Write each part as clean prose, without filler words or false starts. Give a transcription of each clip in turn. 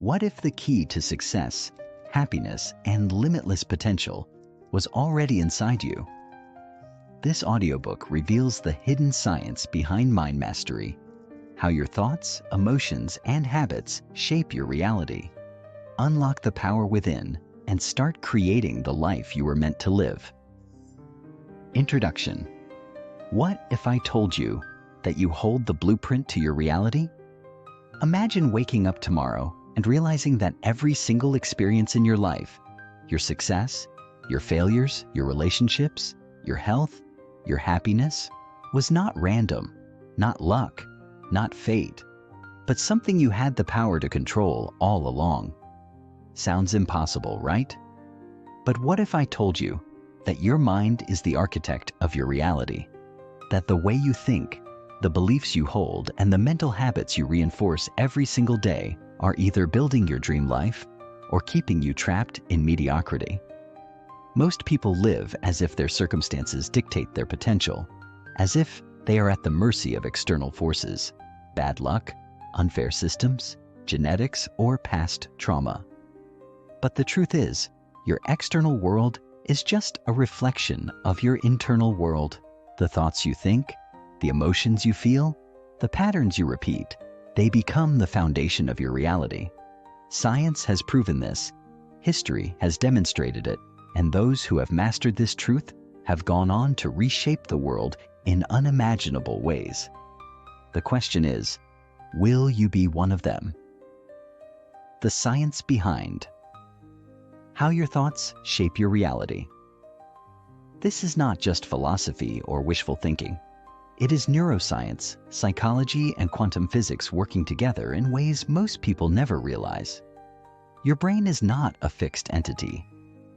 What if the key to success, happiness, and limitless potential was already inside you? This audiobook reveals the hidden science behind mind mastery, how your thoughts, emotions, and habits shape your reality. Unlock the power within and start creating the life you were meant to live. Introduction. What if I told you that you hold the blueprint to your reality? Imagine waking up tomorrow and realizing that every single experience in your life, your success, your failures, your relationships, your health, your happiness, was not random, not luck, not fate, but something you had the power to control all along. Sounds impossible, right? But what if I told you that your mind is the architect of your reality? That the way you think, the beliefs you hold, and the mental habits you reinforce every single day are either building your dream life or keeping you trapped in mediocrity. Most people live as if their circumstances dictate their potential, as if they are at the mercy of external forces, bad luck, unfair systems, genetics, or past trauma. But the truth is, your external world is just a reflection of your internal world. The thoughts you think, the emotions you feel, the patterns you repeat, they become the foundation of your reality. Science has proven this, history has demonstrated it, and those who have mastered this truth have gone on to reshape the world in unimaginable ways. The question is, will you be one of them? The science behind how your thoughts shape your reality. This is not just philosophy or wishful thinking. It is neuroscience, psychology, and quantum physics working together in ways most people never realize. Your brain is not a fixed entity.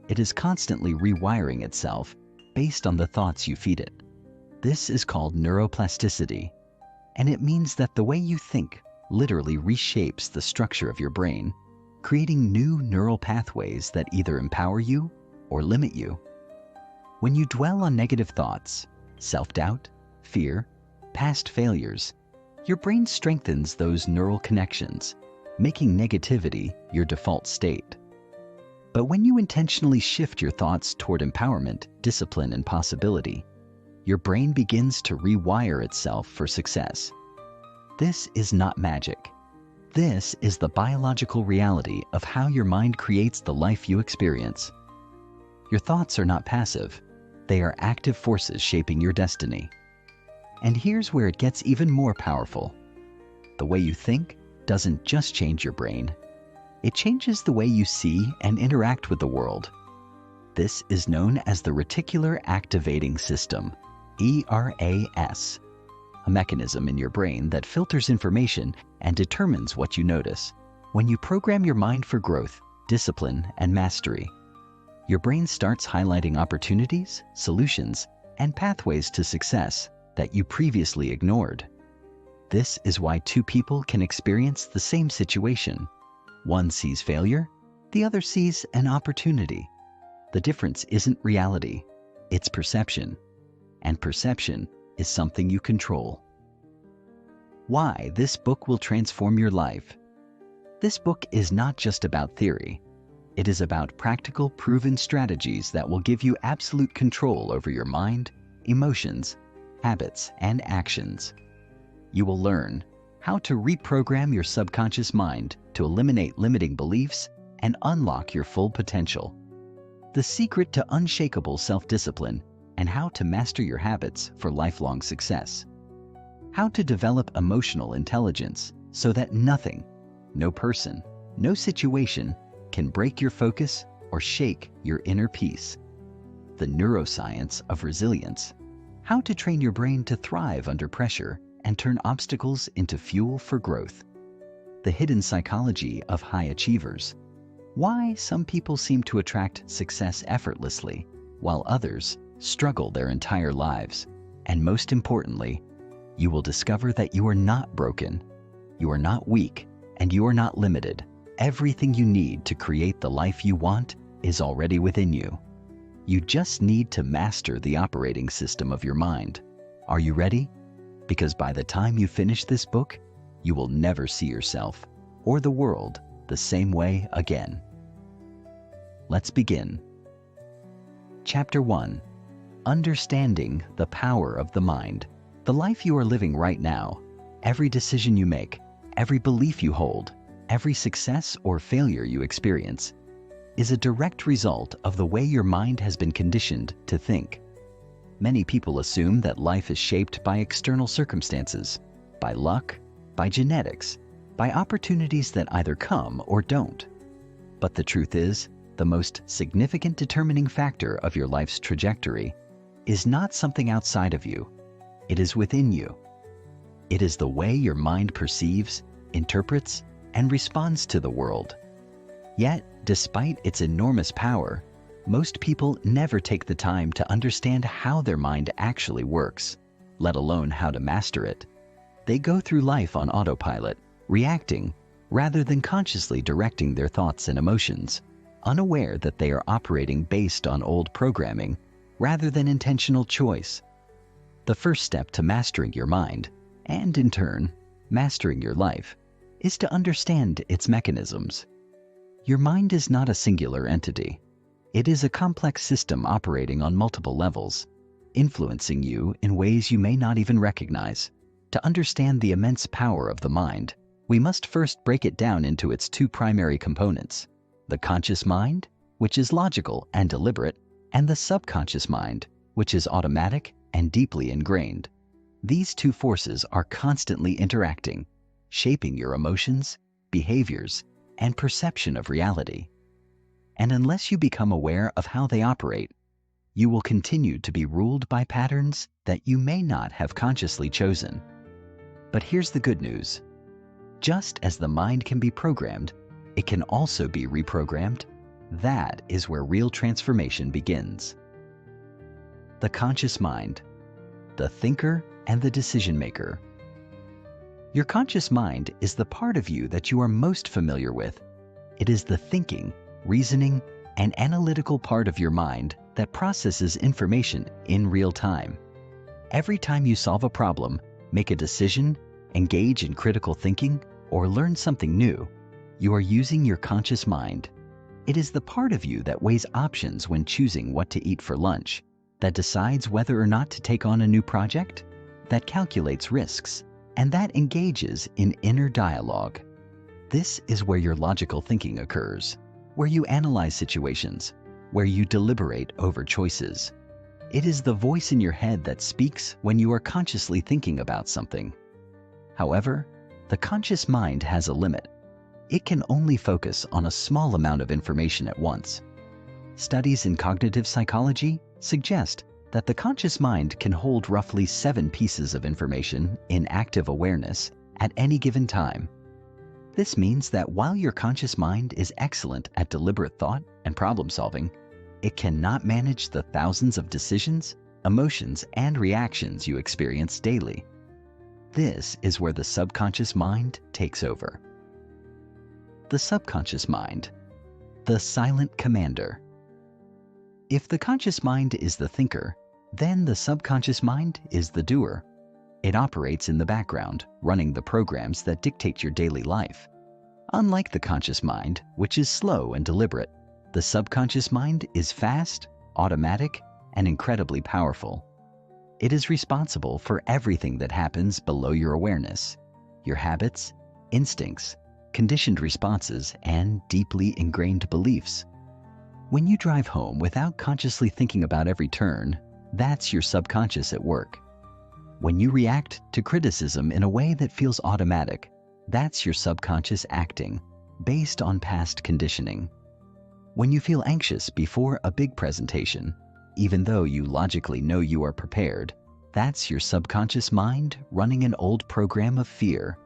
It is constantly rewiring itself based on the thoughts you feed it. This is called neuroplasticity, and it means that the way you think literally reshapes the structure of your brain, creating new neural pathways that either empower you or limit you. When you dwell on negative thoughts, self-doubt, fear, past failures, your brain strengthens those neural connections, making negativity your default state. But when you intentionally shift your thoughts toward empowerment, discipline, and possibility, your brain begins to rewire itself for success. This is not magic. This is the biological reality of how your mind creates the life you experience. Your thoughts are not passive. They are active forces shaping your destiny. And here's where it gets even more powerful. The way you think doesn't just change your brain. It changes the way you see and interact with the world. This is known as the reticular activating system, ERAS, a mechanism in your brain that filters information and determines what you notice. When you program your mind for growth, discipline, and mastery, your brain starts highlighting opportunities, solutions, and pathways to success that you previously ignored. This is why two people can experience the same situation. One sees failure, the other sees an opportunity. The difference isn't reality, it's perception. And perception is something you control. Why this book will transform your life. This book is not just about theory. It is about practical, proven strategies that will give you absolute control over your mind, emotions, habits, and actions. You will learn how to reprogram your subconscious mind to eliminate limiting beliefs and unlock your full potential. The secret to unshakable self-discipline and how to master your habits for lifelong success. How to develop emotional intelligence so that nothing, no person, no situation can break your focus or shake your inner peace. The neuroscience of resilience. How to train your brain to thrive under pressure and turn obstacles into fuel for growth. The hidden psychology of high achievers. Why some people seem to attract success effortlessly, while others struggle their entire lives. And most importantly, you will discover that you are not broken, you are not weak, and you are not limited. Everything you need to create the life you want is already within you. You just need to master the operating system of your mind. Are you ready? Because by the time you finish this book, you will never see yourself or the world the same way again. Let's begin. Chapter 1. Understanding the power of the mind. The life you are living right now, every decision you make, every belief you hold, every success or failure you experience, is a direct result of the way your mind has been conditioned to think. Many people assume that life is shaped by external circumstances, by luck, by genetics, by opportunities that either come or don't. But the truth is, the most significant determining factor of your life's trajectory is not something outside of you. It is within you. It is the way your mind perceives, interprets, and responds to the world. Yet, despite its enormous power, most people never take the time to understand how their mind actually works, let alone how to master it. They go through life on autopilot, reacting, rather than consciously directing their thoughts and emotions, unaware that they are operating based on old programming rather than intentional choice. The first step to mastering your mind, and in turn, mastering your life, is to understand its mechanisms. Your mind is not a singular entity. It is a complex system operating on multiple levels, influencing you in ways you may not even recognize. To understand the immense power of the mind, we must first break it down into its two primary components: the conscious mind, which is logical and deliberate, and the subconscious mind, which is automatic and deeply ingrained. These two forces are constantly interacting, shaping your emotions, behaviors, and perception of reality. And unless you become aware of how they operate, you will continue to be ruled by patterns that you may not have consciously chosen. But here's the good news. Just as the mind can be programmed, it can also be reprogrammed. That is where real transformation begins. The conscious mind, the thinker and the decision maker. Your conscious mind is the part of you that you are most familiar with. It is the thinking, reasoning, and analytical part of your mind that processes information in real time. Every time you solve a problem, make a decision, engage in critical thinking, or learn something new, you are using your conscious mind. It is the part of you that weighs options when choosing what to eat for lunch, that decides whether or not to take on a new project, that calculates risks, and that engages in inner dialogue. This is where your logical thinking occurs, where you analyze situations, where you deliberate over choices. It is the voice in your head that speaks when you are consciously thinking about something. However, the conscious mind has a limit. It can only focus on a small amount of information at once. Studies in cognitive psychology suggest that the conscious mind can hold roughly 7 pieces of information in active awareness at any given time. This means that while your conscious mind is excellent at deliberate thought and problem solving, it cannot manage the thousands of decisions, emotions, and reactions you experience daily. This is where the subconscious mind takes over. The subconscious mind, the silent commander. If the conscious mind is the thinker, then the subconscious mind is the doer. It operates in the background, running the programs that dictate your daily life. Unlike the conscious mind, which is slow and deliberate, the subconscious mind is fast, automatic, and incredibly powerful. It is responsible for everything that happens below your awareness: your habits, instincts, conditioned responses, and deeply ingrained beliefs. When you drive home without consciously thinking about every turn, that's your subconscious at work. When you react to criticism in a way that feels automatic, that's your subconscious acting, based on past conditioning. When you feel anxious before a big presentation, even though you logically know you are prepared, that's your subconscious mind running an old program of fear.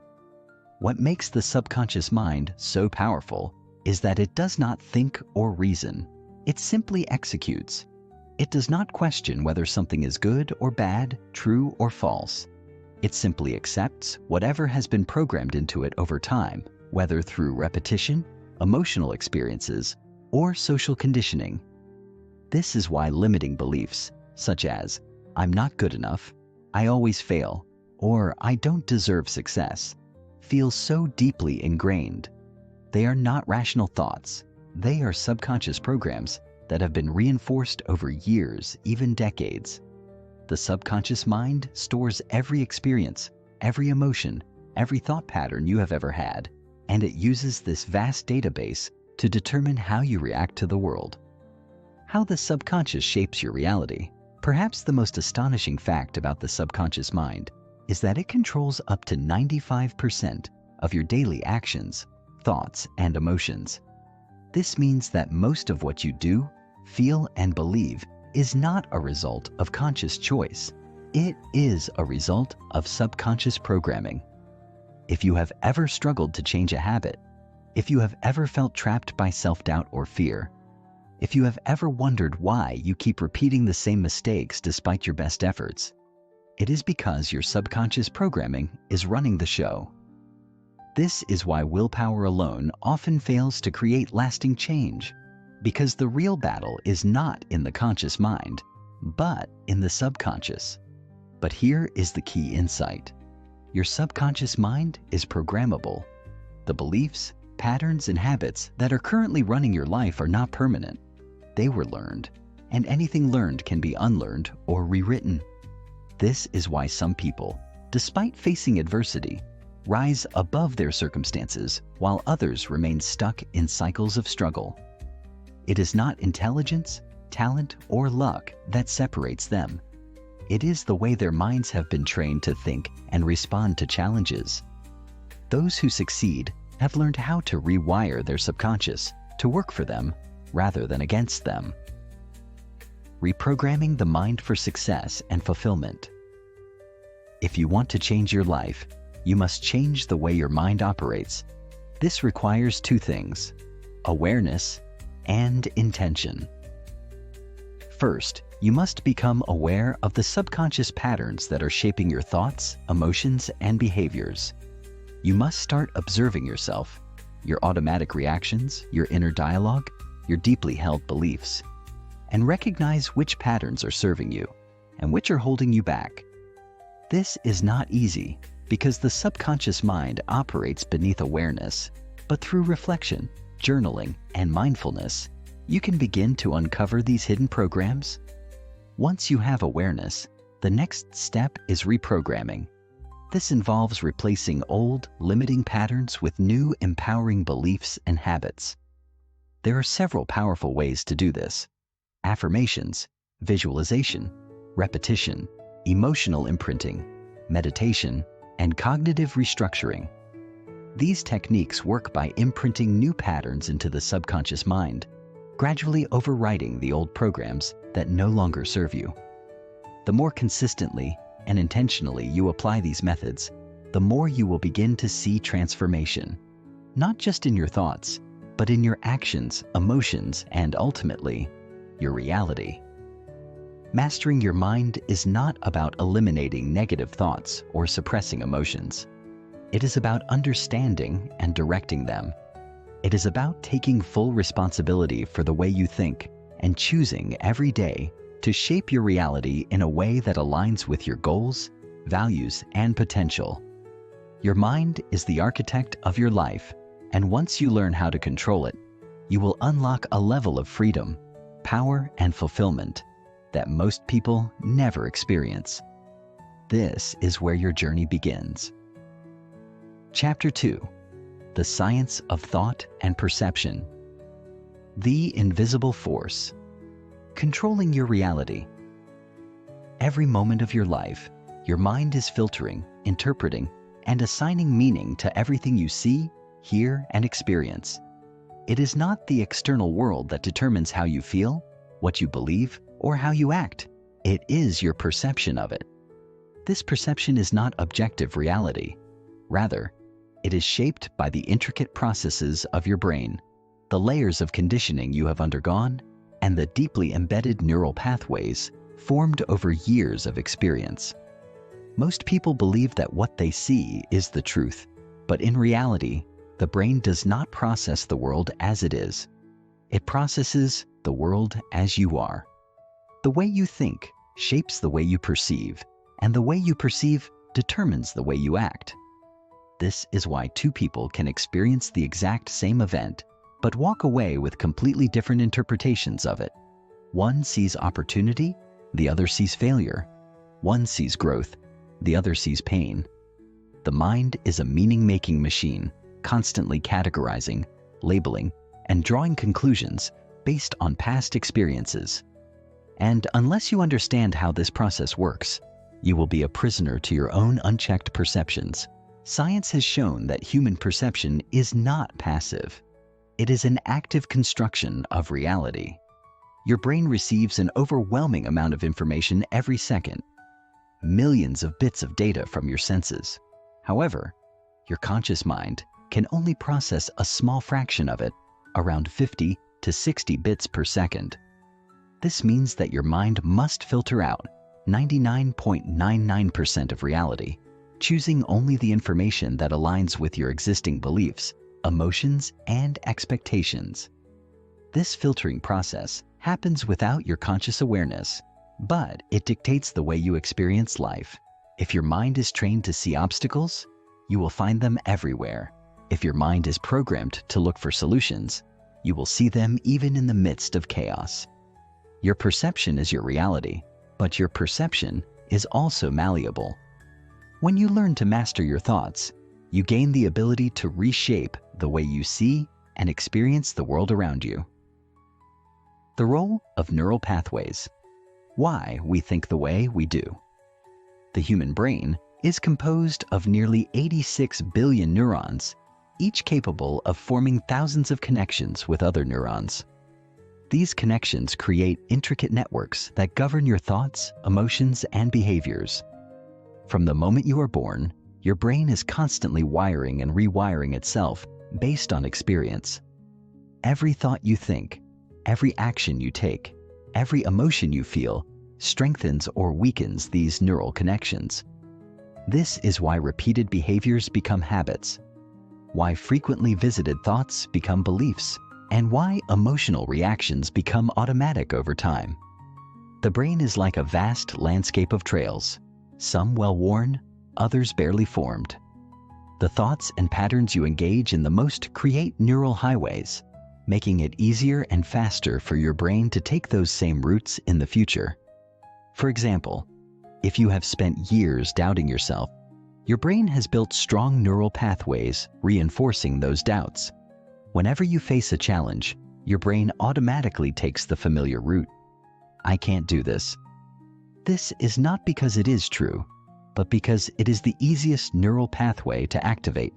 What makes the subconscious mind so powerful is that it does not think or reason. It simply executes. It does not question whether something is good or bad, true or false. It simply accepts whatever has been programmed into it over time, whether through repetition, emotional experiences, or social conditioning. This is why limiting beliefs, such as, "I'm not good enough," "I always fail," or "I don't deserve success," feel so deeply ingrained. They are not rational thoughts. They are subconscious programs that have been reinforced over years, even decades. The subconscious mind stores every experience, every emotion, every thought pattern you have ever had, and it uses this vast database to determine how you react to the world. How the subconscious shapes your reality. Perhaps the most astonishing fact about the subconscious mind is that it controls up to 95% of your daily actions, thoughts, and emotions. This means that most of what you do, feel, and believe is not a result of conscious choice. It is a result of subconscious programming. If you have ever struggled to change a habit, if you have ever felt trapped by self-doubt or fear, if you have ever wondered why you keep repeating the same mistakes despite your best efforts, it is because your subconscious programming is running the show. This is why willpower alone often fails to create lasting change, because the real battle is not in the conscious mind, but in the subconscious. But here is the key insight. Your subconscious mind is programmable. The beliefs, patterns, and habits that are currently running your life are not permanent. They were learned, and anything learned can be unlearned or rewritten. This is why some people, despite facing adversity, rise above their circumstances while others remain stuck in cycles of struggle. It is not intelligence, talent, or luck that separates them. It is the way their minds have been trained to think and respond to challenges. Those who succeed have learned how to rewire their subconscious to work for them rather than against them. Reprogramming the mind for success and fulfillment. If you want to change your life, you must change the way your mind operates. This requires two things: awareness and intention. First, you must become aware of the subconscious patterns that are shaping your thoughts, emotions, and behaviors. You must start observing yourself, your automatic reactions, your inner dialogue, your deeply held beliefs, and recognize which patterns are serving you and which are holding you back. This is not easy because the subconscious mind operates beneath awareness, but through reflection, journaling, and mindfulness, you can begin to uncover these hidden programs. Once you have awareness, the next step is reprogramming. This involves replacing old, limiting patterns with new, empowering beliefs and habits. There are several powerful ways to do this: affirmations, visualization, repetition, emotional imprinting, meditation, and cognitive restructuring. These techniques work by imprinting new patterns into the subconscious mind, gradually overriding the old programs that no longer serve you. The more consistently and intentionally you apply these methods, the more you will begin to see transformation, not just in your thoughts, but in your actions, emotions, and ultimately, your reality. Mastering your mind is not about eliminating negative thoughts or suppressing emotions. It is about understanding and directing them. It is about taking full responsibility for the way you think and choosing every day to shape your reality in a way that aligns with your goals, values, and potential. Your mind is the architect of your life, and once you learn how to control it, you will unlock a level of freedom, power, and fulfillment that most people never experience. This is where your journey begins. Chapter 2: The Science of Thought and Perception. The Invisible Force. Controlling your reality. Every moment of your life, your mind is filtering, interpreting, and assigning meaning to everything you see, hear, and experience. It is not the external world that determines how you feel, what you believe, or how you act. It is your perception of it. This perception is not objective reality. Rather, it is shaped by the intricate processes of your brain, the layers of conditioning you have undergone, and the deeply embedded neural pathways formed over years of experience. Most people believe that what they see is the truth, but in reality, the brain does not process the world as it is. It processes the world as you are. The way you think shapes the way you perceive, and the way you perceive determines the way you act. This is why two people can experience the exact same event, but walk away with completely different interpretations of it. One sees opportunity, the other sees failure. One sees growth, the other sees pain. The mind is a meaning-making machine, constantly categorizing, labeling, and drawing conclusions based on past experiences. And unless you understand how this process works, you will be a prisoner to your own unchecked perceptions. Science has shown that human perception is not passive. It is an active construction of reality. Your brain receives an overwhelming amount of information every second, millions of bits of data from your senses. However, your conscious mind can only process a small fraction of it, around 50 to 60 bits per second. This means that your mind must filter out 99.99% of reality, choosing only the information that aligns with your existing beliefs, emotions, and expectations. This filtering process happens without your conscious awareness, but it dictates the way you experience life. If your mind is trained to see obstacles, you will find them everywhere. If your mind is programmed to look for solutions, you will see them even in the midst of chaos. Your perception is your reality, but your perception is also malleable. When you learn to master your thoughts, you gain the ability to reshape the way you see and experience the world around you. The role of neural pathways. Why we think the way we do. The human brain is composed of nearly 86 billion neurons, each capable of forming thousands of connections with other neurons. These connections create intricate networks that govern your thoughts, emotions, and behaviors. From the moment you are born, your brain is constantly wiring and rewiring itself based on experience. Every thought you think, every action you take, every emotion you feel strengthens or weakens these neural connections. This is why repeated behaviors become habits, why frequently visited thoughts become beliefs, and why emotional reactions become automatic over time. The brain is like a vast landscape of trails, some well-worn, others barely formed. The thoughts and patterns you engage in the most create neural highways, making it easier and faster for your brain to take those same routes in the future. For example, if you have spent years doubting yourself, your brain has built strong neural pathways reinforcing those doubts. Whenever you face a challenge, your brain automatically takes the familiar route. I can't do this. This is not because it is true, but because it is the easiest neural pathway to activate.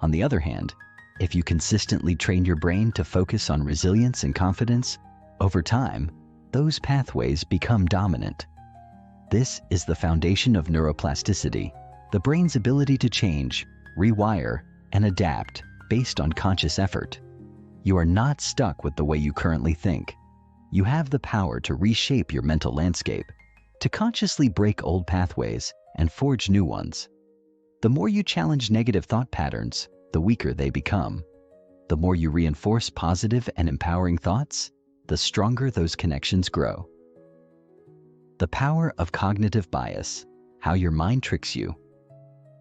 On the other hand, if you consistently train your brain to focus on resilience and confidence, over time, those pathways become dominant. This is the foundation of neuroplasticity, the brain's ability to change, rewire, and adapt based on conscious effort. You are not stuck with the way you currently think. You have the power to reshape your mental landscape, to consciously break old pathways and forge new ones. The more you challenge negative thought patterns, the weaker they become. The more you reinforce positive and empowering thoughts, the stronger those connections grow. The power of cognitive bias, how your mind tricks you.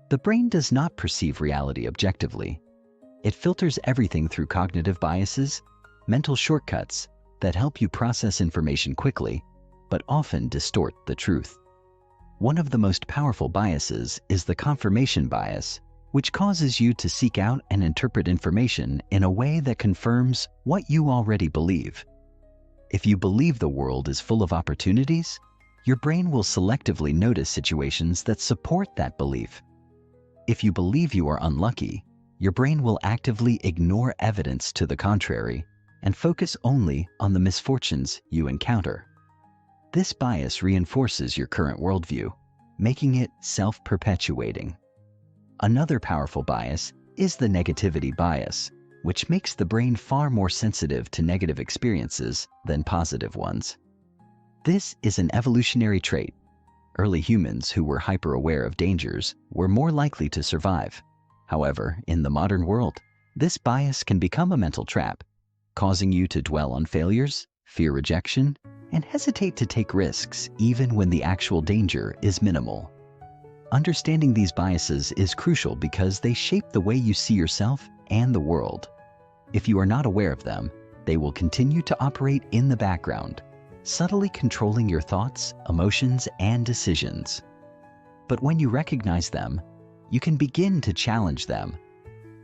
The brain does not perceive reality objectively. It filters everything through cognitive biases, mental shortcuts that help you process information quickly, but often distort the truth. One of the most powerful biases is the confirmation bias, which causes you to seek out and interpret information in a way that confirms what you already believe. If you believe the world is full of opportunities, your brain will selectively notice situations that support that belief. If you believe you are unlucky, your brain will actively ignore evidence to the contrary and focus only on the misfortunes you encounter. This bias reinforces your current worldview, making it self-perpetuating. Another powerful bias is the negativity bias, which makes the brain far more sensitive to negative experiences than positive ones. This is an evolutionary trait. Early humans who were hyper-aware of dangers were more likely to survive. However, in the modern world, this bias can become a mental trap, causing you to dwell on failures, fear rejection, and hesitate to take risks even when the actual danger is minimal. Understanding these biases is crucial because they shape the way you see yourself and the world. If you are not aware of them, they will continue to operate in the background, subtly controlling your thoughts, emotions, and decisions. But when you recognize them, you can begin to challenge them.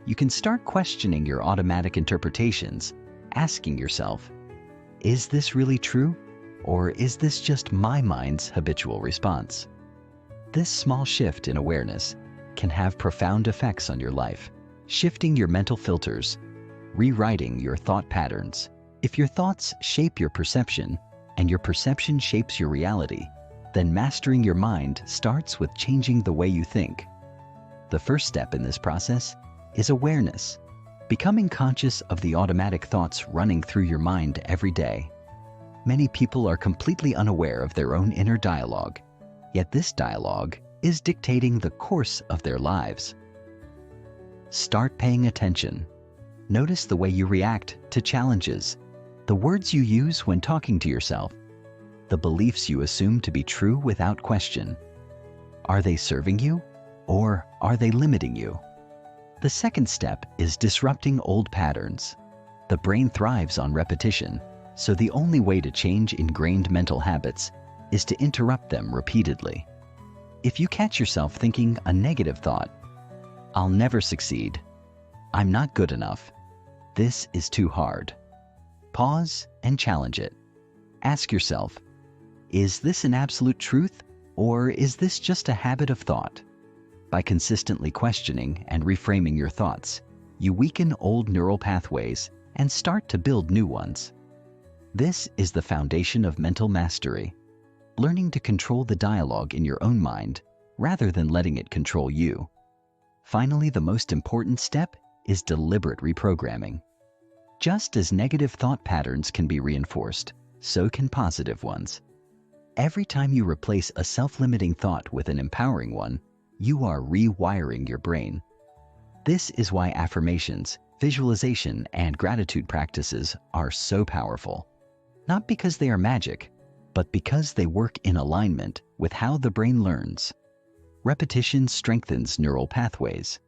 You can start questioning your automatic interpretations, asking yourself, is this really true? Or is this just my mind's habitual response? This small shift in awareness can have profound effects on your life, shifting your mental filters, rewriting your thought patterns. If your thoughts shape your perception, and your perception shapes your reality, then mastering your mind starts with changing the way you think. The first step in this process is awareness, becoming conscious of the automatic thoughts running through your mind every day. Many people are completely unaware of their own inner dialogue, yet this dialogue is dictating the course of their lives. Start paying attention. Notice the way you react to challenges, the words you use when talking to yourself, the beliefs you assume to be true without question. Are they serving you, or are they limiting you? The second step is disrupting old patterns. The brain thrives on repetition, so the only way to change ingrained mental habits is to interrupt them repeatedly. If you catch yourself thinking a negative thought, I'll never succeed, I'm not good enough, this is too hard, pause and challenge it. Ask yourself, is this an absolute truth, or is this just a habit of thought? By consistently questioning and reframing your thoughts, you weaken old neural pathways and start to build new ones. This is the foundation of mental mastery, learning to control the dialogue in your own mind rather than letting it control you. Finally, the most important step is deliberate reprogramming. Just as negative thought patterns can be reinforced, so can positive ones. Every time you replace a self-limiting thought with an empowering one, you are rewiring your brain. This is why affirmations, visualization, and gratitude practices are so powerful. Not because they are magic, but because they work in alignment with how the brain learns. Repetition strengthens neural pathways.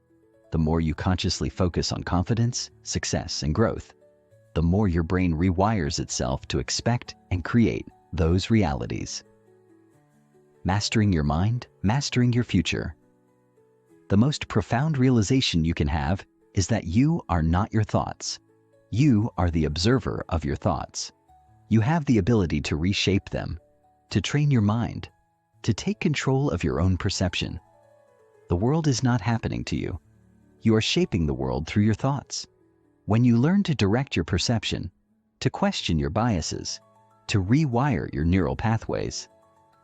The more you consciously focus on confidence, success, and growth, the more your brain rewires itself to expect and create those realities. Mastering your mind, mastering your future. The most profound realization you can have is that you are not your thoughts. You are the observer of your thoughts. You have the ability to reshape them, to train your mind, to take control of your own perception. The world is not happening to you. You are shaping the world through your thoughts. When you learn to direct your perception, to question your biases, to rewire your neural pathways,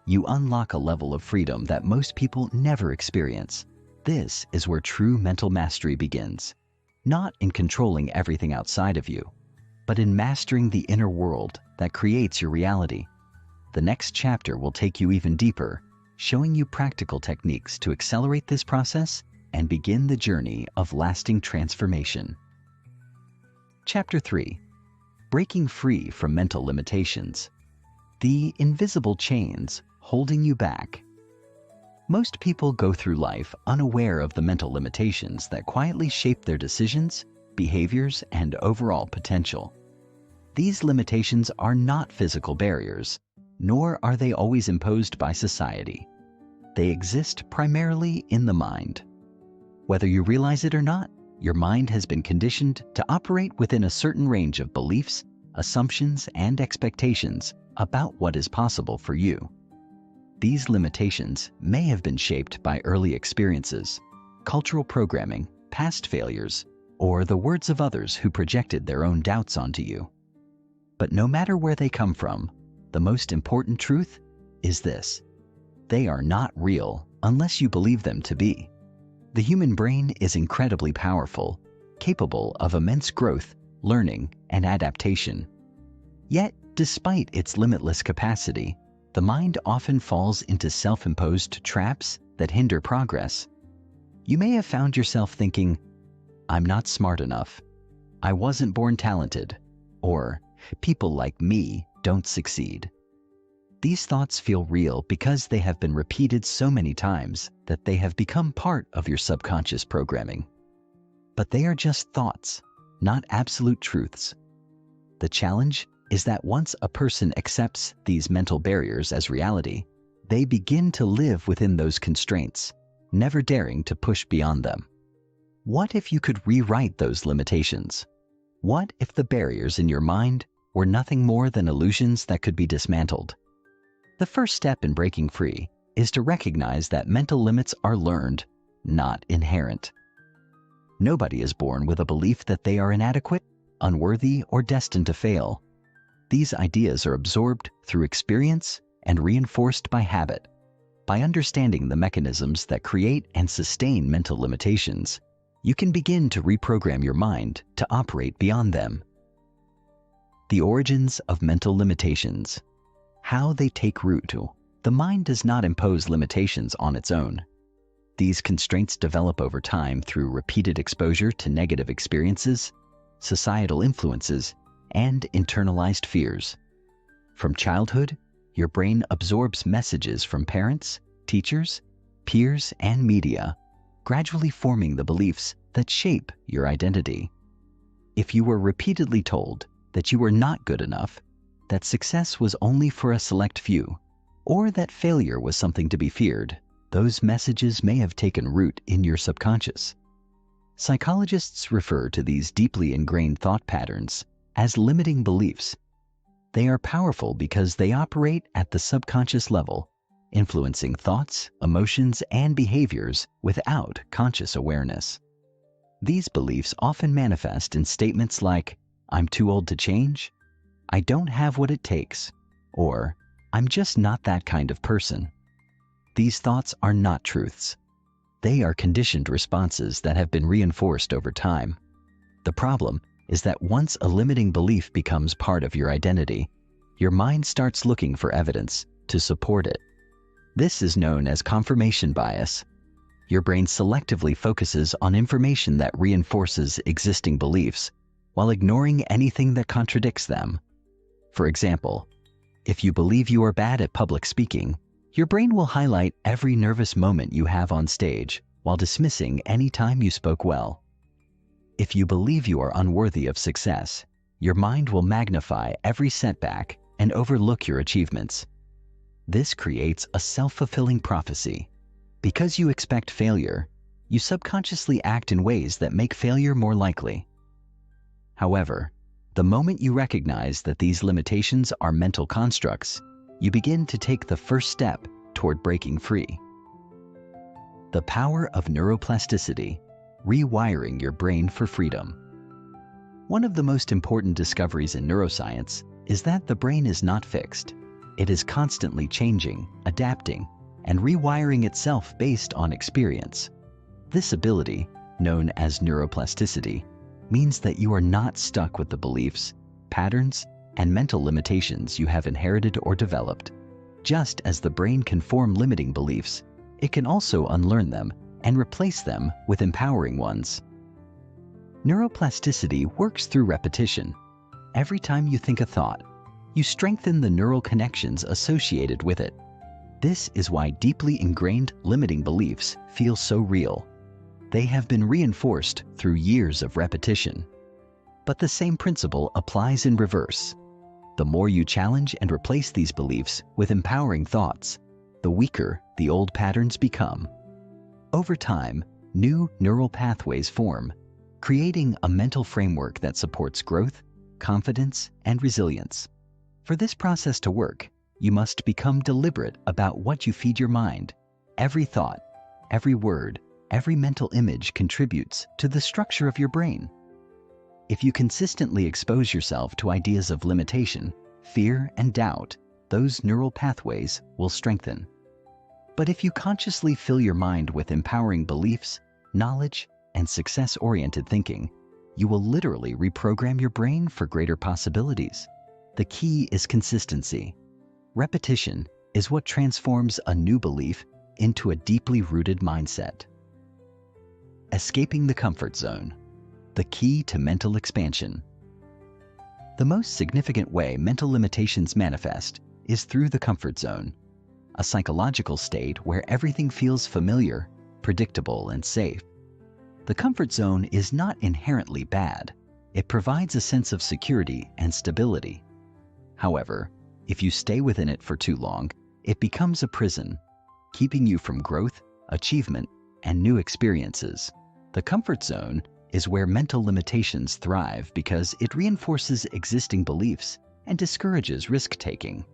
you unlock a level of freedom that most people never experience. This is where true mental mastery begins, not in controlling everything outside of you, but in mastering the inner world that creates your reality. The next chapter will take you even deeper, showing you practical techniques to accelerate this process and begin the journey of lasting transformation. Chapter 3. Breaking free from mental limitations. The invisible chains holding you back. Most people go through life unaware of the mental limitations that quietly shape their decisions, behaviors, and overall potential. These limitations are not physical barriers, nor are they always imposed by society. They exist primarily in the mind. Whether you realize it or not, your mind has been conditioned to operate within a certain range of beliefs, assumptions, and expectations about what is possible for you. These limitations may have been shaped by early experiences, cultural programming, past failures, or the words of others who projected their own doubts onto you. But no matter where they come from, the most important truth is this: they are not real unless you believe them to be. The human brain is incredibly powerful, capable of immense growth, learning, and adaptation. Yet, despite its limitless capacity, the mind often falls into self-imposed traps that hinder progress. You may have found yourself thinking, "I'm not smart enough," "I wasn't born talented," or "people like me don't succeed." These thoughts feel real because they have been repeated so many times that they have become part of your subconscious programming. But they are just thoughts, not absolute truths. The challenge is that once a person accepts these mental barriers as reality, they begin to live within those constraints, never daring to push beyond them. What if you could rewrite those limitations? What if the barriers in your mind were nothing more than illusions that could be dismantled? The first step in breaking free is to recognize that mental limits are learned, not inherent. Nobody is born with a belief that they are inadequate, unworthy, or destined to fail. These ideas are absorbed through experience and reinforced by habit. By understanding the mechanisms that create and sustain mental limitations, you can begin to reprogram your mind to operate beyond them. The origins of mental limitations. How they take root. The mind does not impose limitations on its own. These constraints develop over time through repeated exposure to negative experiences, societal influences, and internalized fears. From childhood, your brain absorbs messages from parents, teachers, peers, and media, gradually forming the beliefs that shape your identity. If you were repeatedly told that you were not good enough, that success was only for a select few, or that failure was something to be feared, those messages may have taken root in your subconscious. Psychologists refer to these deeply ingrained thought patterns as limiting beliefs. They are powerful because they operate at the subconscious level, influencing thoughts, emotions, and behaviors without conscious awareness. These beliefs often manifest in statements like, "I'm too old to change," "I don't have what it takes," or "I'm just not that kind of person." These thoughts are not truths. They are conditioned responses that have been reinforced over time. The problem is that once a limiting belief becomes part of your identity, your mind starts looking for evidence to support it. This is known as confirmation bias. Your brain selectively focuses on information that reinforces existing beliefs while ignoring anything that contradicts them. For example, if you believe you are bad at public speaking, your brain will highlight every nervous moment you have on stage while dismissing any time you spoke well. If you believe you are unworthy of success, your mind will magnify every setback and overlook your achievements. This creates a self-fulfilling prophecy. Because you expect failure, you subconsciously act in ways that make failure more likely. However, the moment you recognize that these limitations are mental constructs, you begin to take the first step toward breaking free. The power of neuroplasticity, rewiring your brain for freedom. One of the most important discoveries in neuroscience is that the brain is not fixed. It is constantly changing, adapting, and rewiring itself based on experience. This ability, known as neuroplasticity, means that you are not stuck with the beliefs, patterns, and mental limitations you have inherited or developed. Just as the brain can form limiting beliefs, it can also unlearn them and replace them with empowering ones. Neuroplasticity works through repetition. Every time you think a thought, you strengthen the neural connections associated with it. This is why deeply ingrained limiting beliefs feel so real. They have been reinforced through years of repetition. But the same principle applies in reverse. The more you challenge and replace these beliefs with empowering thoughts, the weaker the old patterns become. Over time, new neural pathways form, creating a mental framework that supports growth, confidence, and resilience. For this process to work, you must become deliberate about what you feed your mind. Every thought, every word, every mental image contributes to the structure of your brain. If you consistently expose yourself to ideas of limitation, fear, and doubt, those neural pathways will strengthen. But if you consciously fill your mind with empowering beliefs, knowledge, and success-oriented thinking, you will literally reprogram your brain for greater possibilities. The key is consistency. Repetition is what transforms a new belief into a deeply rooted mindset. Escaping the comfort zone. The key to mental expansion. The most significant way mental limitations manifest is through the comfort zone, a psychological state where everything feels familiar, predictable, and safe. The comfort zone is not inherently bad. It provides a sense of security and stability. However, if you stay within it for too long, it becomes a prison, keeping you from growth, achievement, and new experiences. The comfort zone is where mental limitations thrive because it reinforces existing beliefs and discourages risk-taking.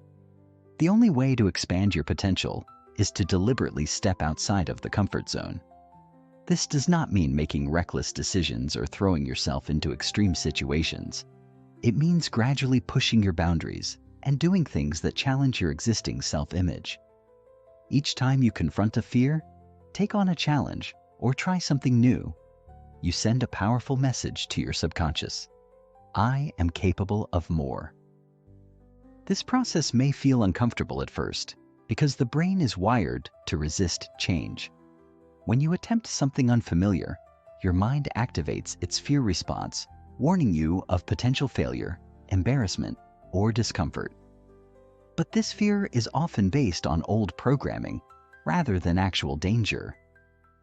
The only way to expand your potential is to deliberately step outside of the comfort zone. This does not mean making reckless decisions or throwing yourself into extreme situations. It means gradually pushing your boundaries and doing things that challenge your existing self-image. Each time you confront a fear, take on a challenge, or try something new, you send a powerful message to your subconscious. I am capable of more. This process may feel uncomfortable at first because the brain is wired to resist change. When you attempt something unfamiliar, your mind activates its fear response, warning you of potential failure, embarrassment, or discomfort. But this fear is often based on old programming rather than actual danger.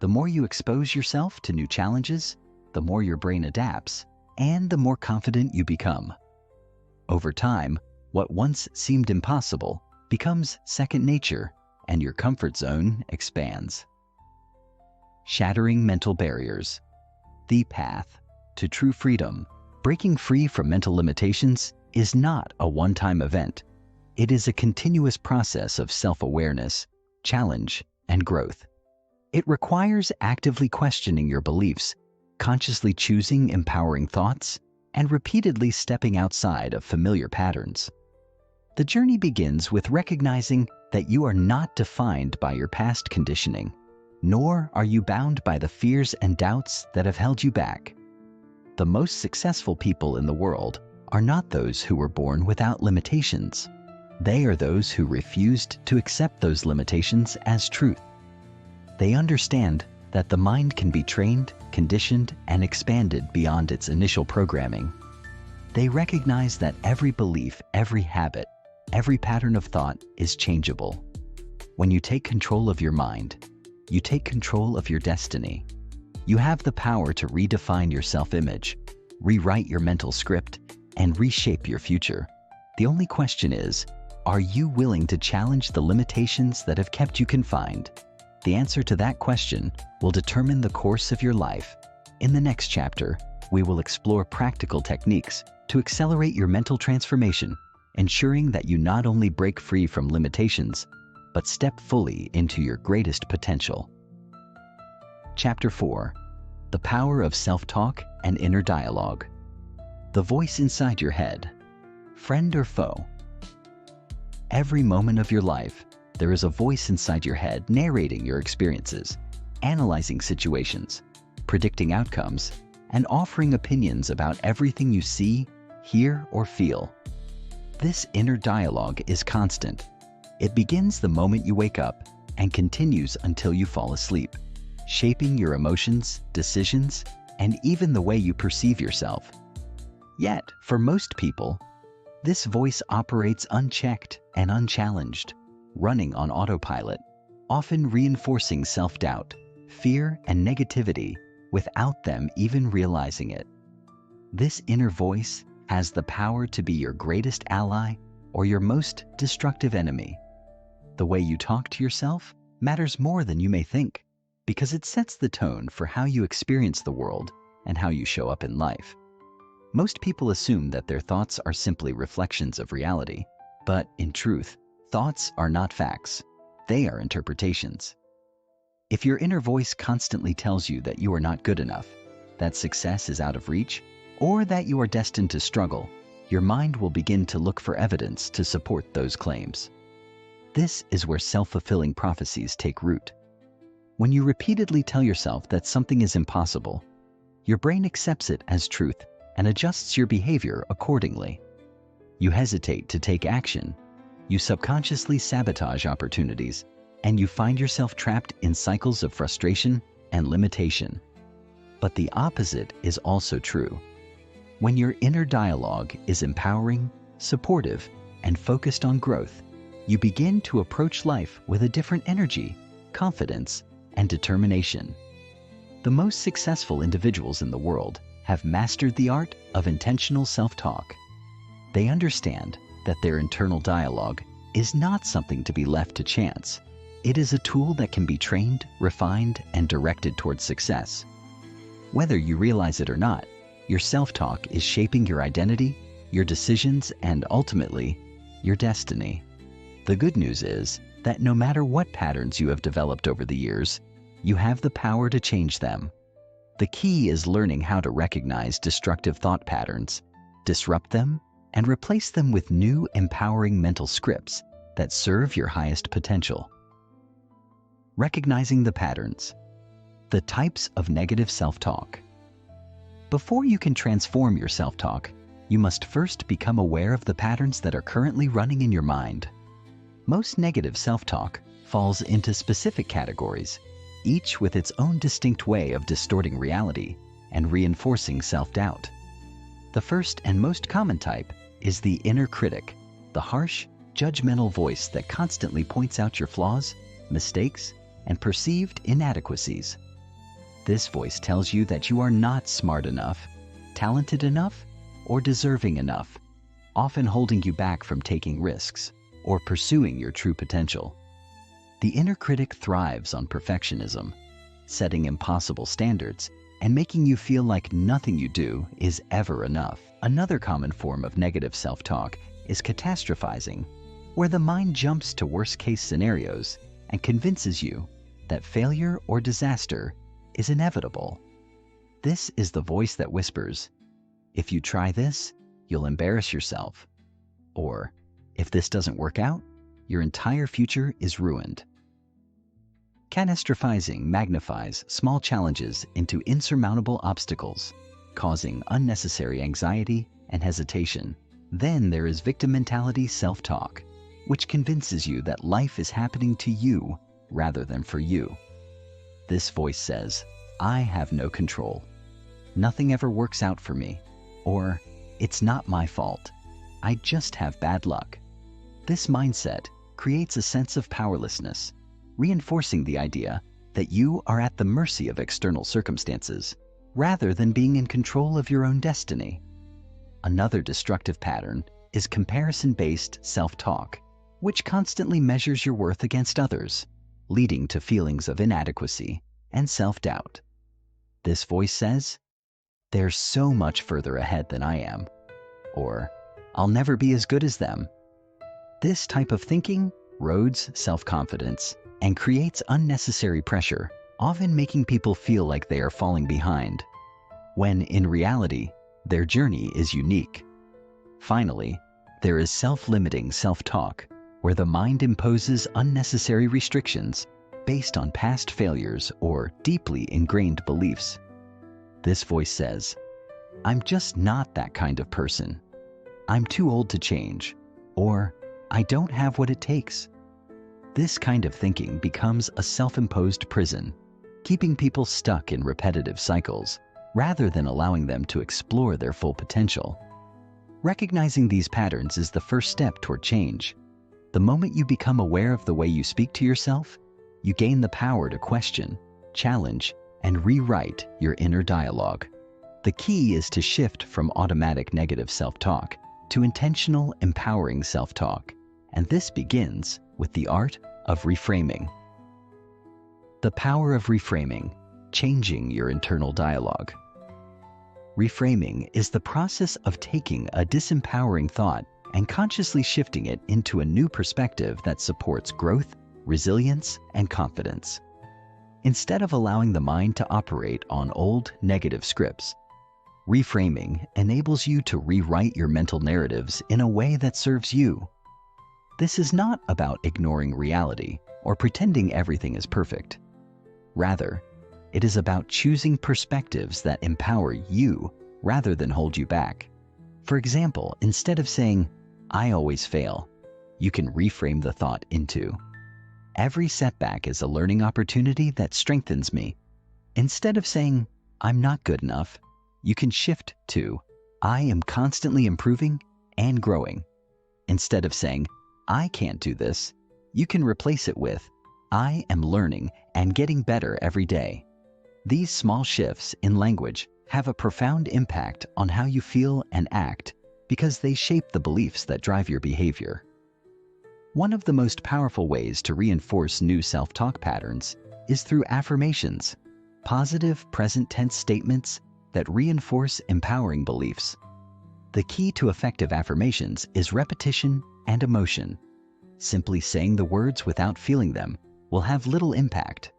The more you expose yourself to new challenges, the more your brain adapts, and the more confident you become. Over time, what once seemed impossible becomes second nature, and your comfort zone expands. Shattering mental barriers. The path to true freedom. Breaking free from mental limitations is not a one-time event. It is a continuous process of self-awareness, challenge, and growth. It requires actively questioning your beliefs, consciously choosing empowering thoughts, and repeatedly stepping outside of familiar patterns. The journey begins with recognizing that you are not defined by your past conditioning, nor are you bound by the fears and doubts that have held you back. The most successful people in the world are not those who were born without limitations. They are those who refused to accept those limitations as truth. They understand that the mind can be trained, conditioned, and expanded beyond its initial programming. They recognize that every belief, every habit, every pattern of thought is changeable. When you take control of your mind, you take control of your destiny. You have the power to redefine your self-image, rewrite your mental script, and reshape your future. The only question is, are you willing to challenge the limitations that have kept you confined? The answer to that question will determine the course of your life. In the next chapter, we will explore practical techniques to accelerate your mental transformation, ensuring that you not only break free from limitations, but step fully into your greatest potential. Chapter 4. The Power of Self-Talk and Inner Dialogue. The voice inside your head. Friend or foe? Every moment of your life, there is a voice inside your head narrating your experiences, analyzing situations, predicting outcomes, and offering opinions about everything you see, hear, or feel. This inner dialogue is constant. It begins the moment you wake up and continues until you fall asleep, shaping your emotions, decisions, and even the way you perceive yourself. Yet, for most people, this voice operates unchecked and unchallenged, running on autopilot, often reinforcing self-doubt, fear, and negativity without them even realizing it. This inner voice has the power to be your greatest ally or your most destructive enemy. The way you talk to yourself matters more than you may think, because it sets the tone for how you experience the world and how you show up in life. Most people assume that their thoughts are simply reflections of reality, but in truth, thoughts are not facts. They are interpretations. If your inner voice constantly tells you that you are not good enough, that success is out of reach, or that you are destined to struggle, your mind will begin to look for evidence to support those claims. This is where self-fulfilling prophecies take root. When you repeatedly tell yourself that something is impossible, your brain accepts it as truth and adjusts your behavior accordingly. You hesitate to take action, you subconsciously sabotage opportunities, and you find yourself trapped in cycles of frustration and limitation. But the opposite is also true. When your inner dialogue is empowering, supportive, and focused on growth, you begin to approach life with a different energy, confidence, and determination. The most successful individuals in the world have mastered the art of intentional self-talk. They understand that their internal dialogue is not something to be left to chance. It is a tool that can be trained, refined, and directed towards success. Whether you realize it or not, your self-talk is shaping your identity, your decisions, and ultimately, your destiny. The good news is that no matter what patterns you have developed over the years, you have the power to change them. The key is learning how to recognize destructive thought patterns, disrupt them, and replace them with new, empowering mental scripts that serve your highest potential. Recognizing the patterns. The types of negative self-talk. Before you can transform your self-talk, you must first become aware of the patterns that are currently running in your mind. Most negative self-talk falls into specific categories, each with its own distinct way of distorting reality and reinforcing self-doubt. The first and most common type is the inner critic, the harsh, judgmental voice that constantly points out your flaws, mistakes, and perceived inadequacies. This voice tells you that you are not smart enough, talented enough, or deserving enough, often holding you back from taking risks or pursuing your true potential. The inner critic thrives on perfectionism, setting impossible standards and making you feel like nothing you do is ever enough. Another common form of negative self-talk is catastrophizing, where the mind jumps to worst-case scenarios and convinces you that failure or disaster is inevitable. This is the voice that whispers, "If you try this, you'll embarrass yourself," or "If this doesn't work out, your entire future is ruined." Catastrophizing magnifies small challenges into insurmountable obstacles, causing unnecessary anxiety and hesitation. Then there is victim mentality self-talk, which convinces you that life is happening to you rather than for you. This voice says, "I have no control. Nothing ever works out for me," or "It's not my fault. I just have bad luck." This mindset creates a sense of powerlessness, reinforcing the idea that you are at the mercy of external circumstances, rather than being in control of your own destiny. Another destructive pattern is comparison-based self-talk, which constantly measures your worth against others, leading to feelings of inadequacy and self-doubt. This voice says, "They're so much further ahead than I am," or "I'll never be as good as them." This type of thinking erodes self-confidence and creates unnecessary pressure, often making people feel like they are falling behind, when in reality, their journey is unique. Finally, there is self-limiting self-talk, where the mind imposes unnecessary restrictions based on past failures or deeply ingrained beliefs. This voice says, "I'm just not that kind of person. I'm too old to change," or "I don't have what it takes." This kind of thinking becomes a self-imposed prison, keeping people stuck in repetitive cycles rather than allowing them to explore their full potential. Recognizing these patterns is the first step toward change. The moment you become aware of the way you speak to yourself, you gain the power to question, challenge, and rewrite your inner dialogue. The key is to shift from automatic negative self-talk to intentional, empowering self-talk, and this begins with the art of reframing. The power of reframing, changing your internal dialogue. Reframing is the process of taking a disempowering thought and consciously shifting it into a new perspective that supports growth, resilience, and confidence. Instead of allowing the mind to operate on old, negative scripts, reframing enables you to rewrite your mental narratives in a way that serves you. This is not about ignoring reality or pretending everything is perfect. Rather, it is about choosing perspectives that empower you rather than hold you back. For example, instead of saying, "I always fail," you can reframe the thought into, "Every setback is a learning opportunity that strengthens me." Instead of saying, "I'm not good enough," you can shift to, "I am constantly improving and growing." Instead of saying, "I can't do this," you can replace it with, "I am learning and getting better every day." These small shifts in language have a profound impact on how you feel and act because they shape the beliefs that drive your behavior. One of the most powerful ways to reinforce new self-talk patterns is through affirmations, positive present tense statements that reinforce empowering beliefs. The key to effective affirmations is repetition and emotion. Simply saying the words without feeling them will have little impact,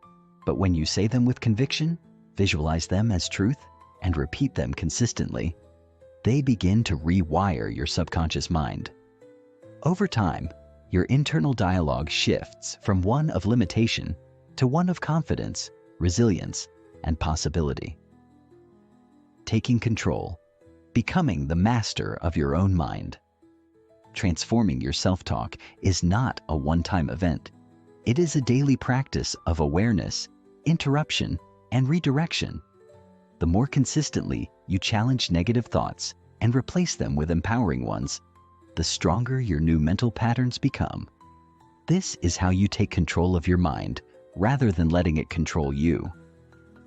but when you say them with conviction, visualize them as truth, and repeat them consistently, they begin to rewire your subconscious mind. Over time, your internal dialogue shifts from one of limitation to one of confidence, resilience, and possibility. Taking control, becoming the master of your own mind. Transforming your self-talk is not a one-time event. It is a daily practice of awareness, interruption, and redirection. The more consistently you challenge negative thoughts and replace them with empowering ones, the stronger your new mental patterns become. This is how you take control of your mind rather than letting it control you.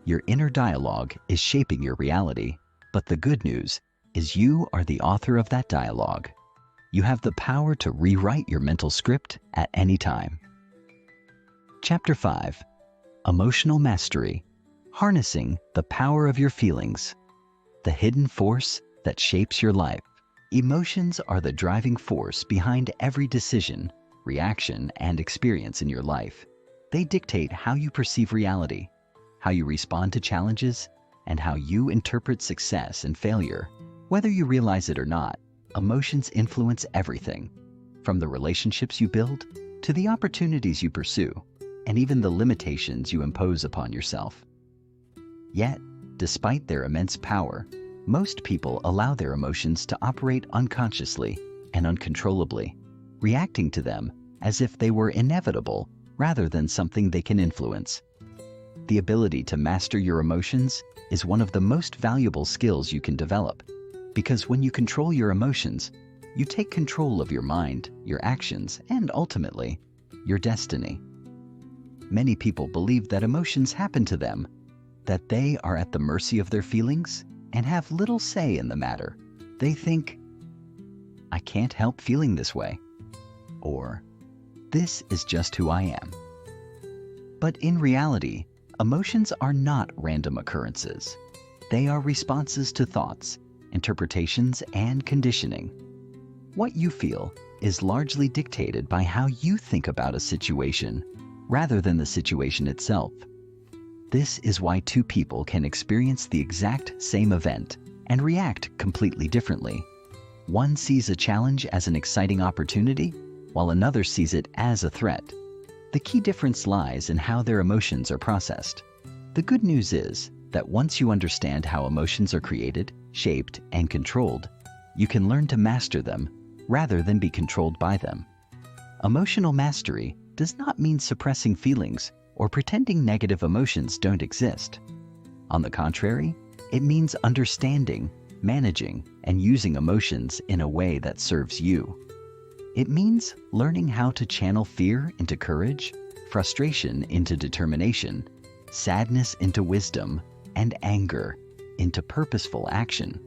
Your inner dialogue is shaping your reality, but the good news is you are the author of that dialogue. You have the power to rewrite your mental script at any time. Chapter 5. Emotional Mastery. Harnessing the power of your feelings. The hidden force that shapes your life. Emotions are the driving force behind every decision, reaction, and experience in your life. They dictate how you perceive reality, how you respond to challenges, and how you interpret success and failure. Whether you realize it or not, emotions influence everything, from the relationships you build to the opportunities you pursue, and even the limitations you impose upon yourself. Yet, despite their immense power, most people allow their emotions to operate unconsciously and uncontrollably, reacting to them as if they were inevitable rather than something they can influence. The ability to master your emotions is one of the most valuable skills you can develop, because when you control your emotions, you take control of your mind, your actions, and ultimately, your destiny. Many people believe that emotions happen to them, that they are at the mercy of their feelings and have little say in the matter. They think, "I can't help feeling this way," or "This is just who I am." But in reality, emotions are not random occurrences. They are responses to thoughts, interpretations, and conditioning. What you feel is largely dictated by how you think about a situation, rather than the situation itself. This is why two people can experience the exact same event and react completely differently. One sees a challenge as an exciting opportunity, while another sees it as a threat. The key difference lies in how their emotions are processed. The good news is that once you understand how emotions are created, shaped, and controlled, you can learn to master them rather than be controlled by them. Emotional mastery does not mean suppressing feelings or pretending negative emotions don't exist. On the contrary, it means understanding, managing, and using emotions in a way that serves you. It means learning how to channel fear into courage, frustration into determination, sadness into wisdom, and anger into purposeful action.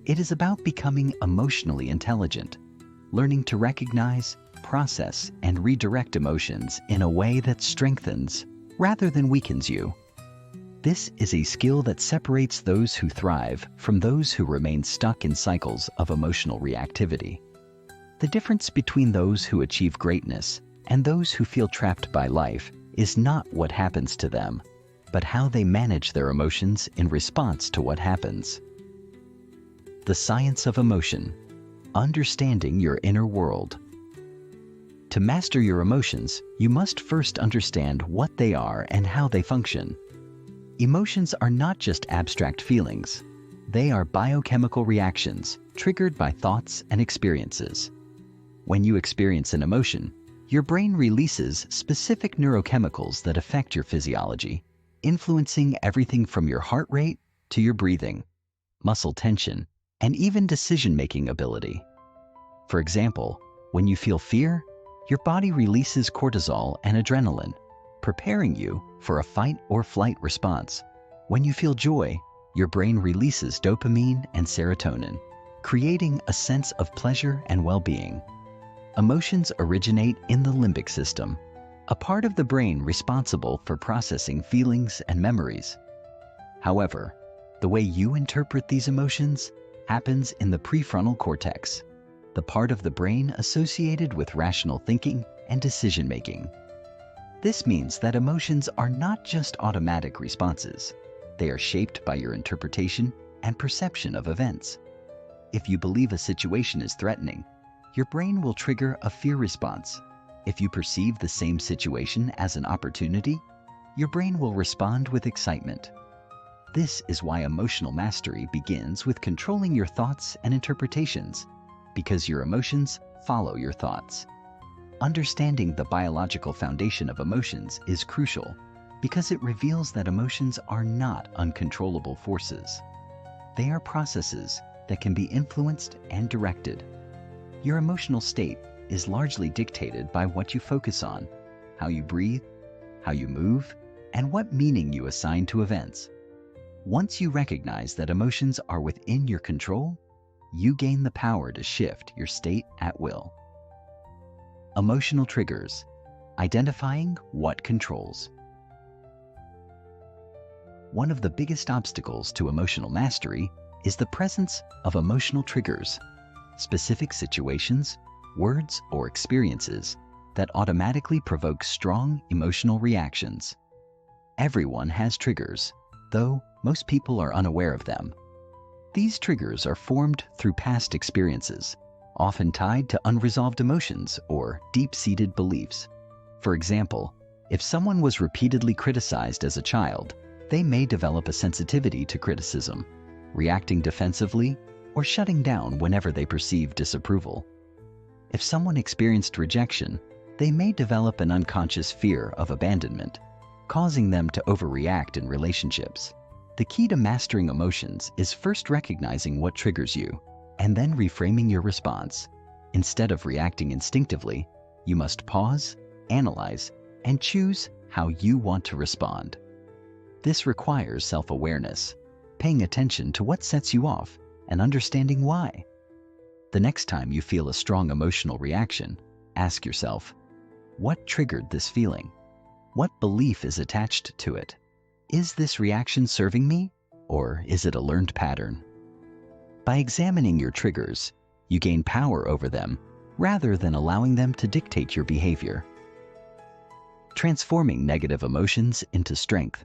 It is about becoming emotionally intelligent, learning to recognize, process, and redirect emotions in a way that strengthens rather than weakens you. This is a skill that separates those who thrive from those who remain stuck in cycles of emotional reactivity. The difference between those who achieve greatness and those who feel trapped by life is not what happens to them, but how they manage their emotions in response to what happens. The science of emotion. Understanding your inner world. To master your emotions, you must first understand what they are and how they function. Emotions are not just abstract feelings. They are biochemical reactions triggered by thoughts and experiences. When you experience an emotion, your brain releases specific neurochemicals that affect your physiology, influencing everything from your heart rate to your breathing, muscle tension, and even decision-making ability. For example, when you feel fear, your body releases cortisol and adrenaline, preparing you for a fight or flight response. When you feel joy, your brain releases dopamine and serotonin, creating a sense of pleasure and well-being. Emotions originate in the limbic system, a part of the brain responsible for processing feelings and memories. However, the way you interpret these emotions happens in the prefrontal cortex, the part of the brain associated with rational thinking and decision-making. This means that emotions are not just automatic responses. They are shaped by your interpretation and perception of events. If you believe a situation is threatening, your brain will trigger a fear response. If you perceive the same situation as an opportunity, your brain will respond with excitement. This is why emotional mastery begins with controlling your thoughts and interpretations, because your emotions follow your thoughts. Understanding the biological foundation of emotions is crucial because it reveals that emotions are not uncontrollable forces. They are processes that can be influenced and directed. Your emotional state is largely dictated by what you focus on, how you breathe, how you move, and what meaning you assign to events. Once you recognize that emotions are within your control, you gain the power to shift your state at will. Emotional triggers. Identifying what controls. One of the biggest obstacles to emotional mastery is the presence of emotional triggers, specific situations, words, or experiences that automatically provoke strong emotional reactions. Everyone has triggers, though most people are unaware of them. These triggers are formed through past experiences, often tied to unresolved emotions or deep-seated beliefs. For example, if someone was repeatedly criticized as a child, they may develop a sensitivity to criticism, reacting defensively or shutting down whenever they perceive disapproval. If someone experienced rejection, they may develop an unconscious fear of abandonment, causing them to overreact in relationships. The key to mastering emotions is first recognizing what triggers you, and then reframing your response. Instead of reacting instinctively, you must pause, analyze, and choose how you want to respond. This requires self-awareness, paying attention to what sets you off, and understanding why. The next time you feel a strong emotional reaction, ask yourself, what triggered this feeling? What belief is attached to it? Is this reaction serving me, or is it a learned pattern? By examining your triggers, you gain power over them rather than allowing them to dictate your behavior. Transforming negative emotions into strength.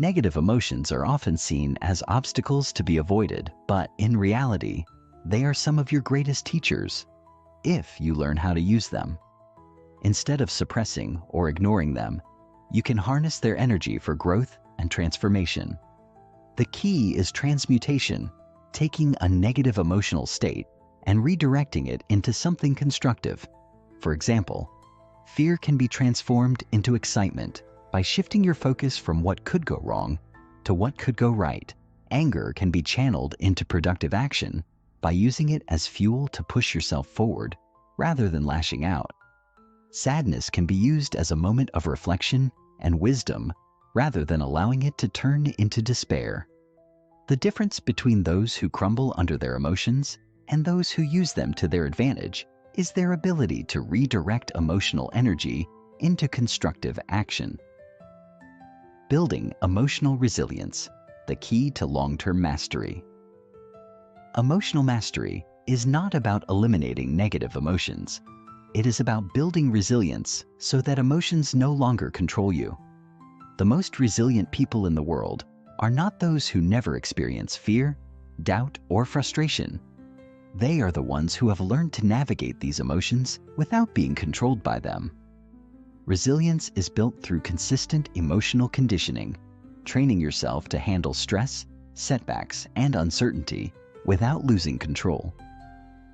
Negative emotions are often seen as obstacles to be avoided, but in reality, they are some of your greatest teachers, if you learn how to use them. Instead of suppressing or ignoring them, you can harness their energy for growth and transformation. The key is transmutation, taking a negative emotional state and redirecting it into something constructive. For example, fear can be transformed into excitement by shifting your focus from what could go wrong to what could go right. Anger can be channeled into productive action by using it as fuel to push yourself forward rather than lashing out. Sadness can be used as a moment of reflection and wisdom rather than allowing it to turn into despair. The difference between those who crumble under their emotions and those who use them to their advantage is their ability to redirect emotional energy into constructive action. Building emotional resilience, the key to long-term mastery. Emotional mastery is not about eliminating negative emotions. It is about building resilience so that emotions no longer control you. The most resilient people in the world are not those who never experience fear, doubt, or frustration. They are the ones who have learned to navigate these emotions without being controlled by them. Resilience is built through consistent emotional conditioning, training yourself to handle stress, setbacks, and uncertainty without losing control.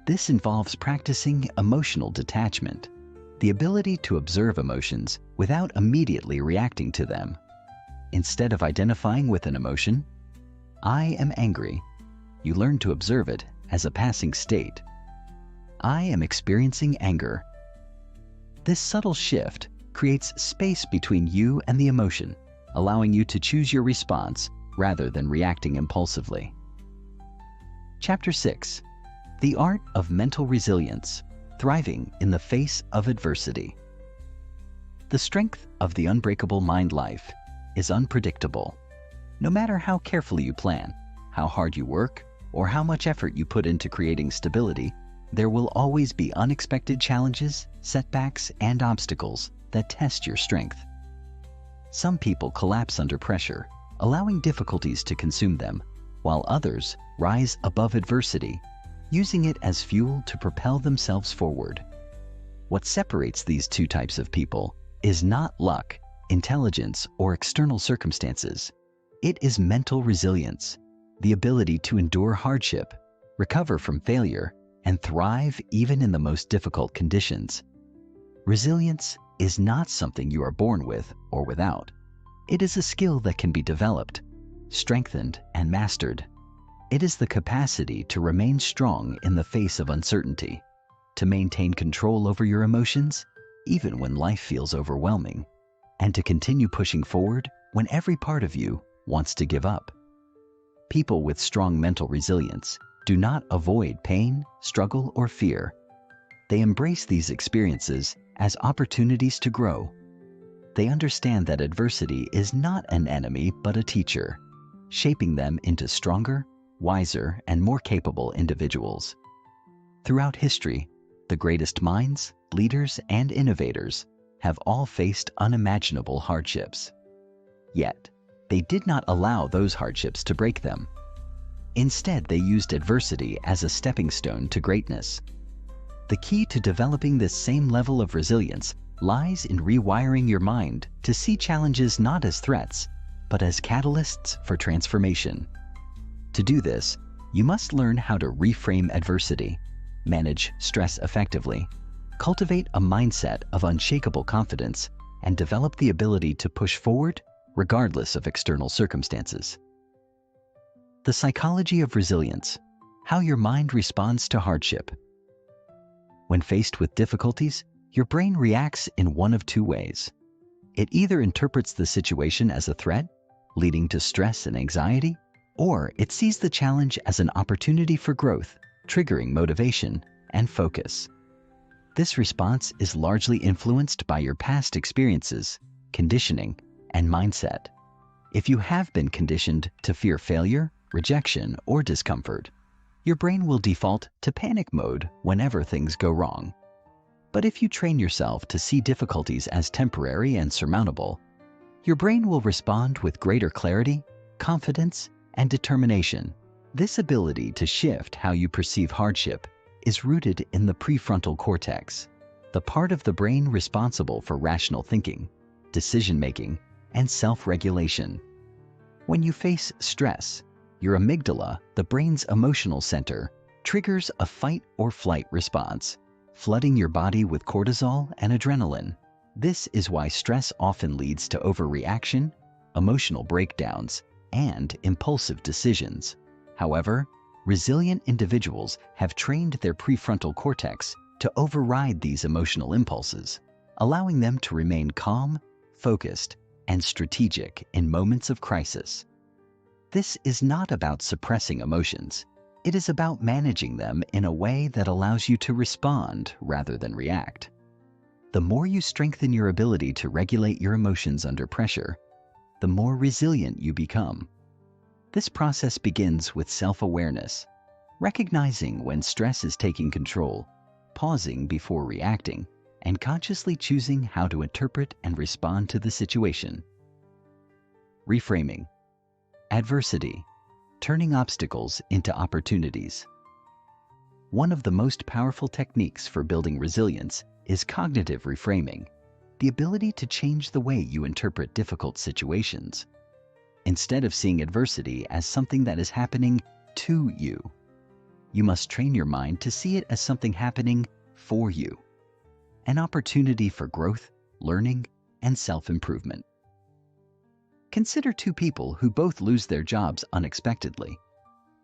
This involves practicing emotional detachment, the ability to observe emotions without immediately reacting to them. Instead of identifying with an emotion, I am angry, you learn to observe it as a passing state. I am experiencing anger. This subtle shift creates space between you and the emotion, allowing you to choose your response rather than reacting impulsively. Chapter 6. The Art of Mental Resilience, Thriving in the Face of Adversity. The strength of the unbreakable mind life is unpredictable. No matter how carefully you plan, how hard you work, or how much effort you put into creating stability, there will always be unexpected challenges, setbacks, and obstacles that test your strength. Some people collapse under pressure, allowing difficulties to consume them, while others rise above adversity, using it as fuel to propel themselves forward. What separates these two types of people is not luck, intelligence, or external circumstances. It is mental resilience, the ability to endure hardship, recover from failure, and thrive even in the most difficult conditions. Resilience is not something you are born with or without. It is a skill that can be developed, strengthened, and mastered. It is the capacity to remain strong in the face of uncertainty, to maintain control over your emotions, even when life feels overwhelming, and to continue pushing forward when every part of you wants to give up. People with strong mental resilience do not avoid pain, struggle, or fear. They embrace these experiences as opportunities to grow. They understand that adversity is not an enemy but a teacher, shaping them into stronger, wiser, and more capable individuals. Throughout history, the greatest minds, leaders, and innovators have all faced unimaginable hardships. Yet, they did not allow those hardships to break them. Instead, they used adversity as a stepping stone to greatness. The key to developing this same level of resilience lies in rewiring your mind to see challenges not as threats, but as catalysts for transformation. To do this, you must learn how to reframe adversity, manage stress effectively, cultivate a mindset of unshakable confidence, and develop the ability to push forward regardless of external circumstances. The psychology of resilience, how your mind responds to hardship. When faced with difficulties, your brain reacts in one of two ways. It either interprets the situation as a threat, leading to stress and anxiety, or it sees the challenge as an opportunity for growth, triggering motivation and focus. This response is largely influenced by your past experiences, conditioning, and mindset. If you have been conditioned to fear failure, rejection, or discomfort, your brain will default to panic mode whenever things go wrong. But if you train yourself to see difficulties as temporary and surmountable, your brain will respond with greater clarity, confidence, and determination. This ability to shift how you perceive hardship is rooted in the prefrontal cortex, the part of the brain responsible for rational thinking, decision-making, and self-regulation. When you face stress, your amygdala, the brain's emotional center, triggers a fight or flight response, flooding your body with cortisol and adrenaline. This is why stress often leads to overreaction, emotional breakdowns, and impulsive decisions. However, resilient individuals have trained their prefrontal cortex to override these emotional impulses, allowing them to remain calm, focused, and strategic in moments of crisis. This is not about suppressing emotions. It is about managing them in a way that allows you to respond rather than react. The more you strengthen your ability to regulate your emotions under pressure, the more resilient you become. This process begins with self-awareness, recognizing when stress is taking control, pausing before reacting, and consciously choosing how to interpret and respond to the situation. Reframing. Adversity. Turning obstacles into opportunities. One of the most powerful techniques for building resilience is cognitive reframing, the ability to change the way you interpret difficult situations. Instead of seeing adversity as something that is happening to you, you must train your mind to see it as something happening for you, an opportunity for growth, learning, and self-improvement. Consider two people who both lose their jobs unexpectedly.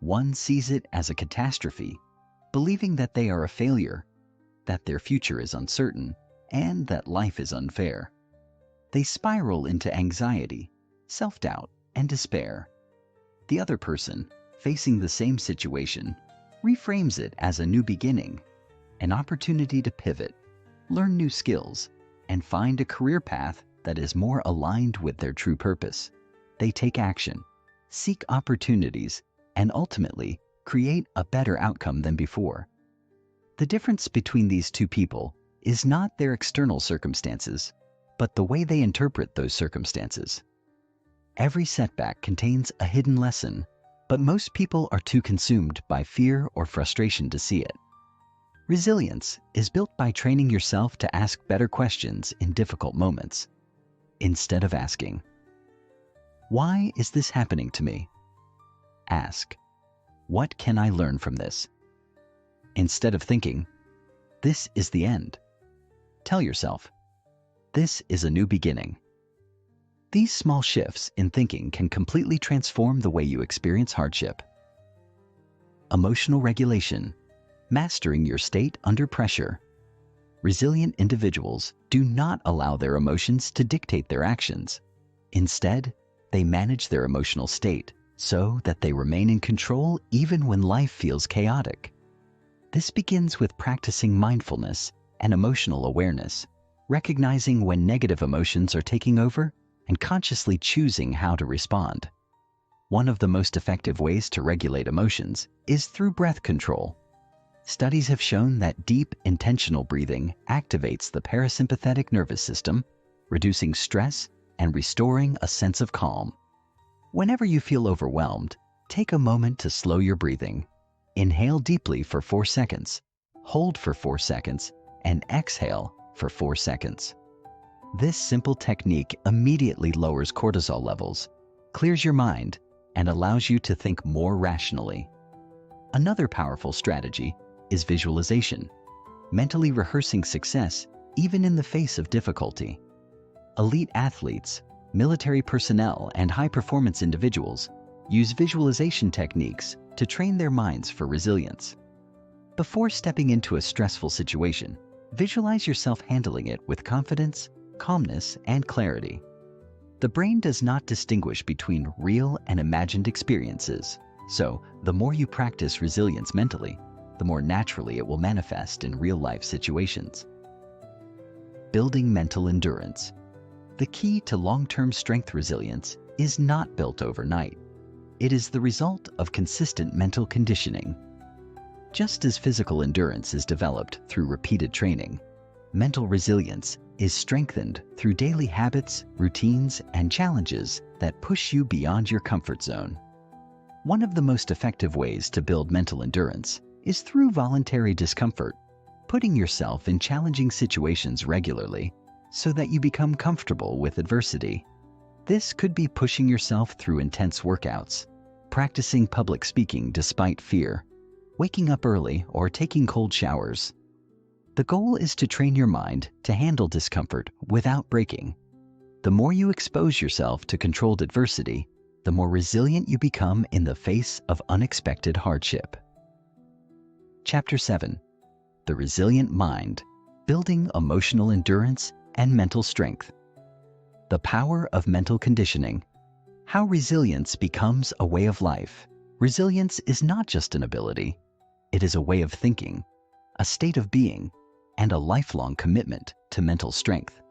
One sees it as a catastrophe, believing that they are a failure, that their future is uncertain, and that life is unfair. They spiral into anxiety, self-doubt, and despair. The other person, facing the same situation, reframes it as a new beginning, an opportunity to pivot, learn new skills, and find a career path that is more aligned with their true purpose. They take action, seek opportunities, and ultimately create a better outcome than before. The difference between these two people is not their external circumstances, but the way they interpret those circumstances. Every setback contains a hidden lesson, but most people are too consumed by fear or frustration to see it. Resilience is built by training yourself to ask better questions in difficult moments. Instead of asking, "Why is this happening to me?" ask, "What can I learn from this?" Instead of thinking, "This is the end," tell yourself, "This is a new beginning." These small shifts in thinking can completely transform the way you experience hardship. Emotional regulation, mastering your state under pressure. Resilient individuals do not allow their emotions to dictate their actions. Instead, they manage their emotional state so that they remain in control even when life feels chaotic. This begins with practicing mindfulness and emotional awareness, recognizing when negative emotions are taking over and consciously choosing how to respond. One of the most effective ways to regulate emotions is through breath control. Studies have shown that deep, intentional breathing activates the parasympathetic nervous system, reducing stress and restoring a sense of calm. Whenever you feel overwhelmed, take a moment to slow your breathing. Inhale deeply for 4 seconds, hold for 4 seconds, and exhale for 4 seconds. This simple technique immediately lowers cortisol levels, clears your mind, and allows you to think more rationally. Another powerful strategy is visualization, mentally rehearsing success even in the face of difficulty. Elite athletes, military personnel, and high-performance individuals use visualization techniques to train their minds for resilience. Before stepping into a stressful situation, visualize yourself handling it with confidence, calmness, and clarity. The brain does not distinguish between real and imagined experiences, so the more you practice resilience mentally, the more naturally it will manifest in real-life situations. Building mental endurance. The key to long-term strength resilience is not built overnight. It is the result of consistent mental conditioning. Just as physical endurance is developed through repeated training, mental resilience is strengthened through daily habits, routines, and challenges that push you beyond your comfort zone. One of the most effective ways to build mental endurance is through voluntary discomfort, putting yourself in challenging situations regularly so that you become comfortable with adversity. This could be pushing yourself through intense workouts, practicing public speaking despite fear, waking up early, or taking cold showers. The goal is to train your mind to handle discomfort without breaking. The more you expose yourself to controlled adversity, the more resilient you become in the face of unexpected hardship. Chapter 7. The Resilient Mind, Building Emotional Endurance and Mental Strength. The Power of Mental Conditioning. How resilience becomes a way of life. Resilience is not just an ability. It is a way of thinking, a state of being, and a lifelong commitment to mental strength.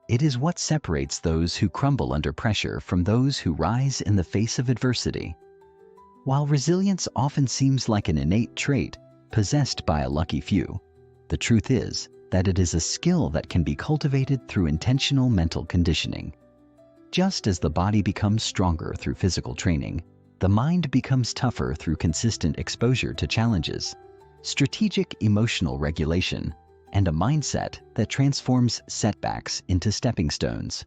It is what separates those who crumble under pressure from those who rise in the face of adversity. While resilience often seems like an innate trait possessed by a lucky few, the truth is that it is a skill that can be cultivated through intentional mental conditioning. Just as the body becomes stronger through physical training, the mind becomes tougher through consistent exposure to challenges, strategic emotional regulation, and a mindset that transforms setbacks into stepping stones.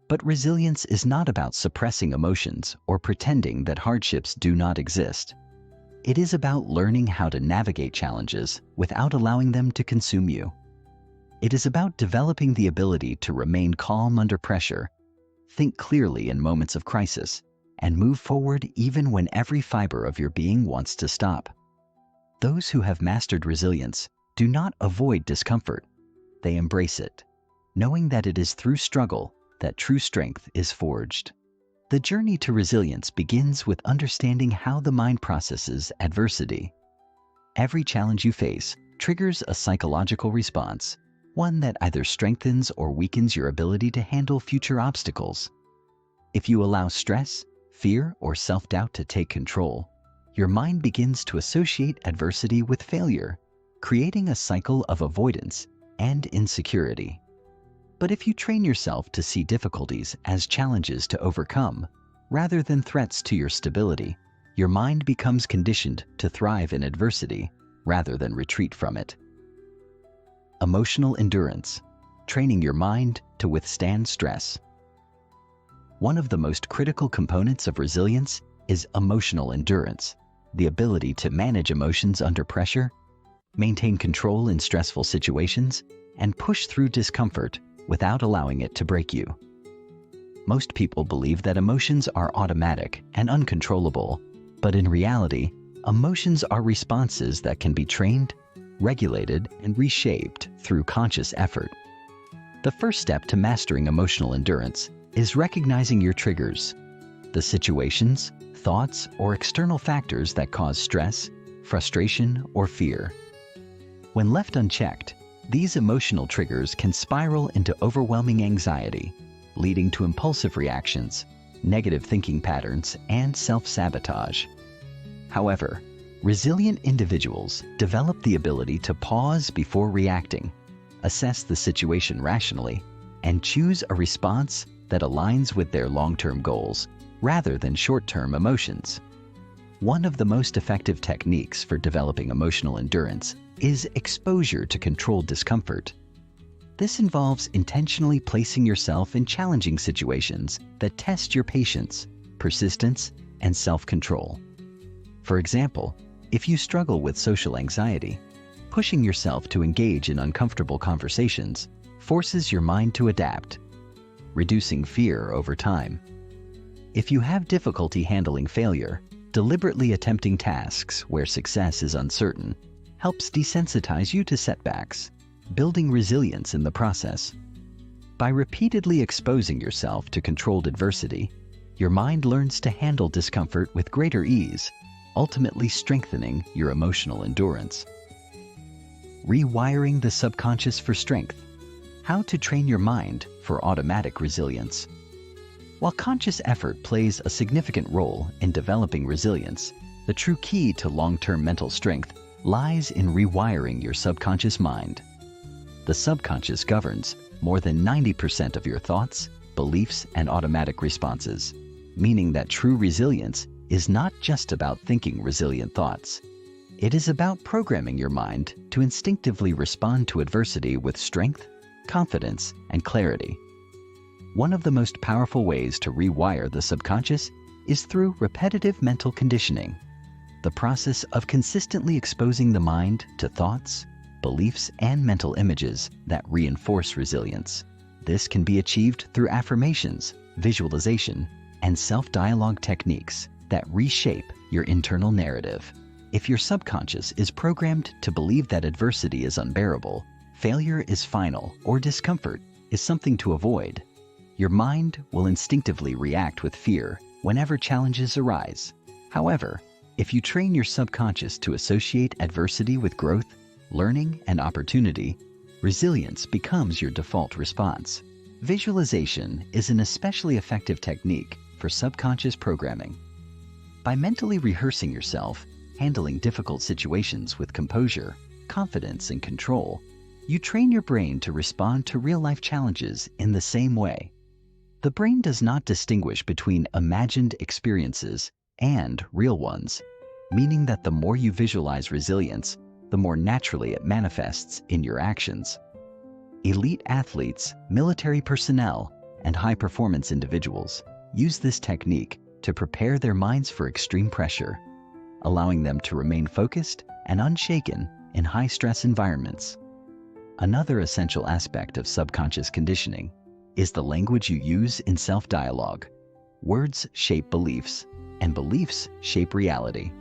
But resilience is not about suppressing emotions or pretending that hardships do not exist. It is about learning how to navigate challenges without allowing them to consume you. It is about developing the ability to remain calm under pressure, think clearly in moments of crisis, and move forward even when every fiber of your being wants to stop. Those who have mastered resilience do not avoid discomfort. they embrace it, knowing that it is through struggle that true strength is forged. The journey to resilience begins with understanding how the mind processes adversity. Every challenge you face triggers a psychological response, one that either strengthens or weakens your ability to handle future obstacles. If you allow stress, fear, or self-doubt to take control, your mind begins to associate adversity with failure, creating a cycle of avoidance and insecurity. But if you train yourself to see difficulties as challenges to overcome, rather than threats to your stability, your mind becomes conditioned to thrive in adversity rather than retreat from it. Emotional endurance, training your mind to withstand stress. One of the most critical components of resilience is emotional endurance, the ability to manage emotions under pressure, maintain control in stressful situations, and push through discomfort without allowing it to break you. Most people believe that emotions are automatic and uncontrollable, but in reality, emotions are responses that can be trained, regulated, and reshaped through conscious effort. The first step to mastering emotional endurance is recognizing your triggers, the situations, thoughts, or external factors that cause stress, frustration, or fear. When left unchecked, these emotional triggers can spiral into overwhelming anxiety, leading to impulsive reactions, negative thinking patterns, and self-sabotage. However, resilient individuals develop the ability to pause before reacting, assess the situation rationally, and choose a response that aligns with their long-term goals rather than short-term emotions. One of the most effective techniques for developing emotional endurance is exposure to controlled discomfort. This involves intentionally placing yourself in challenging situations that test your patience, persistence, and self-control. For example, if you struggle with social anxiety, pushing yourself to engage in uncomfortable conversations forces your mind to adapt, reducing fear over time. If you have difficulty handling failure, deliberately attempting tasks where success is uncertain helps desensitize you to setbacks, building resilience in the process. By repeatedly exposing yourself to controlled adversity, your mind learns to handle discomfort with greater ease, ultimately strengthening your emotional endurance. Rewiring the subconscious for strength. How to train your mind for automatic resilience. While conscious effort plays a significant role in developing resilience, the true key to long-term mental strength lies in rewiring your subconscious mind. The subconscious governs more than 90% of your thoughts, beliefs, and automatic responses, meaning that true resilience is not just about thinking resilient thoughts. It is about programming your mind to instinctively respond to adversity with strength, confidence, and clarity. One of the most powerful ways to rewire the subconscious is through repetitive mental conditioning, the process of consistently exposing the mind to thoughts, beliefs, and mental images that reinforce resilience. This can be achieved through affirmations, visualization, and self-dialogue techniques that reshape your internal narrative. If your subconscious is programmed to believe that adversity is unbearable, failure is final, or discomfort is something to avoid, your mind will instinctively react with fear whenever challenges arise. However, if you train your subconscious to associate adversity with growth, learning, and opportunity, resilience becomes your default response. Visualization is an especially effective technique for subconscious programming. By mentally rehearsing yourself handling difficult situations with composure, confidence, and control, you train your brain to respond to real-life challenges in the same way. The brain does not distinguish between imagined experiences and real ones, meaning that the more you visualize resilience, the more naturally it manifests in your actions. Elite athletes, military personnel, and high-performance individuals use this technique to prepare their minds for extreme pressure, allowing them to remain focused and unshaken in high-stress environments. Another essential aspect of subconscious conditioning is the language you use in self-dialogue. Words shape beliefs, and beliefs shape reality.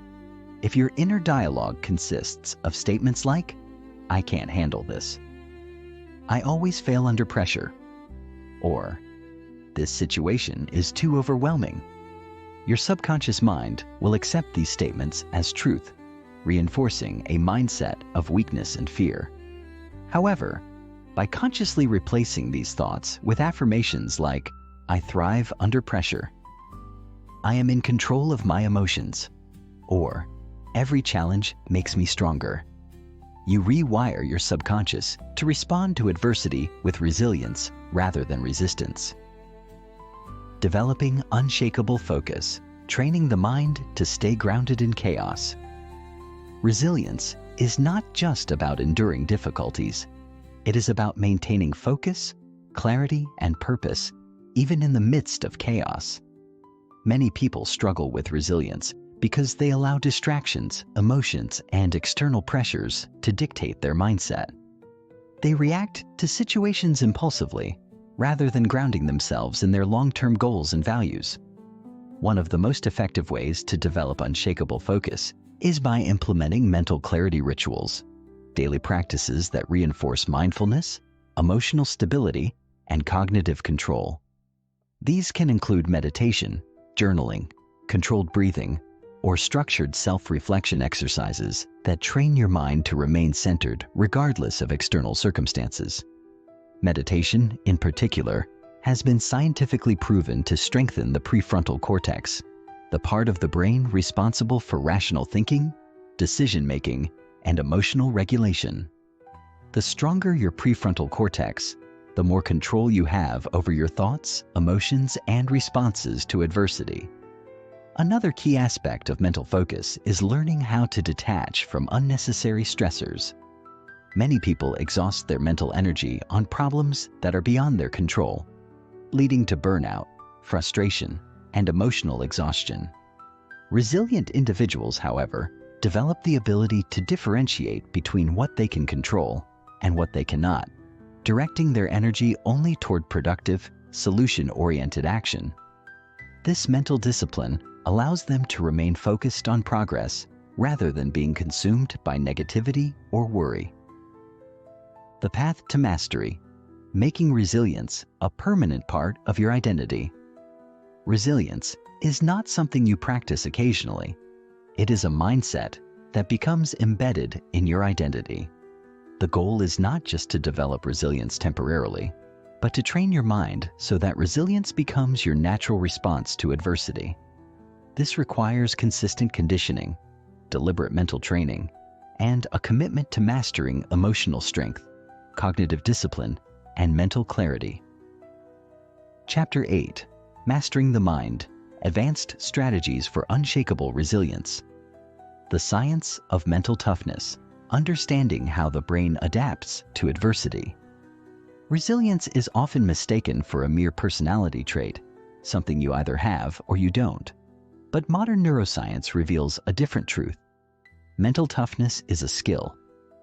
If your inner dialogue consists of statements like, "I can't handle this," I always fail under pressure. Or, this situation is too overwhelming. Your subconscious mind will accept these statements as truth, reinforcing a mindset of weakness and fear. However, by consciously replacing these thoughts with affirmations like, I thrive under pressure, I am in control of my emotions, or every challenge makes me stronger, you rewire your subconscious to respond to adversity with resilience rather than resistance. Developing unshakable focus, training the mind to stay grounded in chaos. Resilience is not just about enduring difficulties. It is about maintaining focus, clarity, and purpose, even in the midst of chaos. Many people struggle with resilience because they allow distractions, emotions, and external pressures to dictate their mindset. They react to situations impulsively, rather than grounding themselves in their long-term goals and values. One of the most effective ways to develop unshakable focus is by implementing mental clarity rituals, daily practices that reinforce mindfulness, emotional stability, and cognitive control. These can include meditation, journaling, controlled breathing, or structured self-reflection exercises that train your mind to remain centered regardless of external circumstances. Meditation, in particular, has been scientifically proven to strengthen the prefrontal cortex, the part of the brain responsible for rational thinking, decision-making, and emotional regulation. The stronger your prefrontal cortex, the more control you have over your thoughts, emotions, and responses to adversity. Another key aspect of mental focus is learning how to detach from unnecessary stressors. Many people exhaust their mental energy on problems that are beyond their control, leading to burnout, frustration, and emotional exhaustion. Resilient individuals, however, develop the ability to differentiate between what they can control and what they cannot, directing their energy only toward productive, solution-oriented action. This mental discipline allows them to remain focused on progress rather than being consumed by negativity or worry. The path to mastery, making resilience a permanent part of your identity. Resilience is not something you practice occasionally. It is a mindset that becomes embedded in your identity. The goal is not just to develop resilience temporarily, but to train your mind so that resilience becomes your natural response to adversity. This requires consistent conditioning, deliberate mental training, and a commitment to mastering emotional strength, cognitive discipline, and mental clarity. Chapter 8. Mastering the Mind, Advanced Strategies for Unshakable Resilience. The Science of Mental Toughness, Understanding how the brain adapts to adversity. Resilience is often mistaken for a mere personality trait, something you either have or you don't. But modern neuroscience reveals a different truth. Mental toughness is a skill,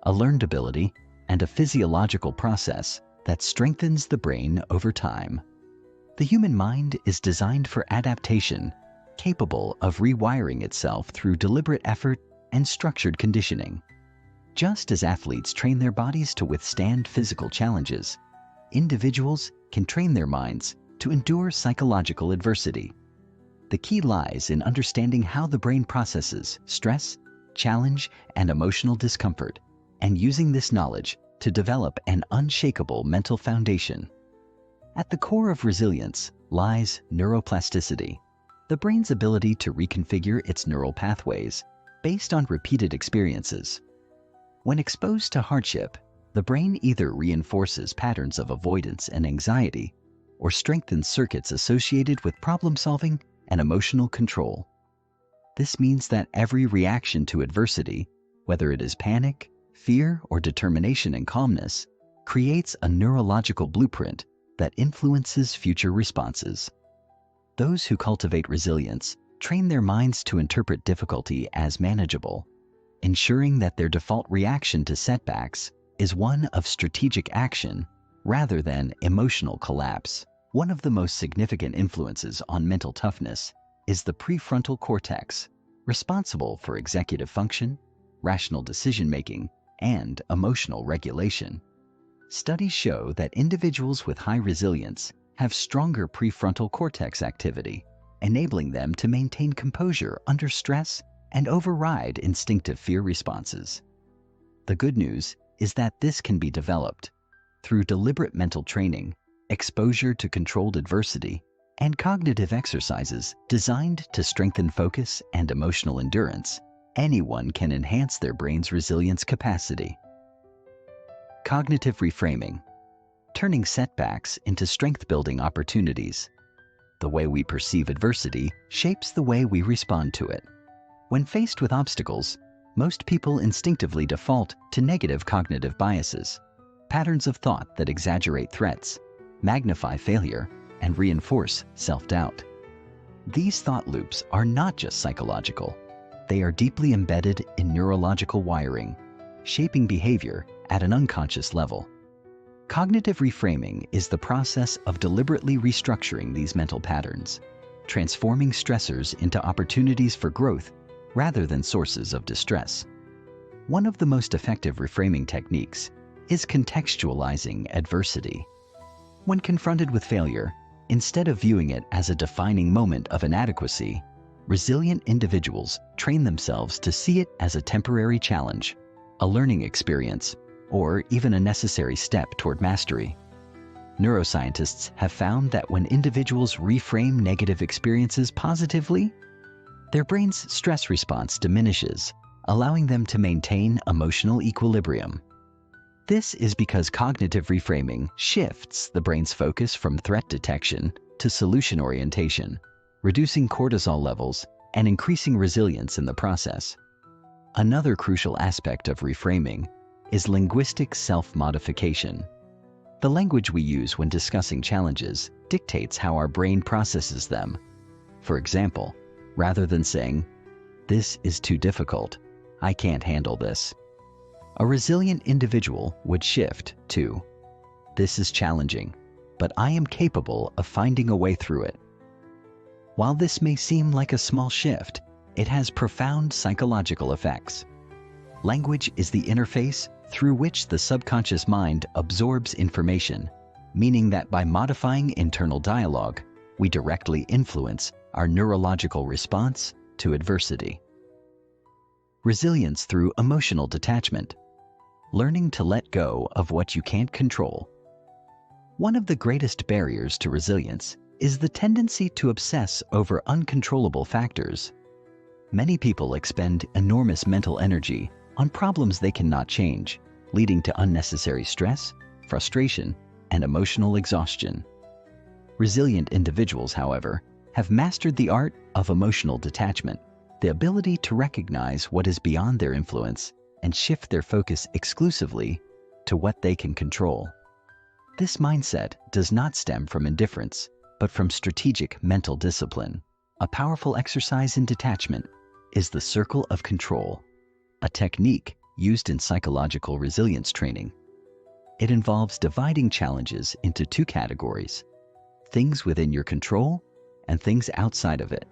a learned ability, and a physiological process that strengthens the brain over time. The human mind is designed for adaptation, capable of rewiring itself through deliberate effort and structured conditioning. Just as athletes train their bodies to withstand physical challenges, individuals can train their minds to endure psychological adversity. The key lies in understanding how the brain processes stress, challenge, and emotional discomfort, and using this knowledge to develop an unshakable mental foundation. At the core of resilience lies neuroplasticity, the brain's ability to reconfigure its neural pathways based on repeated experiences. When exposed to hardship, the brain either reinforces patterns of avoidance and anxiety or strengthens circuits associated with problem-solving and emotional control. This means that every reaction to adversity, whether it is panic, fear, or determination and calmness, creates a neurological blueprint that influences future responses. Those who cultivate resilience train their minds to interpret difficulty as manageable, ensuring that their default reaction to setbacks is one of strategic action rather than emotional collapse. One of the most significant influences on mental toughness is the prefrontal cortex, responsible for executive function, rational decision-making, and emotional regulation. Studies show that individuals with high resilience have stronger prefrontal cortex activity, enabling them to maintain composure under stress and override instinctive fear responses. The good news is that this can be developed through deliberate mental training, exposure to controlled adversity, and cognitive exercises designed to strengthen focus and emotional endurance. Anyone can enhance their brain's resilience capacity. Cognitive reframing, turning setbacks into strength-building opportunities. The way we perceive adversity shapes the way we respond to it. When faced with obstacles, most people instinctively default to negative cognitive biases, patterns of thought that exaggerate threats, magnify failure, and reinforce self-doubt. These thought loops are not just psychological. They are deeply embedded in neurological wiring, shaping behavior at an unconscious level. Cognitive reframing is the process of deliberately restructuring these mental patterns, transforming stressors into opportunities for growth rather than sources of distress. One of the most effective reframing techniques is contextualizing adversity. When confronted with failure, instead of viewing it as a defining moment of inadequacy, resilient individuals train themselves to see it as a temporary challenge, a learning experience, or even a necessary step toward mastery. Neuroscientists have found that when individuals reframe negative experiences positively, their brain's stress response diminishes, allowing them to maintain emotional equilibrium. This is because cognitive reframing shifts the brain's focus from threat detection to solution orientation, reducing cortisol levels and increasing resilience in the process. Another crucial aspect of reframing is linguistic self-modification. The language we use when discussing challenges dictates how our brain processes them. For example, rather than saying, "This is too difficult, I can't handle this," a resilient individual would shift to, "This is challenging, but I am capable of finding a way through it." While this may seem like a small shift, it has profound psychological effects. Language is the interface through which the subconscious mind absorbs information, meaning that by modifying internal dialogue, we directly influence our neurological response to adversity. Resilience through emotional detachment, learning to let go of what you can't control. One of the greatest barriers to resilience is the tendency to obsess over uncontrollable factors. Many people expend enormous mental energy on problems they cannot change, leading to unnecessary stress, frustration, and emotional exhaustion. Resilient individuals, however, have mastered the art of emotional detachment, the ability to recognize what is beyond their influence and shift their focus exclusively to what they can control. This mindset does not stem from indifference, but from strategic mental discipline. A powerful exercise in detachment is the circle of control, a technique used in psychological resilience training. It involves dividing challenges into two categories: things within your control and things outside of it.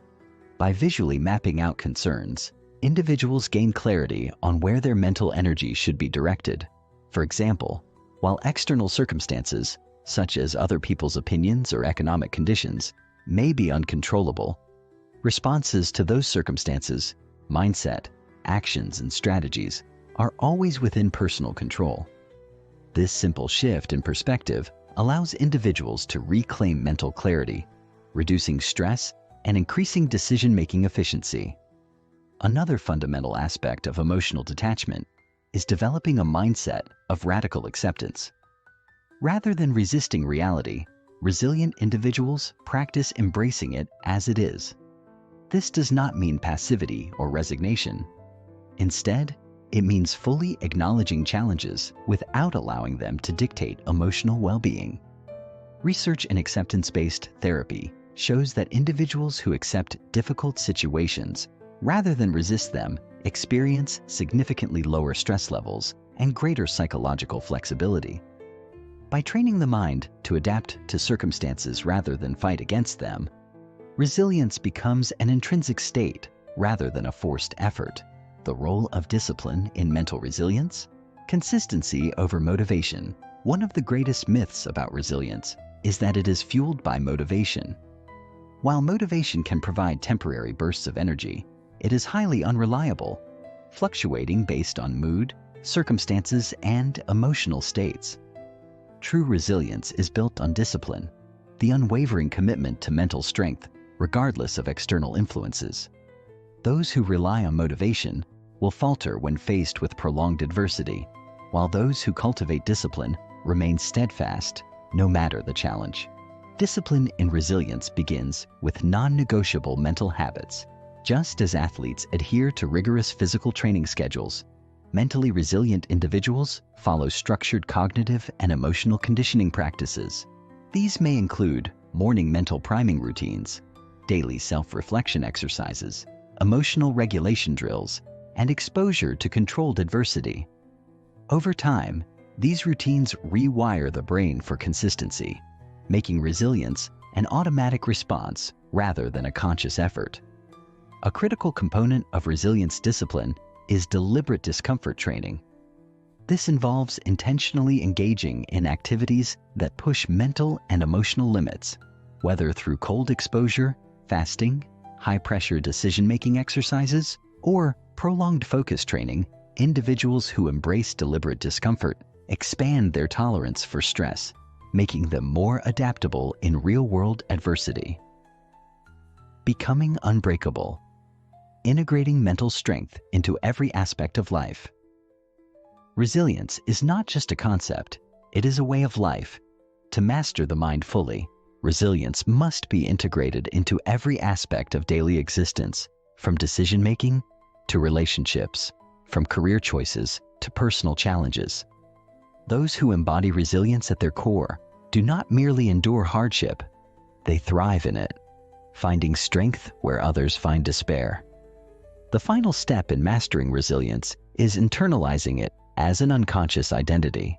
By visually mapping out concerns, individuals gain clarity on where their mental energy should be directed. For example, while external circumstances, such as other people's opinions or economic conditions, may be uncontrollable, responses to those circumstances, mindset, actions, and strategies are always within personal control. This simple shift in perspective allows individuals to reclaim mental clarity, reducing stress and increasing decision-making efficiency. Another fundamental aspect of emotional detachment is developing a mindset of radical acceptance. Rather than resisting reality, resilient individuals practice embracing it as it is. This does not mean passivity or resignation. Instead, it means fully acknowledging challenges without allowing them to dictate emotional well-being. Research in acceptance-based therapy shows that individuals who accept difficult situations rather than resist them experience significantly lower stress levels and greater psychological flexibility. By training the mind to adapt to circumstances rather than fight against them, resilience becomes an intrinsic state rather than a forced effort. The role of discipline in mental resilience? Consistency over motivation. One of the greatest myths about resilience is that it is fueled by motivation. While motivation can provide temporary bursts of energy, it is highly unreliable, fluctuating based on mood, circumstances, and emotional states. True resilience is built on discipline, the unwavering commitment to mental strength, regardless of external influences. Those who rely on motivation will falter when faced with prolonged adversity, while those who cultivate discipline remain steadfast no matter the challenge. Discipline in resilience begins with non-negotiable mental habits. Just as athletes adhere to rigorous physical training schedules, mentally resilient individuals follow structured cognitive and emotional conditioning practices. These may include morning mental priming routines, daily self-reflection exercises, emotional regulation drills, and exposure to controlled adversity. Over time, these routines rewire the brain for consistency, making resilience an automatic response rather than a conscious effort. A critical component of resilience discipline is deliberate discomfort training. This involves intentionally engaging in activities that push mental and emotional limits, whether through cold exposure, fasting, high-pressure decision-making exercises, or prolonged focus training. Individuals who embrace deliberate discomfort expand their tolerance for stress, making them more adaptable in real-world adversity. Becoming unbreakable. Integrating mental strength into every aspect of life. Resilience is not just a concept, it is a way of life. To master the mind fully, resilience must be integrated into every aspect of daily existence, from decision-making to relationships, from career choices to personal challenges. Those who embody resilience at their core do not merely endure hardship, they thrive in it, finding strength where others find despair. The final step in mastering resilience is internalizing it as an unconscious identity.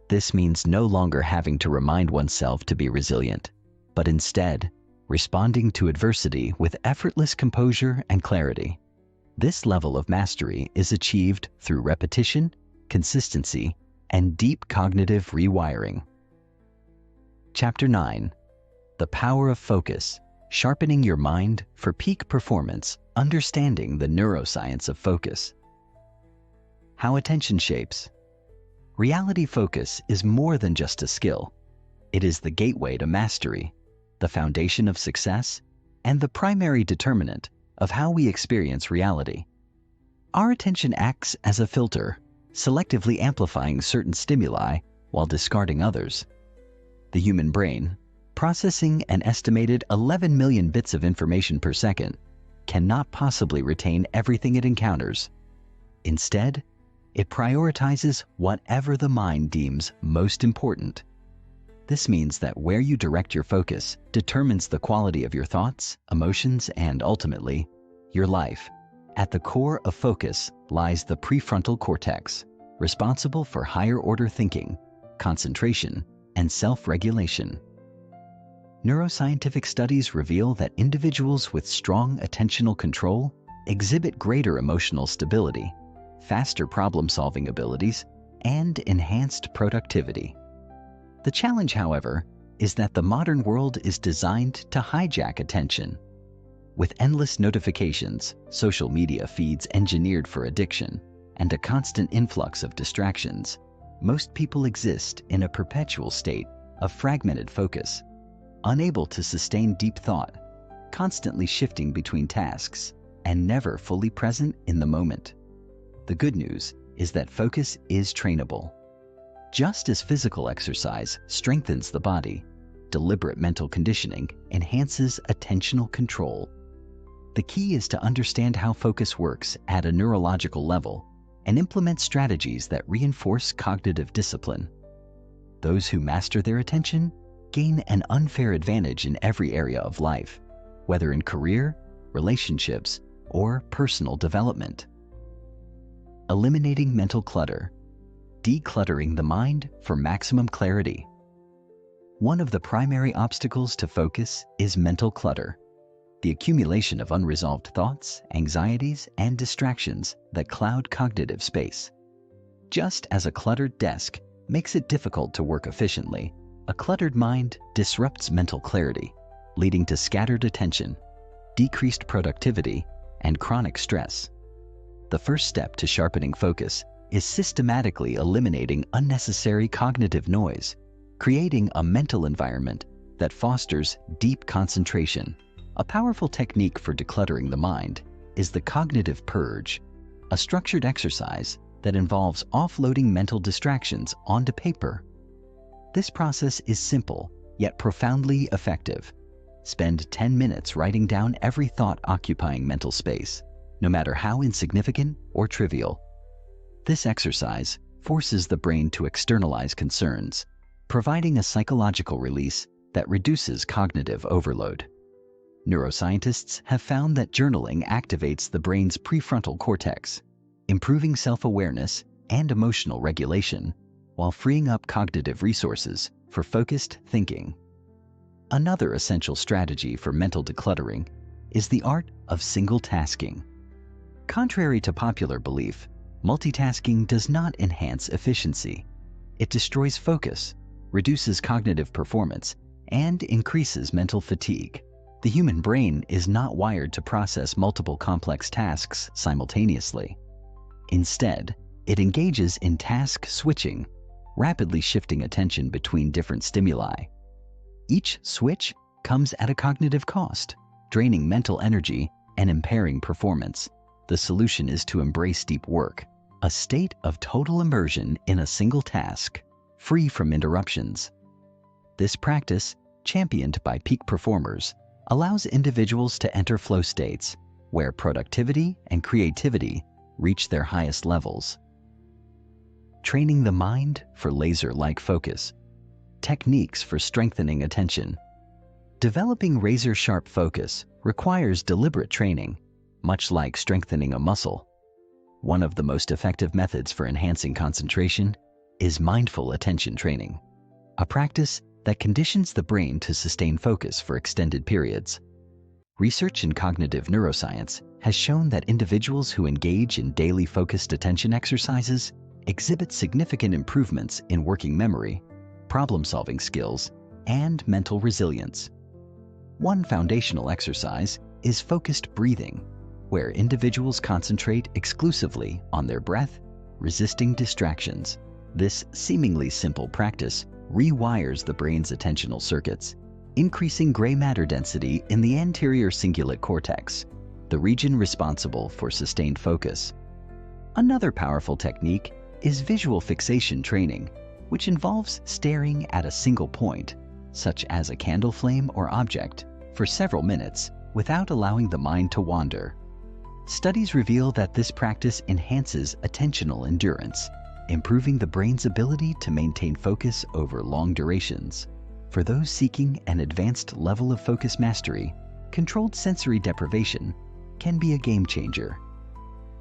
This means no longer having to remind oneself to be resilient, but instead responding to adversity with effortless composure and clarity. This level of mastery is achieved through repetition, consistency, and deep cognitive rewiring. Chapter 9. The Power of Focus. Sharpening your mind for peak performance. Understanding the neuroscience of focus. How attention shapes. Reality focus is more than just a skill. It is the gateway to mastery, the foundation of success, and the primary determinant of how we experience reality. Our attention acts as a filter, selectively amplifying certain stimuli while discarding others. The human brain, processing an estimated 11 million bits of information per second, cannot possibly retain everything it encounters. Instead, it prioritizes whatever the mind deems most important. This means that where you direct your focus determines the quality of your thoughts, emotions, and ultimately, your life. At the core of focus lies the prefrontal cortex, responsible for higher-order thinking, concentration, and self-regulation. Neuroscientific studies reveal that individuals with strong attentional control exhibit greater emotional stability, faster problem-solving abilities, and enhanced productivity. The challenge, however, is that the modern world is designed to hijack attention. With endless notifications, social media feeds engineered for addiction, and a constant influx of distractions, most people exist in a perpetual state of fragmented focus, unable to sustain deep thought, constantly shifting between tasks, and never fully present in the moment. The good news is that focus is trainable. Just as physical exercise strengthens the body, deliberate mental conditioning enhances attentional control. The key is to understand how focus works at a neurological level and implement strategies that reinforce cognitive discipline. Those who master their attention gain an unfair advantage in every area of life, whether in career, relationships, or personal development. Eliminating mental clutter. Decluttering the mind for maximum clarity. One of the primary obstacles to focus is mental clutter, the accumulation of unresolved thoughts, anxieties, and distractions that cloud cognitive space. Just as a cluttered desk makes it difficult to work efficiently, a cluttered mind disrupts mental clarity, leading to scattered attention, decreased productivity, and chronic stress. The first step to sharpening focus is systematically eliminating unnecessary cognitive noise, creating a mental environment that fosters deep concentration. A powerful technique for decluttering the mind is the cognitive purge, a structured exercise that involves offloading mental distractions onto paper. This process is simple, yet profoundly effective. Spend 10 minutes writing down every thought occupying mental space, no matter how insignificant or trivial. This exercise forces the brain to externalize concerns, providing a psychological release that reduces cognitive overload. Neuroscientists have found that journaling activates the brain's prefrontal cortex, improving self-awareness and emotional regulation, while freeing up cognitive resources for focused thinking. Another essential strategy for mental decluttering is the art of single tasking. Contrary to popular belief, multitasking does not enhance efficiency. It destroys focus, reduces cognitive performance, and increases mental fatigue. The human brain is not wired to process multiple complex tasks simultaneously. Instead, it engages in task switching, rapidly shifting attention between different stimuli. Each switch comes at a cognitive cost, draining mental energy and impairing performance. The solution is to embrace deep work, a state of total immersion in a single task, free from interruptions. This practice, championed by peak performers, allows individuals to enter flow states where productivity and creativity reach their highest levels. Training the mind for laser-like focus. Techniques for strengthening attention. Developing razor-sharp focus requires deliberate training, much like strengthening a muscle. One of the most effective methods for enhancing concentration is mindful attention training, a practice that conditions the brain to sustain focus for extended periods. Research in cognitive neuroscience has shown that individuals who engage in daily focused attention exercises exhibit significant improvements in working memory, problem-solving skills, and mental resilience. One foundational exercise is focused breathing, where individuals concentrate exclusively on their breath, resisting distractions. This seemingly simple practice rewires the brain's attentional circuits, increasing gray matter density in the anterior cingulate cortex, the region responsible for sustained focus. Another powerful technique is visual fixation training, which involves staring at a single point, such as a candle flame or object, for several minutes without allowing the mind to wander. Studies reveal that this practice enhances attentional endurance, improving the brain's ability to maintain focus over long durations. For those seeking an advanced level of focus mastery, controlled sensory deprivation can be a game changer.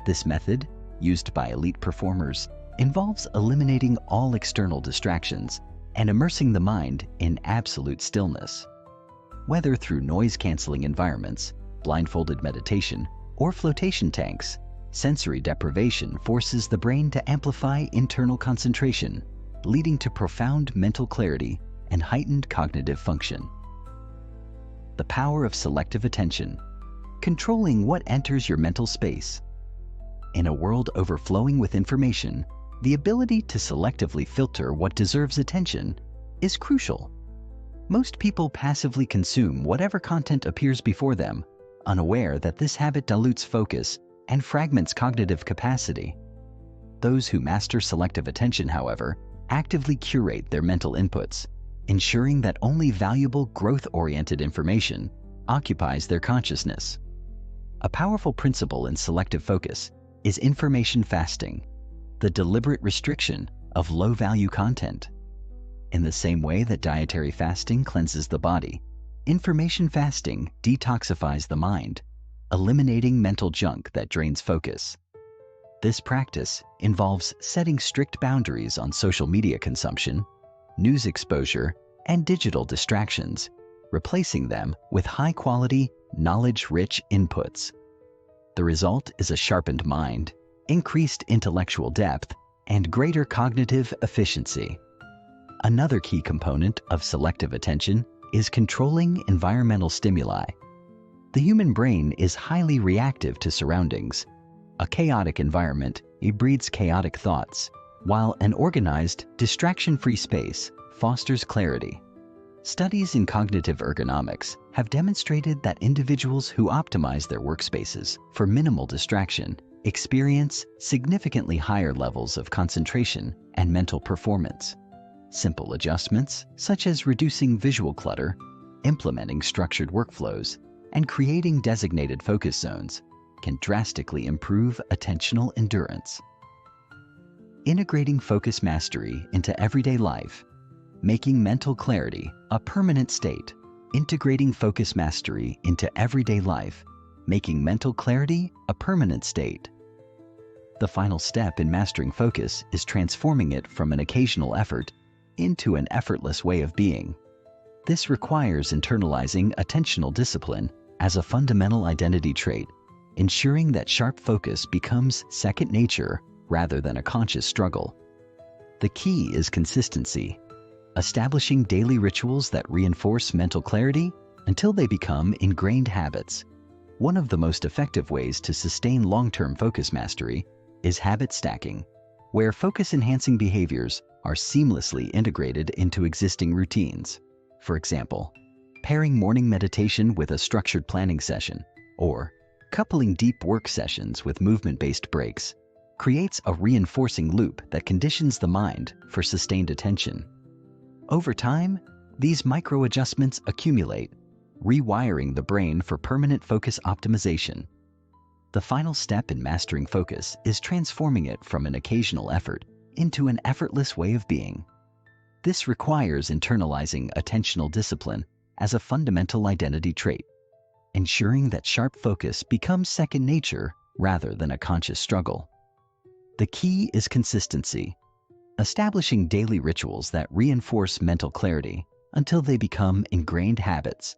This method, used by elite performers, involves eliminating all external distractions and immersing the mind in absolute stillness. Whether through noise-canceling environments, blindfolded meditation, or flotation tanks, sensory deprivation forces the brain to amplify internal concentration, leading to profound mental clarity and heightened cognitive function. The power of selective attention, controlling what enters your mental space. In a world overflowing with information, the ability to selectively filter what deserves attention is crucial. Most people passively consume whatever content appears before them, unaware that this habit dilutes focus and fragments cognitive capacity. Those who master selective attention, however, actively curate their mental inputs, ensuring that only valuable growth-oriented information occupies their consciousness. A powerful principle in selective focus is information fasting, the deliberate restriction of low-value content. In the same way that dietary fasting cleanses the body, information fasting detoxifies the mind, eliminating mental junk that drains focus. This practice involves setting strict boundaries on social media consumption, news exposure, and digital distractions, replacing them with high-quality, knowledge-rich inputs. The result is a sharpened mind, increased intellectual depth, and greater cognitive efficiency. Another key component of selective attention is controlling environmental stimuli. The human brain is highly reactive to surroundings. A chaotic environment breeds chaotic thoughts, while an organized, distraction-free space fosters clarity. Studies in cognitive ergonomics have demonstrated that individuals who optimize their workspaces for minimal distraction experience significantly higher levels of concentration and mental performance. Simple adjustments, such as reducing visual clutter, implementing structured workflows, and creating designated focus zones, can drastically improve attentional endurance. Integrating focus mastery into everyday life, making mental clarity a permanent state. Integrating focus mastery into everyday life, making mental clarity a permanent state. The final step in mastering focus is transforming it from an occasional effort into an effortless way of being. This requires internalizing attentional discipline as a fundamental identity trait, ensuring that sharp focus becomes second nature rather than a conscious struggle. The key is consistency, establishing daily rituals that reinforce mental clarity until they become ingrained habits. One of the most effective ways to sustain long-term focus mastery is habit stacking, where focus-enhancing behaviors are seamlessly integrated into existing routines. For example, pairing morning meditation with a structured planning session, or coupling deep work sessions with movement-based breaks, creates a reinforcing loop that conditions the mind for sustained attention. Over time, these micro-adjustments accumulate, rewiring the brain for permanent focus optimization. The final step in mastering focus is transforming it from an occasional effort into an effortless way of being. This requires internalizing attentional discipline as a fundamental identity trait, ensuring that sharp focus becomes second nature rather than a conscious struggle. The key is consistency, establishing daily rituals that reinforce mental clarity until they become ingrained habits.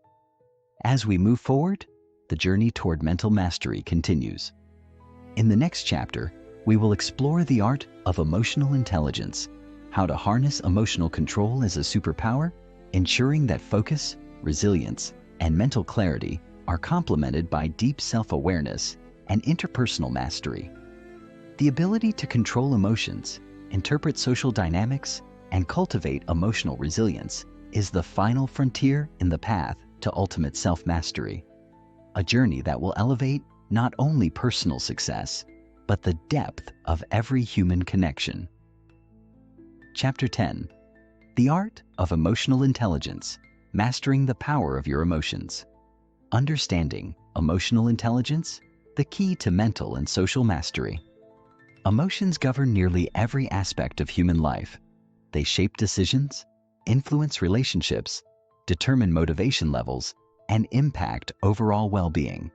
As we move forward, the journey toward mental mastery continues. In the next chapter, we will explore the art of emotional intelligence, how to harness emotional control as a superpower, ensuring that focus, resilience, and mental clarity are complemented by deep self-awareness and interpersonal mastery. The ability to control emotions, interpret social dynamics, and cultivate emotional resilience is the final frontier in the path to ultimate self-mastery, a journey that will elevate not only personal success, but the depth of every human connection. Chapter 10. The Art of Emotional Intelligence, Mastering the Power of Your Emotions. Understanding emotional intelligence, the key to mental and social mastery. Emotions govern nearly every aspect of human life. They shape decisions, influence relationships, determine motivation levels, and impact overall well-being.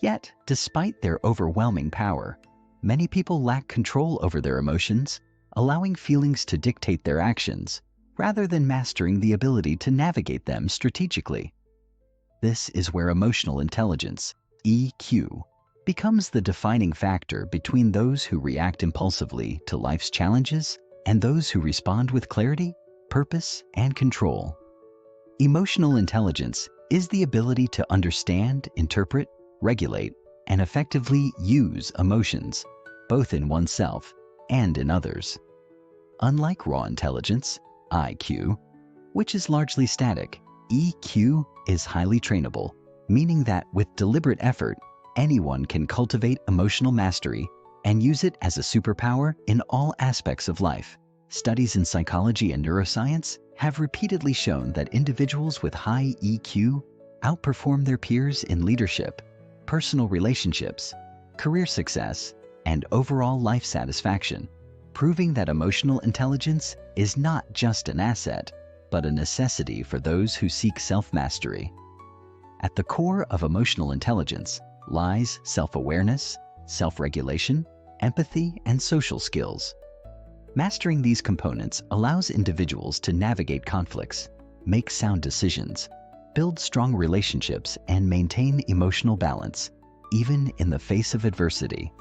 Yet, despite their overwhelming power, many people lack control over their emotions, allowing feelings to dictate their actions, rather than mastering the ability to navigate them strategically. This is where emotional intelligence, EQ, becomes the defining factor between those who react impulsively to life's challenges and those who respond with clarity, purpose, and control. Emotional intelligence is the ability to understand, interpret, regulate, and effectively use emotions, both in oneself and in others. Unlike raw intelligence, IQ, which is largely static, EQ is highly trainable, meaning that with deliberate effort, anyone can cultivate emotional mastery and use it as a superpower in all aspects of life. Studies in psychology and neuroscience have repeatedly shown that individuals with high EQ outperform their peers in leadership, personal relationships, career success, and overall life satisfaction, proving that emotional intelligence is not just an asset, but a necessity for those who seek self-mastery. At the core of emotional intelligence lies self-awareness, self-regulation, empathy, and social skills. Mastering these components allows individuals to navigate conflicts, make sound decisions, build strong relationships, and maintain emotional balance, even in the face of adversity.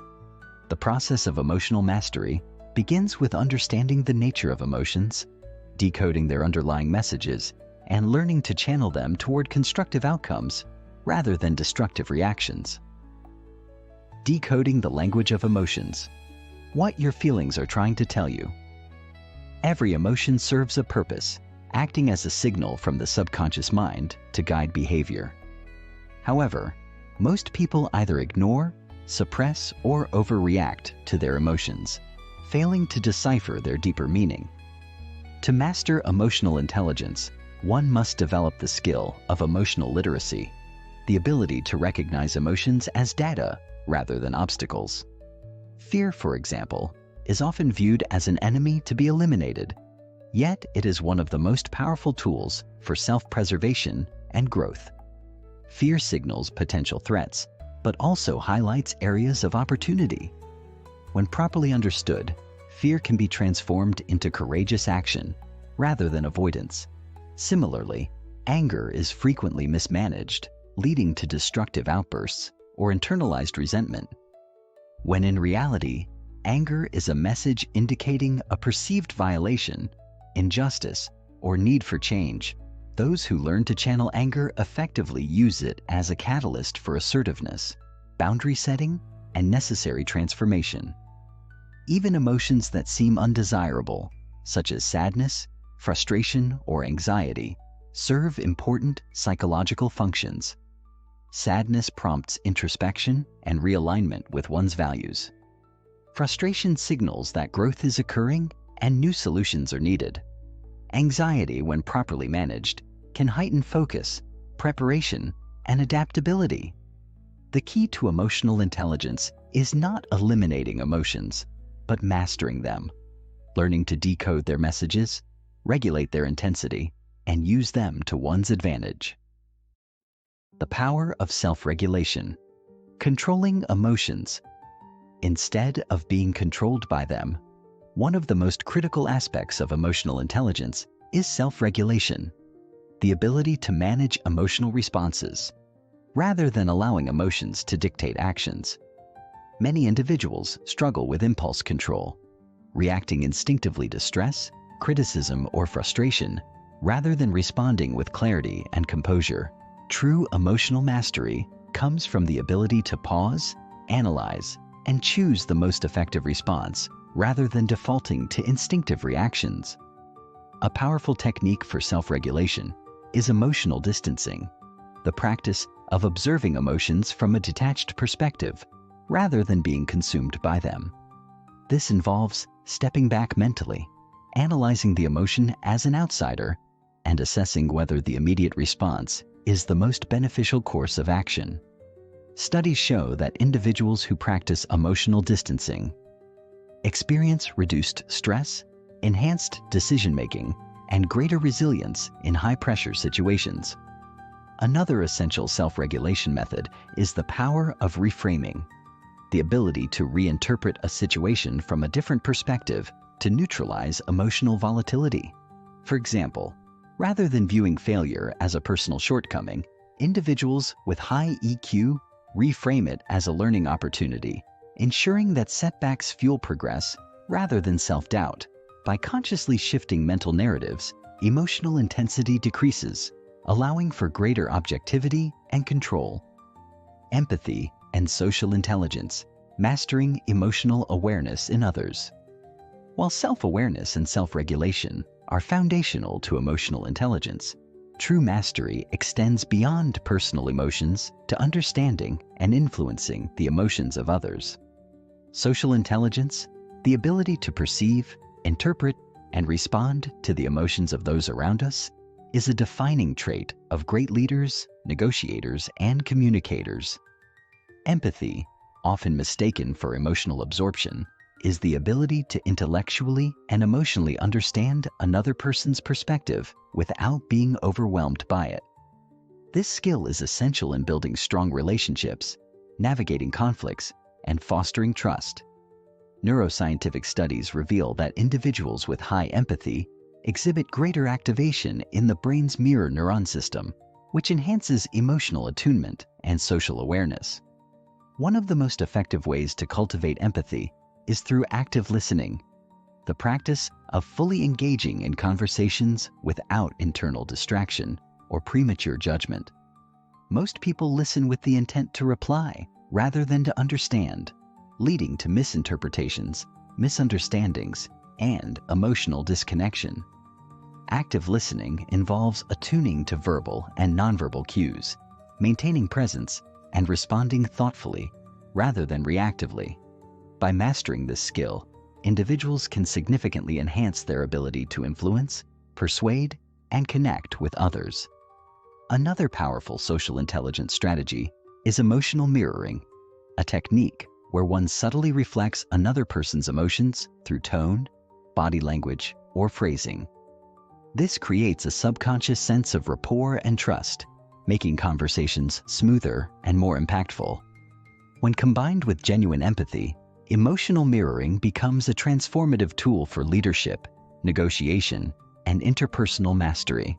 The process of emotional mastery begins with understanding the nature of emotions, decoding their underlying messages, and learning to channel them toward constructive outcomes rather than destructive reactions. Decoding the language of emotions. What your feelings are trying to tell you. Every emotion serves a purpose, acting as a signal from the subconscious mind to guide behavior. However, most people either ignore, suppress, or overreact to their emotions, failing to decipher their deeper meaning. To master emotional intelligence, one must develop the skill of emotional literacy, the ability to recognize emotions as data rather than obstacles. Fear, for example, is often viewed as an enemy to be eliminated, yet it is one of the most powerful tools for self-preservation and growth. Fear signals potential threats, but also highlights areas of opportunity. When properly understood, fear can be transformed into courageous action rather than avoidance. Similarly, anger is frequently mismanaged, leading to destructive outbursts or internalized resentment. When in reality, anger is a message indicating a perceived violation, injustice, or need for change. Those who learn to channel anger effectively use it as a catalyst for assertiveness, boundary setting, and necessary transformation. Even emotions that seem undesirable, such as sadness, frustration, or anxiety, serve important psychological functions. Sadness prompts introspection and realignment with one's values. Frustration signals that growth is occurring and new solutions are needed. Anxiety, when properly managed, can heighten focus, preparation, and adaptability. The key to emotional intelligence is not eliminating emotions, but mastering them, learning to decode their messages, regulate their intensity, and use them to one's advantage. The power of self-regulation. Controlling emotions. Instead of being controlled by them, one of the most critical aspects of emotional intelligence is self-regulation, the ability to manage emotional responses, rather than allowing emotions to dictate actions. Many individuals struggle with impulse control, reacting instinctively to stress, criticism, or frustration, rather than responding with clarity and composure. True emotional mastery comes from the ability to pause, analyze, and choose the most effective response, rather than defaulting to instinctive reactions. A powerful technique for self-regulation is emotional distancing, the practice of observing emotions from a detached perspective, rather than being consumed by them. This involves stepping back mentally, analyzing the emotion as an outsider, and assessing whether the immediate response is the most beneficial course of action. Studies show that individuals who practice emotional distancing experience reduced stress, enhanced decision-making, and greater resilience in high-pressure situations. Another essential self-regulation method is the power of reframing, the ability to reinterpret a situation from a different perspective to neutralize emotional volatility. For example, rather than viewing failure as a personal shortcoming, individuals with high EQ reframe it as a learning opportunity, ensuring that setbacks fuel progress rather than self-doubt. By consciously shifting mental narratives, emotional intensity decreases, allowing for greater objectivity and control. Empathy and social intelligence, mastering emotional awareness in others. While self-awareness and self-regulation are foundational to emotional intelligence, true mastery extends beyond personal emotions to understanding and influencing the emotions of others. Social intelligence, the ability to perceive, interpret, and respond to the emotions of those around us, is a defining trait of great leaders, negotiators, and communicators. Empathy, often mistaken for emotional absorption, is the ability to intellectually and emotionally understand another person's perspective without being overwhelmed by it. This skill is essential in building strong relationships, navigating conflicts, and fostering trust. Neuroscientific studies reveal that individuals with high empathy exhibit greater activation in the brain's mirror neuron system, which enhances emotional attunement and social awareness. One of the most effective ways to cultivate empathy is through active listening, the practice of fully engaging in conversations without internal distraction or premature judgment. Most people listen with the intent to reply rather than to understand, leading to misinterpretations, misunderstandings, and emotional disconnection. Active listening involves attuning to verbal and nonverbal cues, maintaining presence, and responding thoughtfully rather than reactively. By mastering this skill, individuals can significantly enhance their ability to influence, persuade, and connect with others. Another powerful social intelligence strategy is emotional mirroring, a technique where one subtly reflects another person's emotions through tone, body language, or phrasing. This creates a subconscious sense of rapport and trust, making conversations smoother and more impactful. When combined with genuine empathy, emotional mirroring becomes a transformative tool for leadership, negotiation, and interpersonal mastery.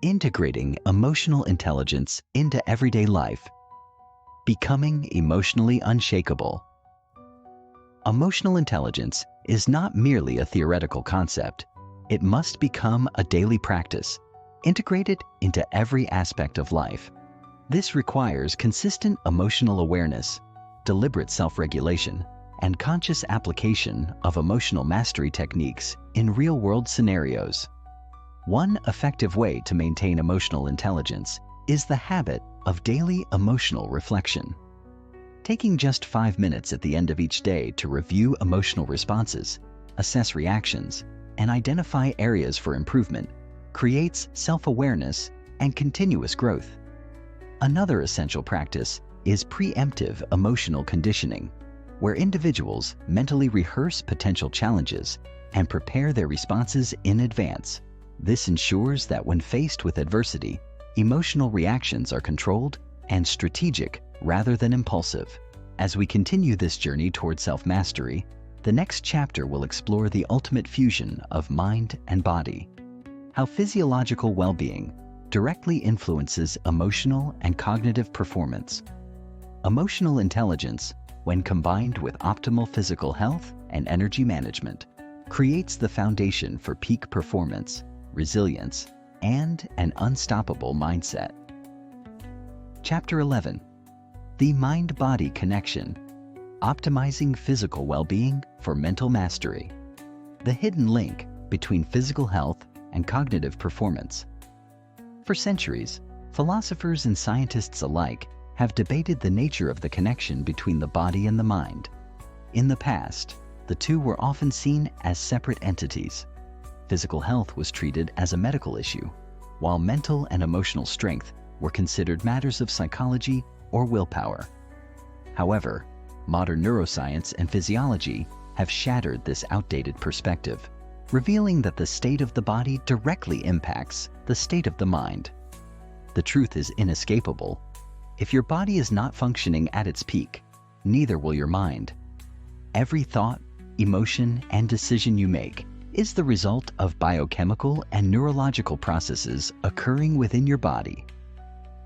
Integrating emotional intelligence into everyday life. Becoming emotionally unshakable. Emotional intelligence is not merely a theoretical concept. It must become a daily practice, integrated into every aspect of life. This requires consistent emotional awareness, deliberate self-regulation, and conscious application of emotional mastery techniques in real-world scenarios. One effective way to maintain emotional intelligence is the habit of daily emotional reflection. Taking just 5 minutes at the end of each day to review emotional responses, assess reactions, and identify areas for improvement creates self-awareness and continuous growth. Another essential practice is preemptive emotional conditioning, where individuals mentally rehearse potential challenges and prepare their responses in advance. This ensures that when faced with adversity, emotional reactions are controlled and strategic rather than impulsive. As we continue this journey toward self-mastery, the next chapter will explore the ultimate fusion of mind and body, how physiological well-being directly influences emotional and cognitive performance. Emotional intelligence, when combined with optimal physical health and energy management, creates the foundation for peak performance, resilience, and an unstoppable mindset. Chapter 11. The Mind-Body Connection. Optimizing physical well-being for mental mastery. The hidden link between physical health and cognitive performance. For centuries, philosophers and scientists alike have debated the nature of the connection between the body and the mind. In the past, the two were often seen as separate entities. Physical health was treated as a medical issue, while mental and emotional strength were considered matters of psychology or willpower. However, modern neuroscience and physiology have shattered this outdated perspective, revealing that the state of the body directly impacts the state of the mind. The truth is inescapable. If your body is not functioning at its peak, neither will your mind. Every thought, emotion, and decision you make is the result of biochemical and neurological processes occurring within your body.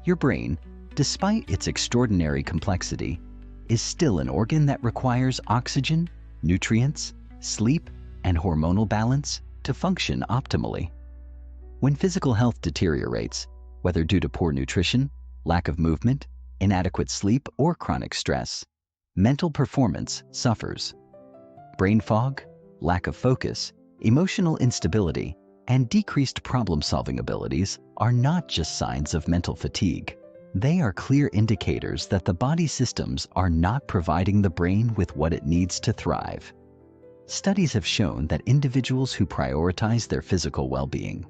Your brain, despite its extraordinary complexity, is still an organ that requires oxygen, nutrients, sleep, and hormonal balance to function optimally. When physical health deteriorates, whether due to poor nutrition, lack of movement, inadequate sleep, or chronic stress, mental performance suffers. Brain fog, lack of focus, emotional instability, and decreased problem-solving abilities are not just signs of mental fatigue. They are clear indicators that the body systems are not providing the brain with what it needs to thrive. Studies have shown that individuals who prioritize their physical well-being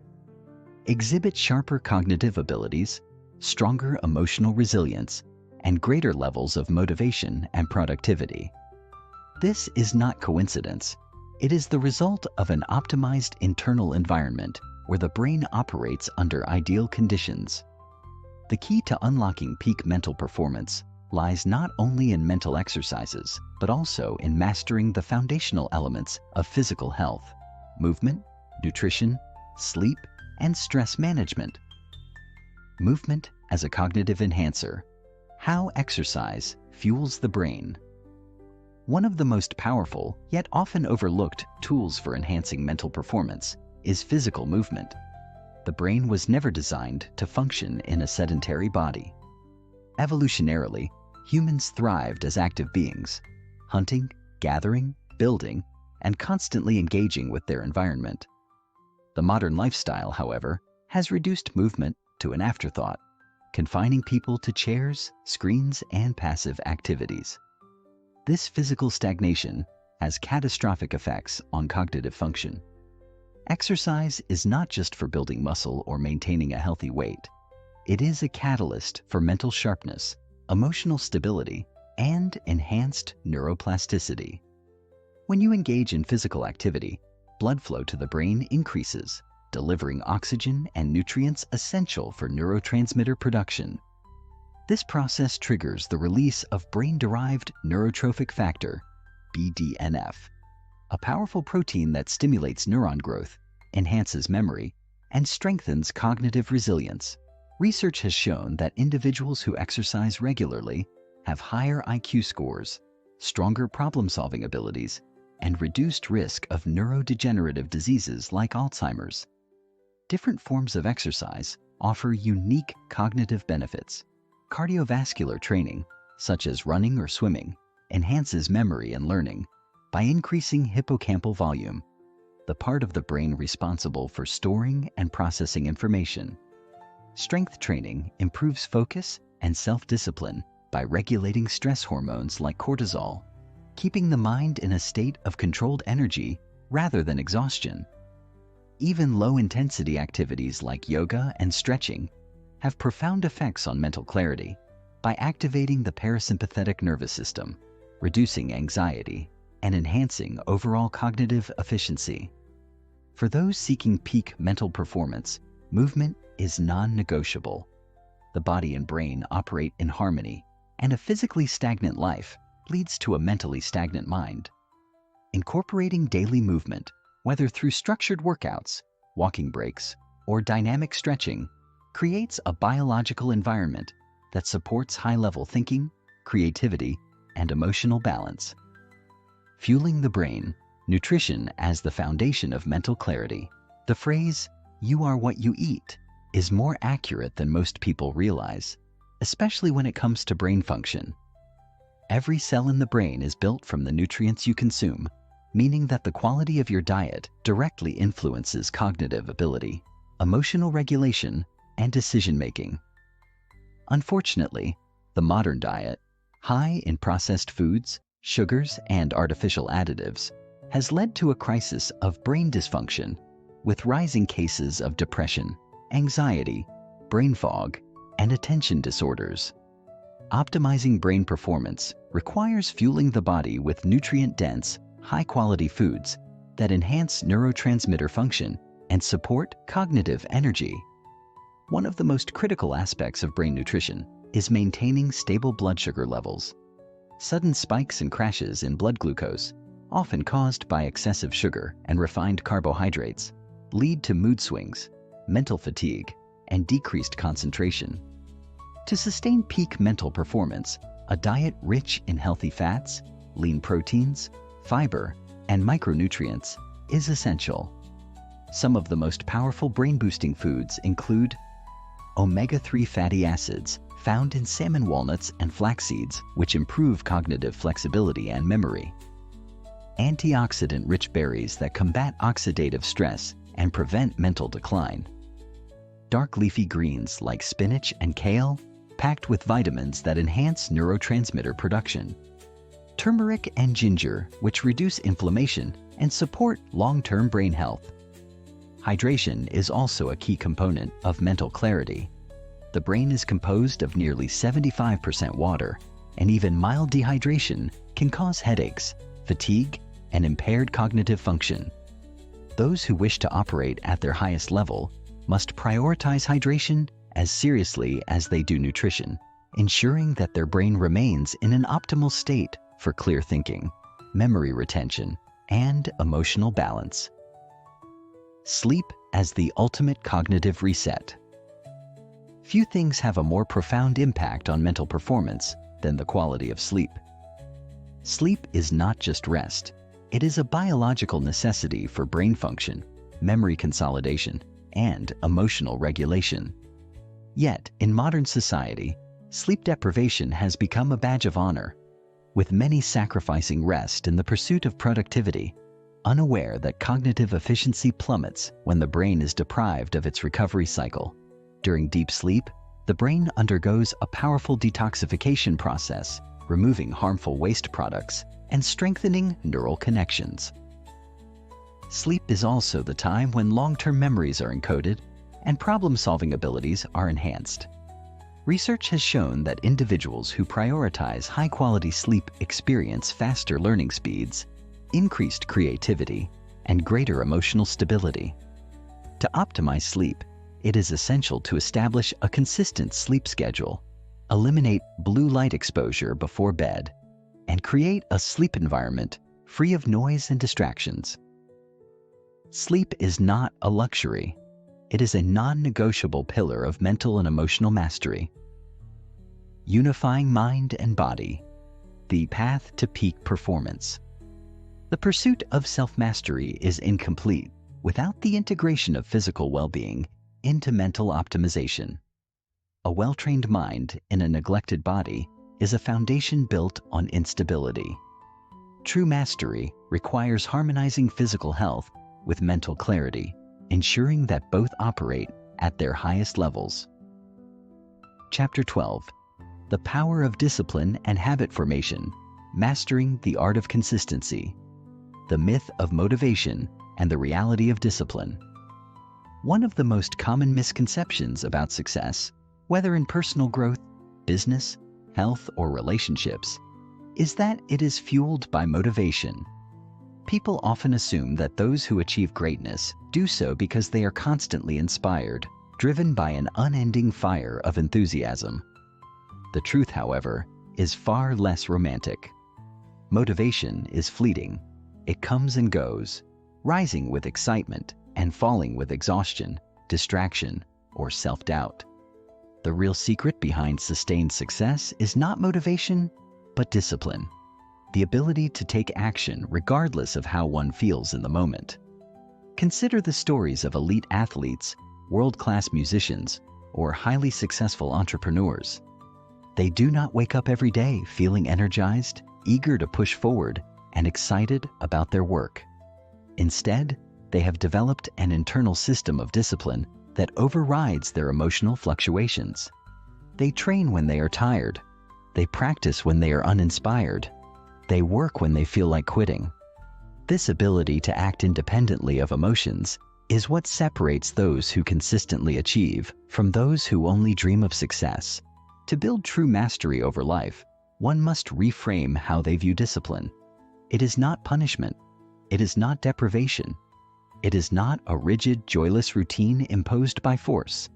exhibit sharper cognitive abilities, stronger emotional resilience, and greater levels of motivation and productivity. This is not coincidence. It is the result of an optimized internal environment where the brain operates under ideal conditions. The key to unlocking peak mental performance lies not only in mental exercises, but also in mastering the foundational elements of physical health: movement, nutrition, sleep, and stress management. Movement as a cognitive enhancer. How exercise fuels the brain. One of the most powerful, yet often overlooked, tools for enhancing mental performance is physical movement. The brain was never designed to function in a sedentary body. Evolutionarily, humans thrived as active beings, hunting, gathering, building, and constantly engaging with their environment. The modern lifestyle, however, has reduced movement to an afterthought, confining people to chairs, screens, and passive activities. This physical stagnation has catastrophic effects on cognitive function. Exercise is not just for building muscle or maintaining a healthy weight. It is a catalyst for mental sharpness, emotional stability, and enhanced neuroplasticity. When you engage in physical activity, blood flow to the brain increases, delivering oxygen and nutrients essential for neurotransmitter production. This process triggers the release of brain-derived neurotrophic factor, BDNF, a powerful protein that stimulates neuron growth, enhances memory, and strengthens cognitive resilience. Research has shown that individuals who exercise regularly have higher IQ scores, stronger problem-solving abilities, and reduced risk of neurodegenerative diseases like Alzheimer's. Different forms of exercise offer unique cognitive benefits. Cardiovascular training, such as running or swimming, enhances memory and learning by increasing hippocampal volume, the part of the brain responsible for storing and processing information. Strength training improves focus and self-discipline by regulating stress hormones like cortisol, keeping the mind in a state of controlled energy rather than exhaustion. Even low-intensity activities like yoga and stretching have profound effects on mental clarity by activating the parasympathetic nervous system, reducing anxiety, and enhancing overall cognitive efficiency. For those seeking peak mental performance, movement is non-negotiable. The body and brain operate in harmony, and a physically stagnant life leads to a mentally stagnant mind. Incorporating daily movement, whether through structured workouts, walking breaks, or dynamic stretching, creates a biological environment that supports high-level thinking, creativity, and emotional balance. Fueling the brain, nutrition as the foundation of mental clarity. The phrase, "you are what you eat," is more accurate than most people realize, especially when it comes to brain function. Every cell in the brain is built from the nutrients you consume, meaning that the quality of your diet directly influences cognitive ability, emotional regulation, and decision-making. Unfortunately, the modern diet, high in processed foods, sugars, and artificial additives, has led to a crisis of brain dysfunction, with rising cases of depression, anxiety, brain fog, and attention disorders. Optimizing brain performance requires fueling the body with nutrient-dense, high-quality foods that enhance neurotransmitter function and support cognitive energy. One of the most critical aspects of brain nutrition is maintaining stable blood sugar levels. Sudden spikes and crashes in blood glucose, often caused by excessive sugar and refined carbohydrates, lead to mood swings, mental fatigue, and decreased concentration. To sustain peak mental performance, a diet rich in healthy fats, lean proteins, fiber, and micronutrients is essential. Some of the most powerful brain-boosting foods include omega-3 fatty acids found in salmon walnuts and flax seeds, which improve cognitive flexibility and memory. Antioxidant-rich berries that combat oxidative stress and prevent mental decline. Dark leafy greens like spinach and kale, packed with vitamins that enhance neurotransmitter production. Turmeric and ginger, which reduce inflammation and support long-term brain health. Hydration is also a key component of mental clarity. The brain is composed of nearly 75% water, and even mild dehydration can cause headaches, fatigue, and impaired cognitive function. Those who wish to operate at their highest level must prioritize hydration as seriously as they do nutrition, ensuring that their brain remains in an optimal state for clear thinking, memory retention, and emotional balance. Sleep as the ultimate cognitive reset. Few things have a more profound impact on mental performance than the quality of sleep. Sleep is not just rest. It is a biological necessity for brain function, memory consolidation, and emotional regulation. Yet, in modern society, sleep deprivation has become a badge of honor, with many sacrificing rest in the pursuit of productivity, unaware that cognitive efficiency plummets when the brain is deprived of its recovery cycle. During deep sleep, the brain undergoes a powerful detoxification process, removing harmful waste products and strengthening neural connections. Sleep is also the time when long-term memories are encoded and problem-solving abilities are enhanced. Research has shown that individuals who prioritize high-quality sleep experience faster learning speeds, increased creativity, and greater emotional stability. To optimize sleep, it is essential to establish a consistent sleep schedule, eliminate blue light exposure before bed, and create a sleep environment free of noise and distractions. Sleep is not a luxury. It is a non-negotiable pillar of mental and emotional mastery. Unifying mind and body, the path to peak performance. The pursuit of self-mastery is incomplete without the integration of physical well-being into mental optimization. A well-trained mind in a neglected body is a foundation built on instability. True mastery requires harmonizing physical health with mental clarity, ensuring that both operate at their highest levels. Chapter 12. The Power of Discipline and Habit Formation, Mastering the Art of Consistency. The Myth of Motivation and the Reality of Discipline. One of the most common misconceptions about success, whether in personal growth, business, health, or relationships, is that it is fueled by motivation. People often assume that those who achieve greatness do so because they are constantly inspired, driven by an unending fire of enthusiasm. The truth, however, is far less romantic. Motivation is fleeting. It comes and goes, rising with excitement and falling with exhaustion, distraction, or self-doubt. The real secret behind sustained success is not motivation, but discipline. The ability to take action regardless of how one feels in the moment. Consider the stories of elite athletes, world-class musicians, or highly successful entrepreneurs. They do not wake up every day feeling energized, eager to push forward, and excited about their work. Instead, they have developed an internal system of discipline that overrides their emotional fluctuations. They train when they are tired. They practice when they are uninspired. They work when they feel like quitting. This ability to act independently of emotions is what separates those who consistently achieve from those who only dream of success. To build true mastery over life, one must reframe how they view discipline. It is not punishment. It is not deprivation. It is not a rigid, joyless routine imposed by force.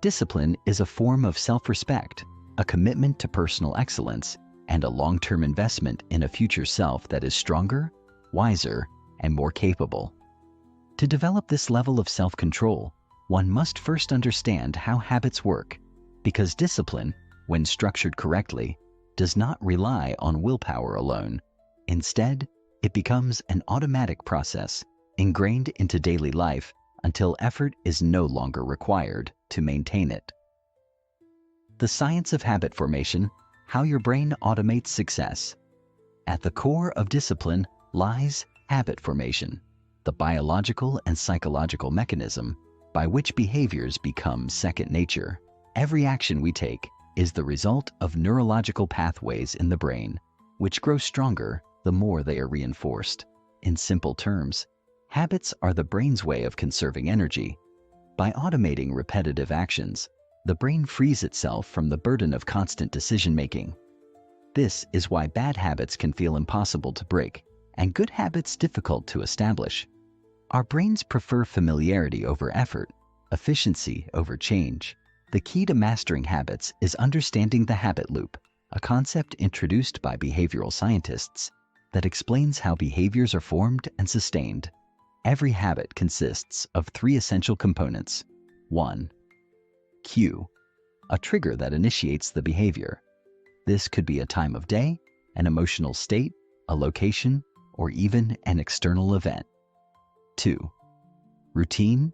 Discipline is a form of self-respect, a commitment to personal excellence, and a long-term investment in a future self that is stronger, wiser, and more capable. To develop this level of self-control, one must first understand how habits work, because discipline, when structured correctly, does not rely on willpower alone. Instead, it becomes an automatic process, ingrained into daily life until effort is no longer required to maintain it. The science of habit formation, how your brain automates success. At the core of discipline lies habit formation, the biological and psychological mechanism by which behaviors become second nature. Every action we take is the result of neurological pathways in the brain, which grow stronger the more they are reinforced. In simple terms, habits are the brain's way of conserving energy. By automating repetitive actions, the brain frees itself from the burden of constant decision-making. This is why bad habits can feel impossible to break, and good habits difficult to establish. Our brains prefer familiarity over effort, efficiency over change. The key to mastering habits is understanding the habit loop, a concept introduced by behavioral scientists that explains how behaviors are formed and sustained. Every habit consists of three essential components. 1. Cue, a trigger that initiates the behavior. This could be a time of day, an emotional state, a location, or even an external event. 2. Routine,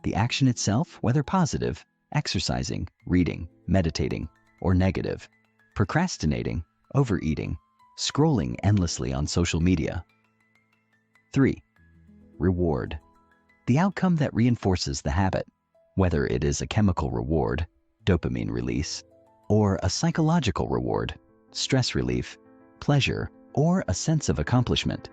the action itself, whether positive, exercising, reading, meditating, or negative, procrastinating, overeating, scrolling endlessly on social media. 3. Reward, the outcome that reinforces the habit, whether it is a chemical reward, dopamine release, or a psychological reward, stress relief, pleasure, or a sense of accomplishment.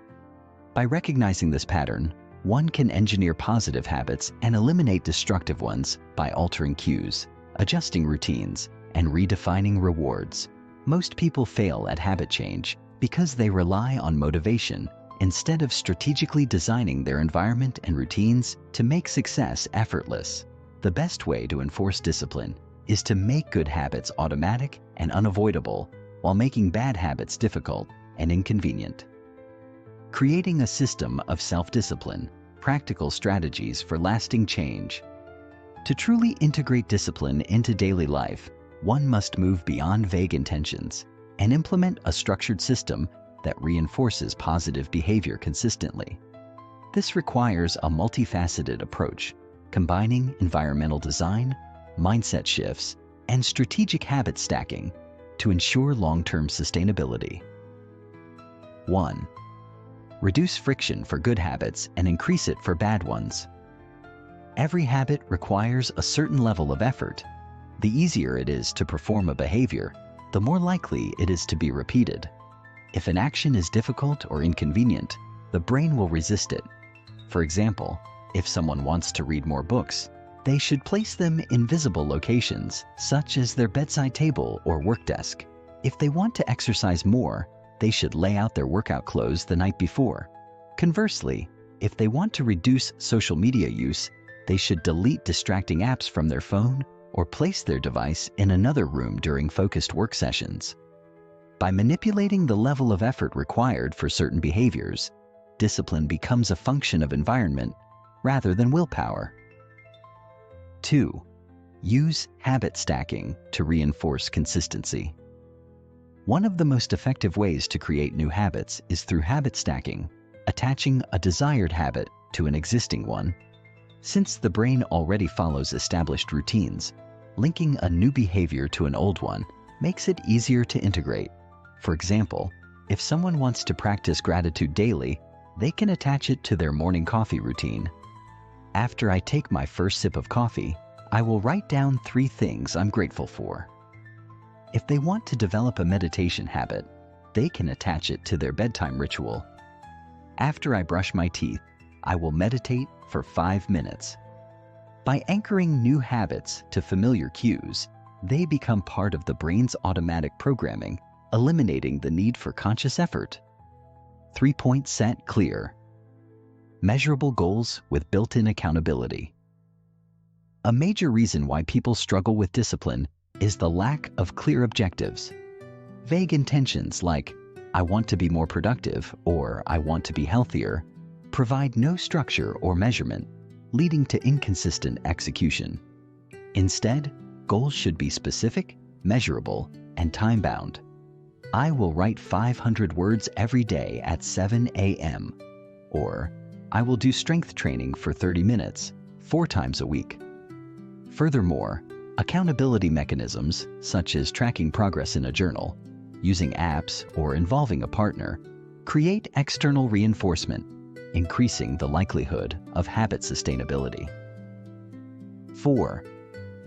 By recognizing this pattern, one can engineer positive habits and eliminate destructive ones by altering cues, adjusting routines, and redefining rewards. Most people fail at habit change because they rely on motivation instead of strategically designing their environment and routines to make success effortless. The best way to enforce discipline is to make good habits automatic and unavoidable while making bad habits difficult and inconvenient. Creating a system of self-discipline, practical strategies for lasting change. To truly integrate discipline into daily life, one must move beyond vague intentions and implement a structured system that reinforces positive behavior consistently. This requires a multifaceted approach, combining environmental design, mindset shifts, and strategic habit stacking to ensure long-term sustainability. 1. Reduce friction for good habits and increase it for bad ones. Every habit requires a certain level of effort. The easier it is to perform a behavior, the more likely it is to be repeated. If an action is difficult or inconvenient, the brain will resist it. For example, if someone wants to read more books, they should place them in visible locations, such as their bedside table or work desk. If they want to exercise more, they should lay out their workout clothes the night before. Conversely, if they want to reduce social media use, they should delete distracting apps from their phone or place their device in another room during focused work sessions. By manipulating the level of effort required for certain behaviors, discipline becomes a function of environment rather than willpower. 2. Use habit stacking to reinforce consistency. One of the most effective ways to create new habits is through habit stacking, attaching a desired habit to an existing one. Since the brain already follows established routines, linking a new behavior to an old one makes it easier to integrate. For example, if someone wants to practice gratitude daily, they can attach it to their morning coffee routine. After I take my first sip of coffee, I will write down 3 things I'm grateful for. If they want to develop a meditation habit, they can attach it to their bedtime ritual. After I brush my teeth, I will meditate for 5 minutes. By anchoring new habits to familiar cues, they become part of the brain's automatic programming, eliminating the need for conscious effort. 3-point set clear. Measurable goals with built-in accountability. A major reason why people struggle with discipline is the lack of clear objectives. Vague intentions like, I want to be more productive or I want to be healthier, provide no structure or measurement, leading to inconsistent execution. Instead, goals should be specific, measurable, and time-bound. I will write 500 words every day at 7 a.m. Or, I will do strength training for 30 minutes, 4 times a week. Furthermore, accountability mechanisms, such as tracking progress in a journal, using apps, or involving a partner, create external reinforcement, increasing the likelihood of habit sustainability. 4.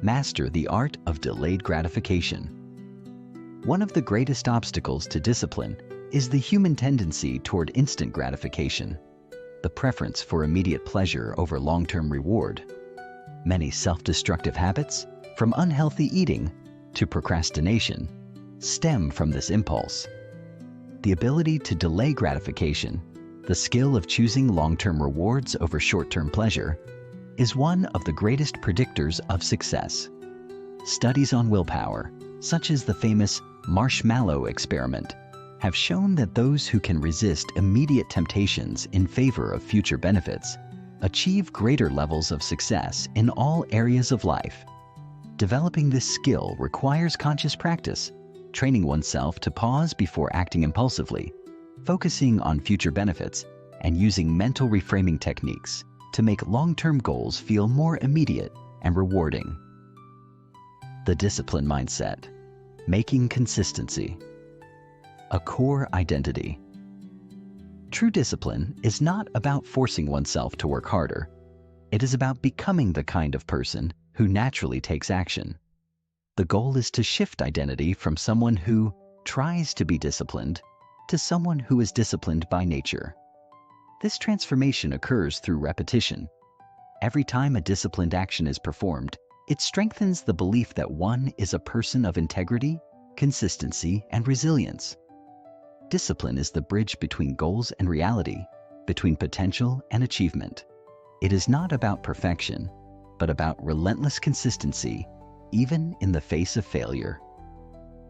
Master the art of delayed gratification. One of the greatest obstacles to discipline is the human tendency toward instant gratification, the preference for immediate pleasure over long-term reward. Many self-destructive habits, from unhealthy eating to procrastination, stem from this impulse. The ability to delay gratification, the skill of choosing long-term rewards over short-term pleasure, is one of the greatest predictors of success. Studies on willpower, such as the famous marshmallow experiment, have shown that those who can resist immediate temptations in favor of future benefits achieve greater levels of success in all areas of life. Developing this skill requires conscious practice, training oneself to pause before acting impulsively, focusing on future benefits, and using mental reframing techniques to make long-term goals feel more immediate and rewarding. The discipline mindset, making consistency a core identity. True discipline is not about forcing oneself to work harder. It is about becoming the kind of person who naturally takes action. The goal is to shift identity from someone who tries to be disciplined to someone who is disciplined by nature. This transformation occurs through repetition. Every time a disciplined action is performed, it strengthens the belief that one is a person of integrity, consistency, and resilience. Discipline is the bridge between goals and reality, between potential and achievement. It is not about perfection, but about relentless consistency, even in the face of failure.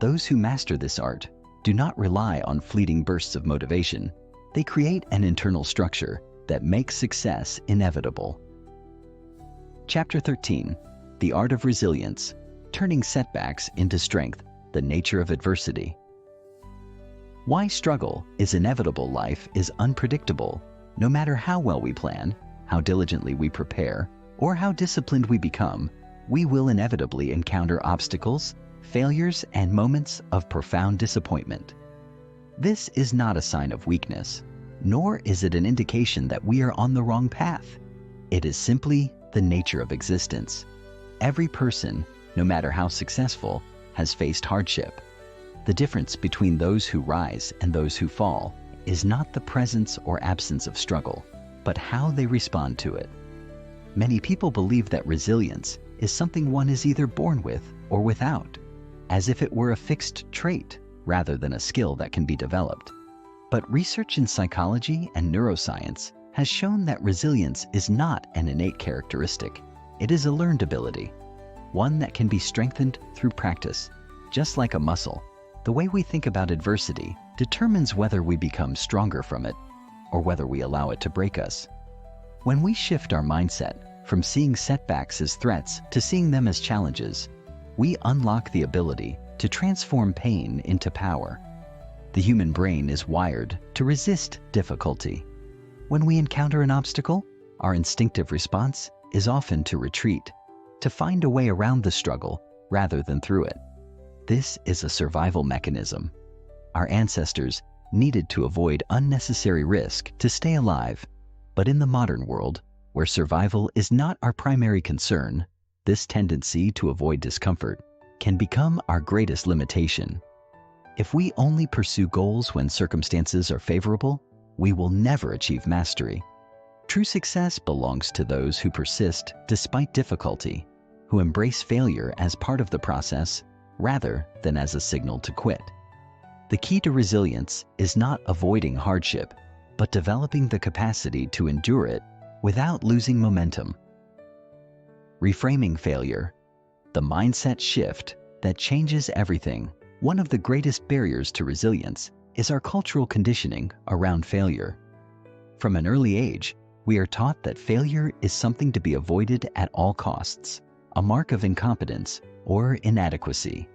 Those who master this art do not rely on fleeting bursts of motivation. They create an internal structure that makes success inevitable. Chapter 13. The Art of Resilience, Turning Setbacks into Strength, the Nature of Adversity. Why struggle is inevitable? Life is unpredictable. No matter how well we plan, how diligently we prepare, or how disciplined we become, we will inevitably encounter obstacles, failures, and moments of profound disappointment. This is not a sign of weakness, nor is it an indication that we are on the wrong path. It is simply the nature of existence. Every person, no matter how successful, has faced hardship. The difference between those who rise and those who fall is not the presence or absence of struggle, but how they respond to it. Many people believe that resilience is something one is either born with or without, as if it were a fixed trait rather than a skill that can be developed. But research in psychology and neuroscience has shown that resilience is not an innate characteristic. It is a learned ability, one that can be strengthened through practice. Just like a muscle, the way we think about adversity determines whether we become stronger from it or whether we allow it to break us. When we shift our mindset from seeing setbacks as threats to seeing them as challenges, we unlock the ability to transform pain into power. The human brain is wired to resist difficulty. When we encounter an obstacle, our instinctive response is often to retreat, to find a way around the struggle rather than through it. This is a survival mechanism. Our ancestors needed to avoid unnecessary risk to stay alive. But in the modern world, where survival is not our primary concern, this tendency to avoid discomfort can become our greatest limitation. If we only pursue goals when circumstances are favorable, we will never achieve mastery. True success belongs to those who persist despite difficulty, who embrace failure as part of the process rather than as a signal to quit. The key to resilience is not avoiding hardship, but developing the capacity to endure it without losing momentum. Reframing failure, the mindset shift that changes everything. One of the greatest barriers to resilience is our cultural conditioning around failure. From an early age, we are taught that failure is something to be avoided at all costs, a mark of incompetence or inadequacy.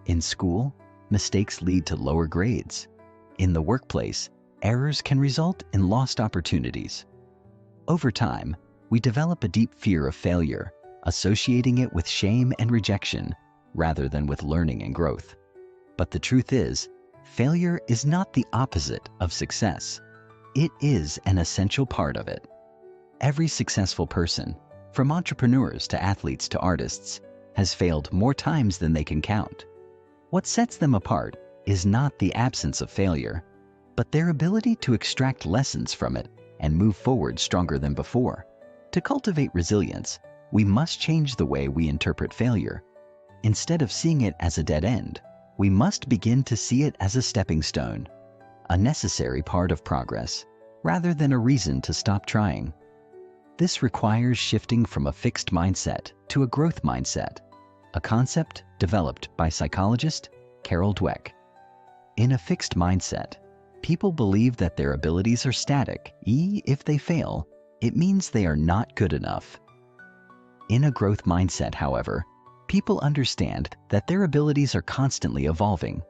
In school, mistakes lead to lower grades. In the workplace, errors can result in lost opportunities. Over time, we develop a deep fear of failure, associating it with shame and rejection rather than with learning and growth. But the truth is, failure is not the opposite of success. It is an essential part of it. Every successful person, from entrepreneurs to athletes to artists, has failed more times than they can count. What sets them apart is not the absence of failure, but their ability to extract lessons from it and move forward stronger than before. To cultivate resilience, we must change the way we interpret failure. Instead of seeing it as a dead end, we must begin to see it as a stepping stone, a necessary part of progress, rather than a reason to stop trying. This requires shifting from a fixed mindset to a growth mindset, a concept developed by psychologist Carol Dweck. In a fixed mindset, people believe that their abilities are static. If they fail, it means they are not good enough. In a growth mindset, however, people understand that their abilities are constantly evolving,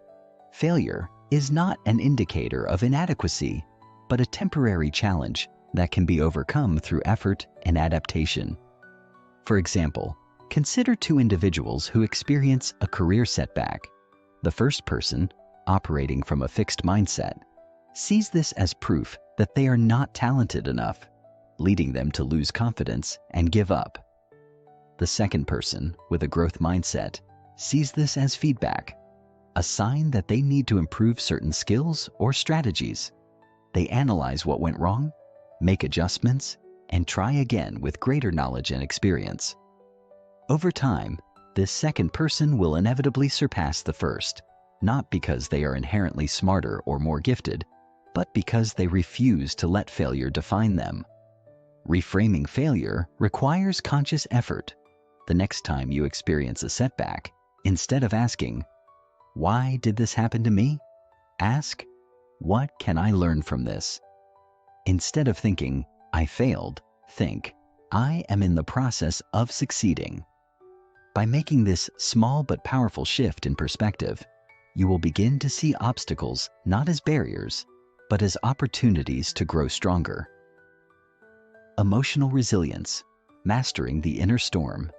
Failure is not an indicator of inadequacy, but a temporary challenge that can be overcome through effort and adaptation. For example, consider two individuals who experience a career setback. The first person, operating from a fixed mindset, sees this as proof that they are not talented enough, leading them to lose confidence and give up. The second person, with a growth mindset, sees this as feedback, a sign that they need to improve certain skills or strategies. They analyze what went wrong, make adjustments, and try again with greater knowledge and experience. Over time, this second person will inevitably surpass the first, not because they are inherently smarter or more gifted, but because they refuse to let failure define them. Reframing failure requires conscious effort. The next time you experience a setback, instead of asking, "Why did this happen to me?" ask, "What can I learn from this?" Instead of thinking, "I failed," think, "I am in the process of succeeding." By making this small but powerful shift in perspective, you will begin to see obstacles not as barriers, but as opportunities to grow stronger. Emotional resilience, mastering the inner storm.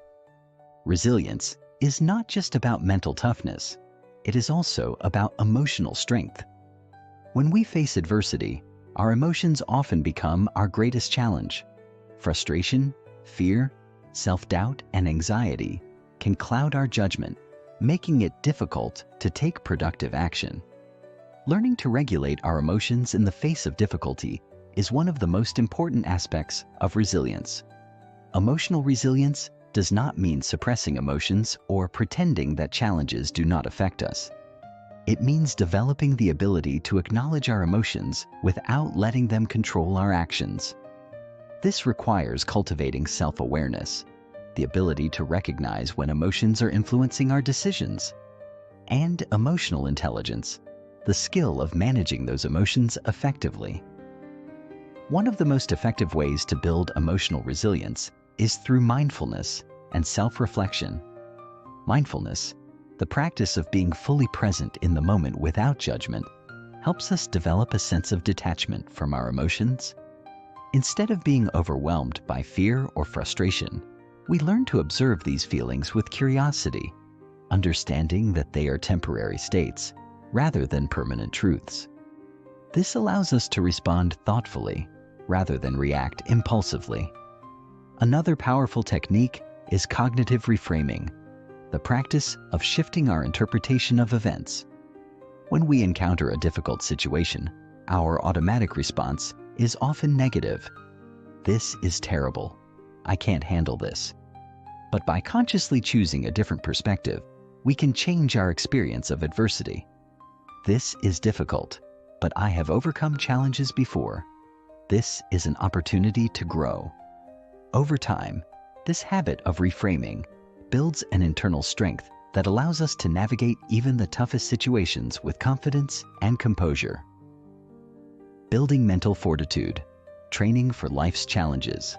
Resilience is not just about mental toughness, it is also about emotional strength. When we face adversity, our emotions often become our greatest challenge. Frustration, fear, self-doubt, and anxiety can cloud our judgment, making it difficult to take productive action. Learning to regulate our emotions in the face of difficulty is one of the most important aspects of resilience. Emotional resilience does not mean suppressing emotions or pretending that challenges do not affect us. It means developing the ability to acknowledge our emotions without letting them control our actions. This requires cultivating self-awareness, the ability to recognize when emotions are influencing our decisions, and emotional intelligence, the skill of managing those emotions effectively. One of the most effective ways to build emotional resilience is through mindfulness and self-reflection. Mindfulness, the practice of being fully present in the moment without judgment, helps us develop a sense of detachment from our emotions. Instead of being overwhelmed by fear or frustration, we learn to observe these feelings with curiosity, understanding that they are temporary states rather than permanent truths. This allows us to respond thoughtfully rather than react impulsively. Another powerful technique is cognitive reframing, the practice of shifting our interpretation of events. When we encounter a difficult situation, our automatic response is often negative. "This is terrible. I can't handle this." But by consciously choosing a different perspective, we can change our experience of adversity. "This is difficult, but I have overcome challenges before. This is an opportunity to grow." Over time, this habit of reframing builds an internal strength that allows us to navigate even the toughest situations with confidence and composure. Building mental fortitude, training for life's challenges.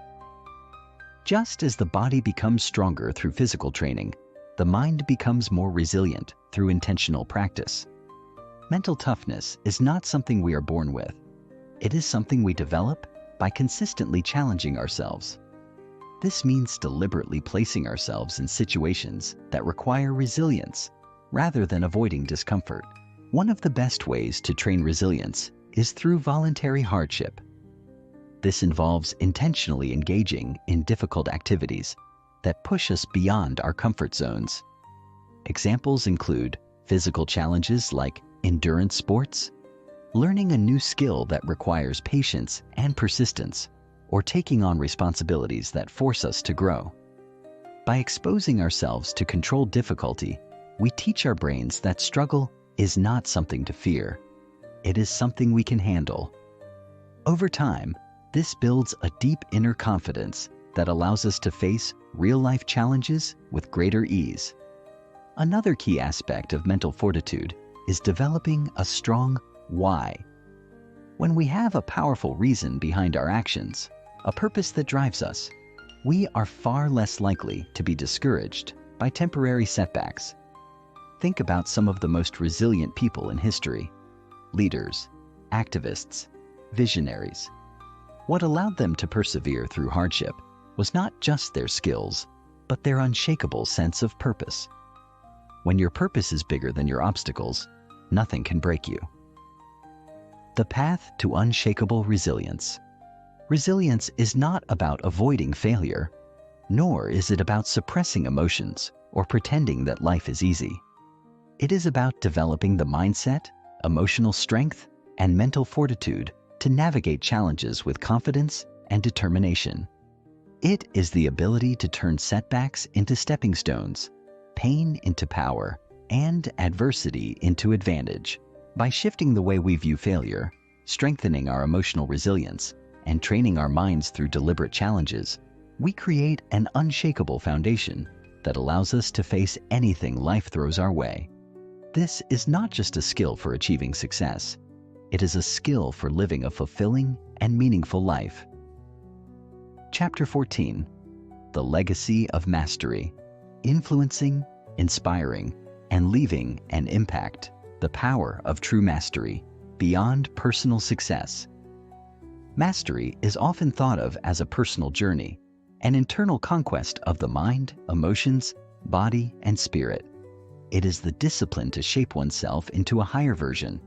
Just as the body becomes stronger through physical training, the mind becomes more resilient through intentional practice. Mental toughness is not something we are born with. It is something we develop by consistently challenging ourselves. This means deliberately placing ourselves in situations that require resilience rather than avoiding discomfort. One of the best ways to train resilience is through voluntary hardship. This involves intentionally engaging in difficult activities that push us beyond our comfort zones. Examples include physical challenges like endurance sports, learning a new skill that requires patience and persistence, or taking on responsibilities that force us to grow. By exposing ourselves to controlled difficulty, we teach our brains that struggle is not something to fear. It is something we can handle. Over time, this builds a deep inner confidence that allows us to face real-life challenges with greater ease. Another key aspect of mental fortitude is developing a strong why. When we have a powerful reason behind our actions, a purpose that drives us, we are far less likely to be discouraged by temporary setbacks. Think about some of the most resilient people in history: leaders, activists, visionaries. What allowed them to persevere through hardship was not just their skills, but their unshakable sense of purpose. When your purpose is bigger than your obstacles, nothing can break you. The path to unshakable resilience. Resilience is not about avoiding failure, nor is it about suppressing emotions or pretending that life is easy. It is about developing the mindset, emotional strength, and mental fortitude to navigate challenges with confidence and determination. It is the ability to turn setbacks into stepping stones, pain into power, and adversity into advantage. By shifting the way we view failure, strengthening our emotional resilience, and training our minds through deliberate challenges, we create an unshakable foundation that allows us to face anything life throws our way. This is not just a skill for achieving success. It is a skill for living a fulfilling and meaningful life. Chapter 14. The Legacy of Mastery. Influencing, inspiring, and leaving an impact. The power of true mastery beyond personal success. Mastery is often thought of as a personal journey, an internal conquest of the mind, emotions, body, and spirit. It is the discipline to shape oneself into a higher version,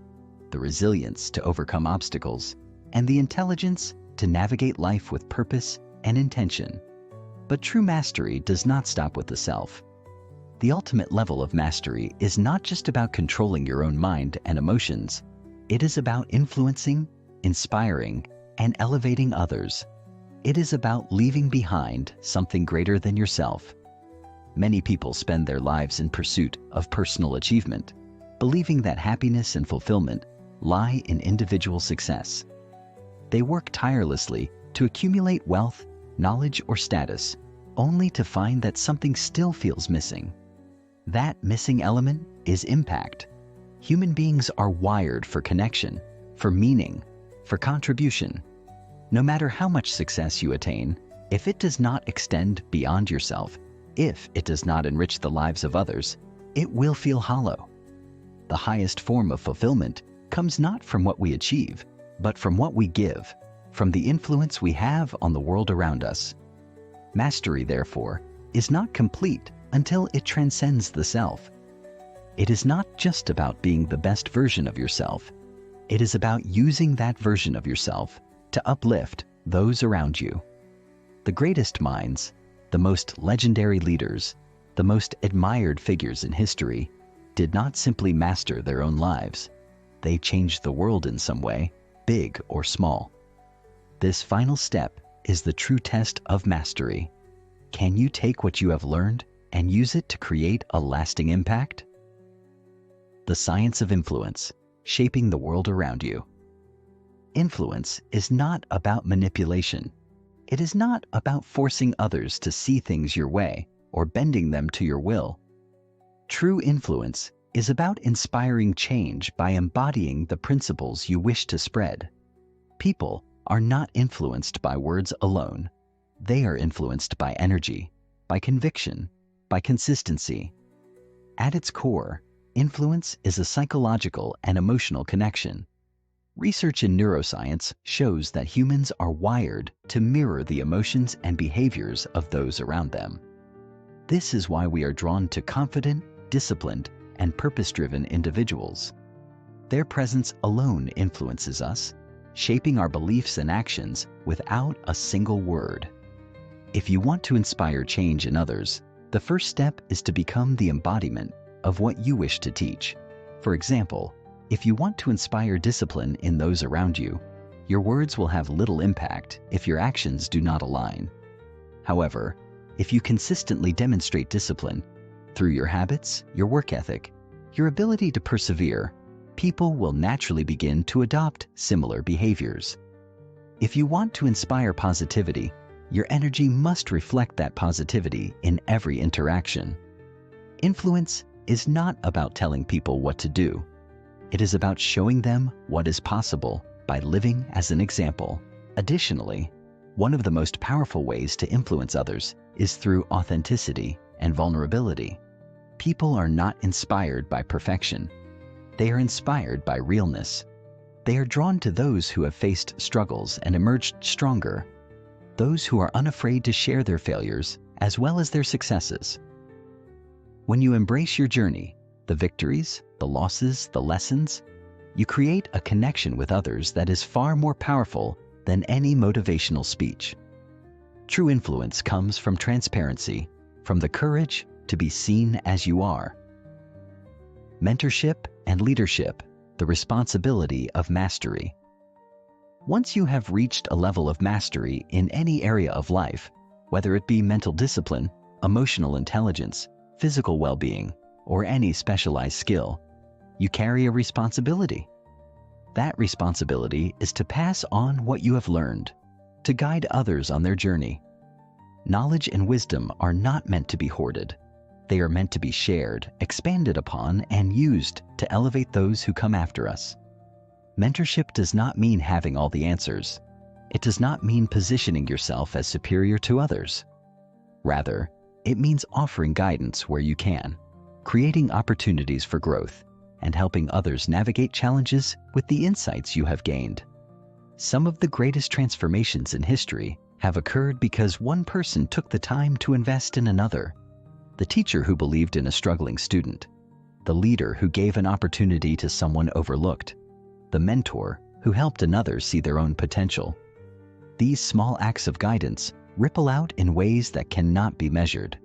the resilience to overcome obstacles, and the intelligence to navigate life with purpose and intention. But true mastery does not stop with the self. The ultimate level of mastery is not just about controlling your own mind and emotions. It is about influencing, inspiring, and elevating others. It is about leaving behind something greater than yourself. Many people spend their lives in pursuit of personal achievement, believing that happiness and fulfillment lie in individual success. They work tirelessly to accumulate wealth, knowledge, or status, only to find that something still feels missing. That missing element is impact. Human beings are wired for connection, for meaning, for contribution. No matter how much success you attain, if it does not extend beyond yourself, if it does not enrich the lives of others, it will feel hollow. The highest form of fulfillment comes not from what we achieve, but from what we give, from the influence we have on the world around us. Mastery, therefore, is not complete until it transcends the self. It is not just about being the best version of yourself. It is about using that version of yourself to uplift those around you. The greatest minds, the most legendary leaders, the most admired figures in history did not simply master their own lives. They changed the world in some way, big or small. This final step is the true test of mastery. Can you take what you have learned and use it to create a lasting impact? The science of influence, shaping the world around you. Influence is not about manipulation. It is not about forcing others to see things your way or bending them to your will. True influence is about inspiring change by embodying the principles you wish to spread. People are not influenced by words alone. They are influenced by energy, by conviction, by consistency. At its core, influence is a psychological and emotional connection. Research in neuroscience shows that humans are wired to mirror the emotions and behaviors of those around them. This is why we are drawn to confident, disciplined, and purpose-driven individuals. Their presence alone influences us, shaping our beliefs and actions without a single word. If you want to inspire change in others, the first step is to become the embodiment of what you wish to teach. For example, if you want to inspire discipline in those around you, your words will have little impact if your actions do not align. However, if you consistently demonstrate discipline through your habits, your work ethic, your ability to persevere, people will naturally begin to adopt similar behaviors. If you want to inspire positivity, your energy must reflect that positivity in every interaction. Influence is not about telling people what to do. It is about showing them what is possible by living as an example. Additionally, one of the most powerful ways to influence others is through authenticity and vulnerability. People are not inspired by perfection. They are inspired by realness. They are drawn to those who have faced struggles and emerged stronger, those who are unafraid to share their failures as well as their successes. When you embrace your journey, the victories, the losses, the lessons, you create a connection with others that is far more powerful than any motivational speech. True influence comes from transparency, from the courage to be seen as you are. Mentorship and leadership, the responsibility of mastery. Once you have reached a level of mastery in any area of life, whether it be mental discipline, emotional intelligence, physical well-being, or any specialized skill, you carry a responsibility. That responsibility is to pass on what you have learned, to guide others on their journey. Knowledge and wisdom are not meant to be hoarded. They are meant to be shared, expanded upon, and used to elevate those who come after us. Mentorship does not mean having all the answers. It does not mean positioning yourself as superior to others. Rather, it means offering guidance where you can, creating opportunities for growth, and helping others navigate challenges with the insights you have gained. Some of the greatest transformations in history have occurred because one person took the time to invest in another. The teacher who believed in a struggling student, the leader who gave an opportunity to someone overlooked, the mentor who helped another see their own potential. These small acts of guidance ripple out in ways that cannot be measured.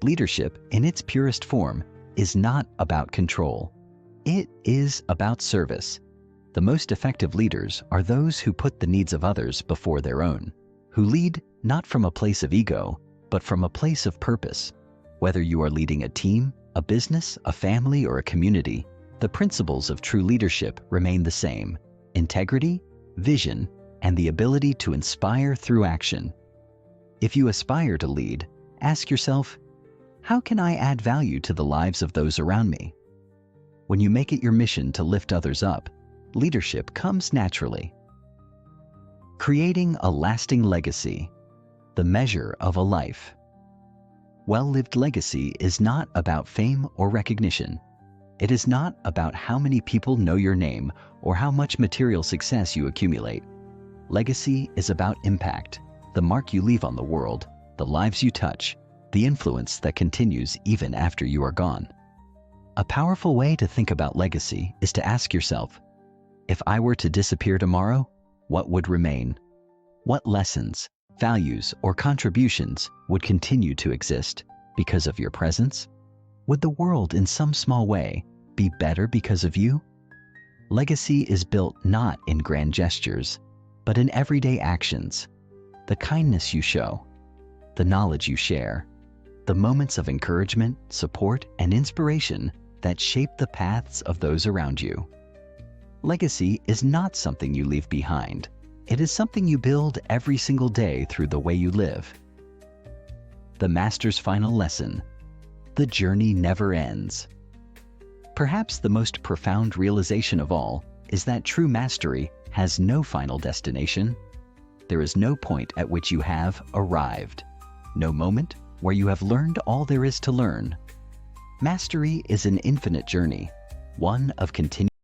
Leadership, in its purest form, is not about control. It is about service. The most effective leaders are those who put the needs of others before their own, who lead not from a place of ego, but from a place of purpose. Whether you are leading a team, a business, a family, or a community, the principles of true leadership remain the same: integrity, vision, and the ability to inspire through action. If you aspire to lead, ask yourself, how can I add value to the lives of those around me? When you make it your mission to lift others up, leadership comes naturally. Creating a lasting legacy, the measure of a life. Well-lived legacy is not about fame or recognition. It is not about how many people know your name or how much material success you accumulate. Legacy is about impact, the mark you leave on the world, the lives you touch, the influence that continues even after you are gone. A powerful way to think about legacy is to ask yourself, if I were to disappear tomorrow, what would remain? What lessons, values, or contributions would continue to exist because of your presence? Would the world in some small way be better because of you? Legacy is built not in grand gestures, but in everyday actions. The kindness you show, the knowledge you share, the moments of encouragement, support, and inspiration that shape the paths of those around you. Legacy is not something you leave behind. It is something you build every single day through the way you live. The Master's final lesson: the journey never ends. Perhaps the most profound realization of all is that true mastery has no final destination. There is no point at which you have arrived, no moment where you have learned all there is to learn. Mastery is an infinite journey, one of continuous